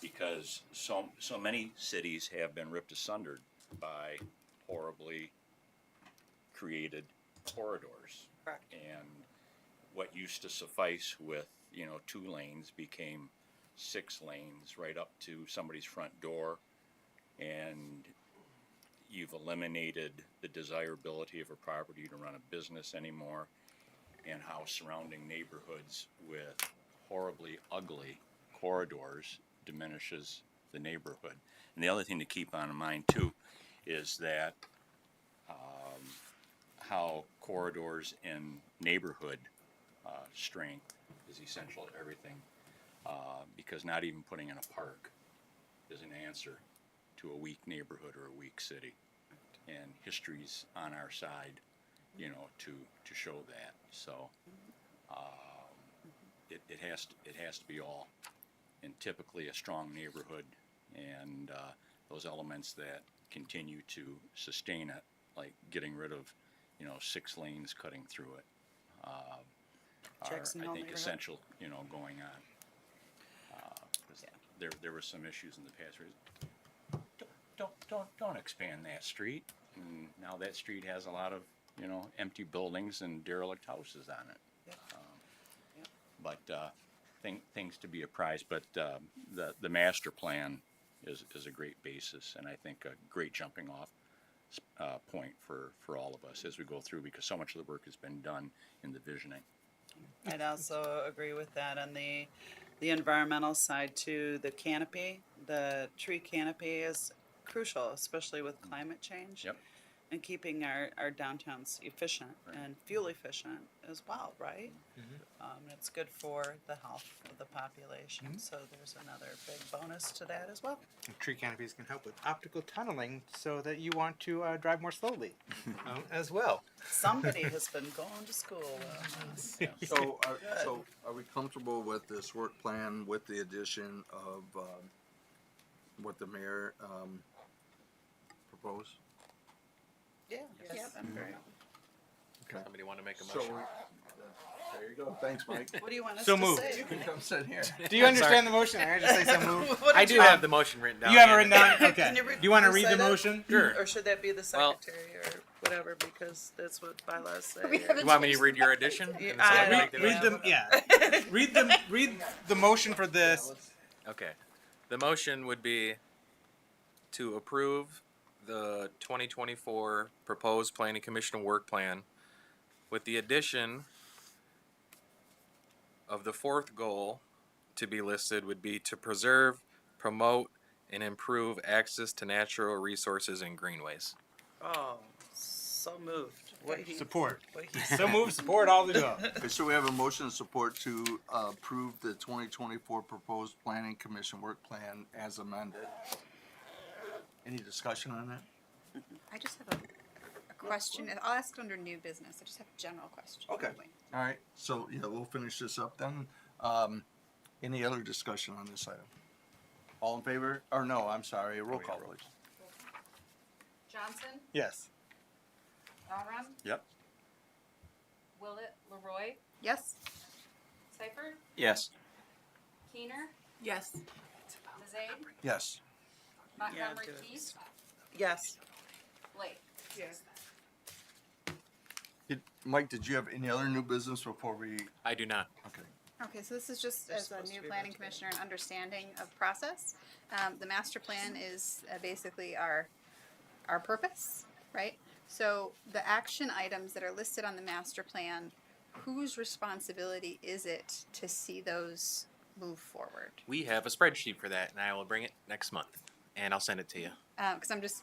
Speaker 12: because so many cities have been ripped asunder by horribly created corridors.
Speaker 4: Correct.
Speaker 12: And what used to suffice with, 2 lanes became 6 lanes right up to somebody's front door. And you've eliminated the desirability of a property to run a business anymore, and how surrounding neighborhoods with horribly ugly corridors diminishes the neighborhood. And the other thing to keep on in mind too is that how corridors in neighborhood strength is essential to everything, because not even putting in a park is an answer to a weak neighborhood or a weak city. And history's on our side, to show that. So it has to be all. And typically a strong neighborhood and those elements that continue to sustain it, like getting rid of 6 lanes cutting through it, are
Speaker 4: Jackson
Speaker 12: I
Speaker 4: Hole
Speaker 12: think
Speaker 4: neighborhood.
Speaker 12: essential, going on. 'Cause there were some issues in the past where don't expand that street. And now that street has a lot of empty buildings and derelict houses on it. But things to be apprised. But the master plan is a great basis, and I think a great jumping off point for all of us as we go through, because so much of the work has been done in the visioning.
Speaker 4: I'd also agree with that on the environmental side too. The canopy, the tree canopy is crucial, especially with climate change.
Speaker 12: Yep.
Speaker 4: And keeping our downtowns efficient and fuel efficient as well, right? It's good for the health of the population, so there's another big bonus to that as well.
Speaker 3: And tree canopies can help with optical tunneling so that you want to drive more slowly as well.
Speaker 4: Somebody has been going to school on this.
Speaker 1: So are we comfortable with this work plan with the addition of what the mayor proposed?
Speaker 4: Yeah. I'm very.
Speaker 1: Okay.
Speaker 6: Somebody want to make a
Speaker 1: So,
Speaker 6: motion?
Speaker 1: there you go. Thanks, Mike.
Speaker 4: What do you want us
Speaker 3: So
Speaker 4: to
Speaker 3: moved.
Speaker 4: say?
Speaker 1: You can come sit here.
Speaker 3: Do you understand the motion? I just say so moved.
Speaker 4: What
Speaker 6: I
Speaker 4: did
Speaker 6: do
Speaker 4: you-
Speaker 6: have the motion written down.
Speaker 3: You have it
Speaker 6: and-
Speaker 3: written down? Okay.
Speaker 4: Can
Speaker 3: Do you want to read the
Speaker 4: recite it?
Speaker 3: motion?
Speaker 6: Sure.
Speaker 4: Or should that be the
Speaker 6: Well-
Speaker 4: secretary or whatever, because that's what bylaws say.
Speaker 5: We
Speaker 4: or-
Speaker 5: haven't
Speaker 6: You want me to
Speaker 5: changed
Speaker 6: read
Speaker 5: the
Speaker 6: your
Speaker 5: bylaws.
Speaker 6: addition?
Speaker 4: Yeah,
Speaker 6: And so I can
Speaker 4: I-
Speaker 6: make the
Speaker 3: Read
Speaker 6: motion?
Speaker 3: them. Yeah. Read the motion for this.
Speaker 6: Okay. The motion would be to approve the 2024 proposed planning commission work plan with the addition of the 4th goal to be listed would be to preserve, promote, and improve access to natural resources and greenways.
Speaker 4: Oh, so moved. What he-
Speaker 3: Support.
Speaker 4: what he
Speaker 3: So move, support all the go.
Speaker 1: Okay, so we have a motion of support to approve the 2024 proposed planning commission work plan as amended. Any discussion on that?
Speaker 5: I just have a question. I'll ask it under new business. I just have a general question.
Speaker 1: Okay. All right, so yeah, we'll finish this up then. Any other discussion on this item? All in favor? Or no, I'm sorry, roll call please.
Speaker 16: Johnson,
Speaker 3: Yes.
Speaker 16: Alron,
Speaker 12: Yep.
Speaker 16: Willett, Leroy,
Speaker 5: Yes.
Speaker 16: Seifert,
Speaker 11: Yes.
Speaker 16: Keener,
Speaker 7: Yes.
Speaker 16: Zade,
Speaker 1: Yes.
Speaker 16: Montgomery
Speaker 4: do it.
Speaker 16: Keith,
Speaker 4: Yes.
Speaker 16: Blake.
Speaker 4: Yes.
Speaker 1: Mike, did you have any other new business before we,
Speaker 6: I do not.
Speaker 1: okay.
Speaker 5: Okay, so this is just as a
Speaker 4: supposed to
Speaker 5: new
Speaker 4: be
Speaker 5: planning
Speaker 4: about
Speaker 5: commissioner and understanding of process. The master plan is basically our purpose, right? So the action items that are listed on the master plan, whose responsibility is it to see those move forward?
Speaker 6: We have a spreadsheet for that, and I will bring it next month, and I'll send it to you.
Speaker 5: Because I'm just,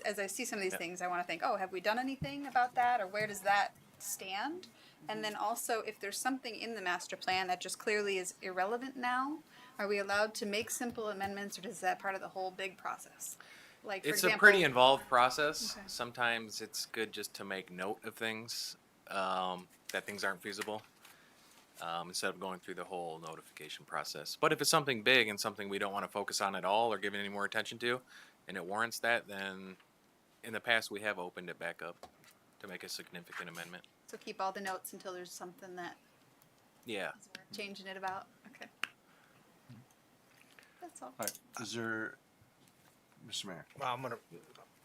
Speaker 5: as I see some of these things, I want to think, oh, have we done anything about that, or where does that stand? And then also, if there's something in the master plan that just clearly is irrelevant now, are we allowed to make simple amendments, or is that part of the whole big process? Like, for
Speaker 6: It's
Speaker 5: example,
Speaker 6: a pretty involved process.
Speaker 5: Okay.
Speaker 6: Sometimes it's good just to make note of things, that things aren't feasible, instead of going through the whole notification process. But if it's something big and something we don't want to focus on at all or give any more attention to, and it warrants that, then in the past we have opened it back up to make a significant amendment.
Speaker 5: So keep all the notes until there's something that
Speaker 6: Yeah.
Speaker 5: Changing it about. Okay. That's all.
Speaker 1: All right, is there, Mr. Mayor?
Speaker 3: Well,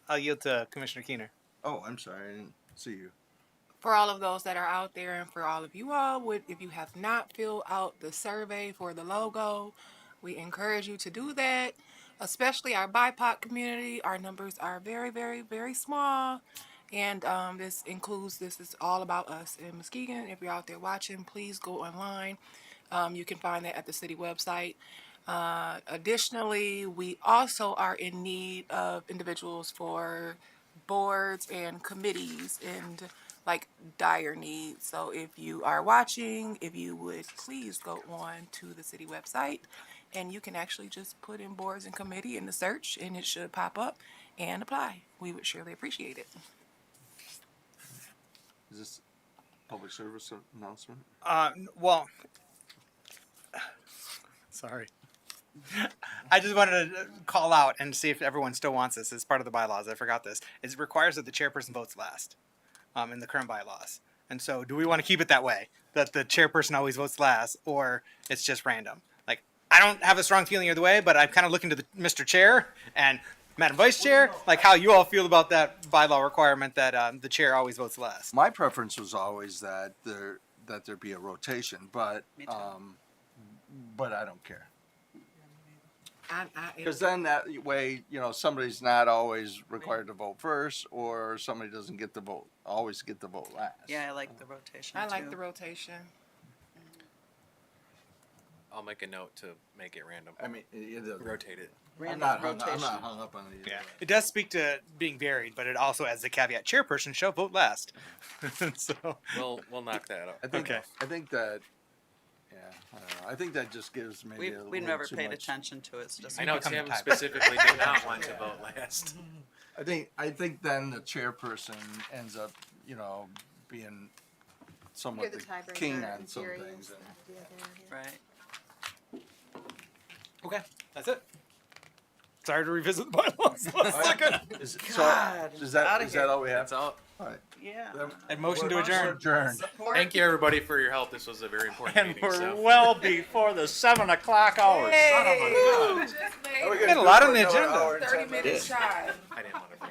Speaker 3: I'll yield to Commissioner Keener.
Speaker 1: Oh, I'm sorry, I didn't see you.
Speaker 7: For all of those that are out there and for all of you all, if you have not filled out the survey for the logo, we encourage you to do that, especially our BIPOC community. Our numbers are very, very, very small. And this is all about us in Muskegon. If you're out there watching, please go online. You can find that at the city website. Additionally, we also are in need of individuals for boards and committees and like dire needs. So if you are watching, if you would please go on to the city website and you can actually just put in boards and committee in the search and it should pop up and apply. We would surely appreciate it.
Speaker 1: Is this public service announcement?
Speaker 3: Well, sorry. I just wanted to call out and see if everyone still wants this as part of the bylaws. I forgot this. It requires that the chairperson votes last in the current bylaws. And so do we want to keep it that way, that the chairperson always votes last, or it's just random? Like, I don't have a strong feeling either way, but I'm kind of looking to the Mr. Chair and Madam Vice Chair, like how you all feel about that bylaw requirement that the chair always votes last.
Speaker 1: My preference was always that there be a rotation, but
Speaker 4: Me too.
Speaker 1: but I don't care.
Speaker 7: I
Speaker 1: Because then that way, somebody's not always required to vote first, or somebody doesn't get the vote, always get the vote last.
Speaker 4: Yeah, I like the rotation
Speaker 7: I
Speaker 4: too.
Speaker 7: like the rotation.
Speaker 6: I'll make a note to make it random.
Speaker 1: I mean,
Speaker 6: Rotate it.
Speaker 1: I'm
Speaker 4: Random
Speaker 1: not
Speaker 4: rotation.
Speaker 1: hung up on it.
Speaker 3: Yeah, it does speak to being varied, but it also adds the caveat: chairperson shall vote last. So
Speaker 6: We'll knock that out.
Speaker 1: I think,
Speaker 3: Okay.
Speaker 1: I think that, yeah, I don't know. I think that just gives maybe a
Speaker 4: We
Speaker 1: little
Speaker 4: never
Speaker 1: too
Speaker 4: paid
Speaker 1: much.
Speaker 4: attention to it. So just
Speaker 6: I know
Speaker 3: become
Speaker 6: Tim
Speaker 3: the type.
Speaker 6: specifically did not want to vote last.
Speaker 1: I think then the chairperson ends up, being
Speaker 5: You're
Speaker 1: somewhat
Speaker 5: the
Speaker 1: the
Speaker 5: tiebreaker
Speaker 1: king
Speaker 5: in
Speaker 1: on some
Speaker 5: theory,
Speaker 1: things.
Speaker 5: is the idea there, yeah.
Speaker 4: Right.
Speaker 3: okay, that's it. Sorry to revisit the bylaws.
Speaker 1: Is
Speaker 4: God,
Speaker 1: that
Speaker 4: outta
Speaker 1: is
Speaker 4: here.
Speaker 1: that all we have?
Speaker 6: That's all.
Speaker 1: All right.
Speaker 4: Yeah.
Speaker 1: Then
Speaker 3: And motion to
Speaker 1: we're
Speaker 3: adjourn.
Speaker 1: Adjourned.
Speaker 6: Thank you everybody for your help. This was a very important
Speaker 12: And
Speaker 6: meeting.
Speaker 12: we're
Speaker 6: So.
Speaker 12: well before the 7 o'clock hour. Son of a gun.
Speaker 7: Just
Speaker 1: Are we
Speaker 7: made
Speaker 1: gonna
Speaker 3: Got a
Speaker 1: do
Speaker 3: lot
Speaker 1: it
Speaker 3: on the
Speaker 1: for another
Speaker 3: agenda.
Speaker 1: hour and 10
Speaker 7: 30 minutes shy.
Speaker 6: I didn't want to.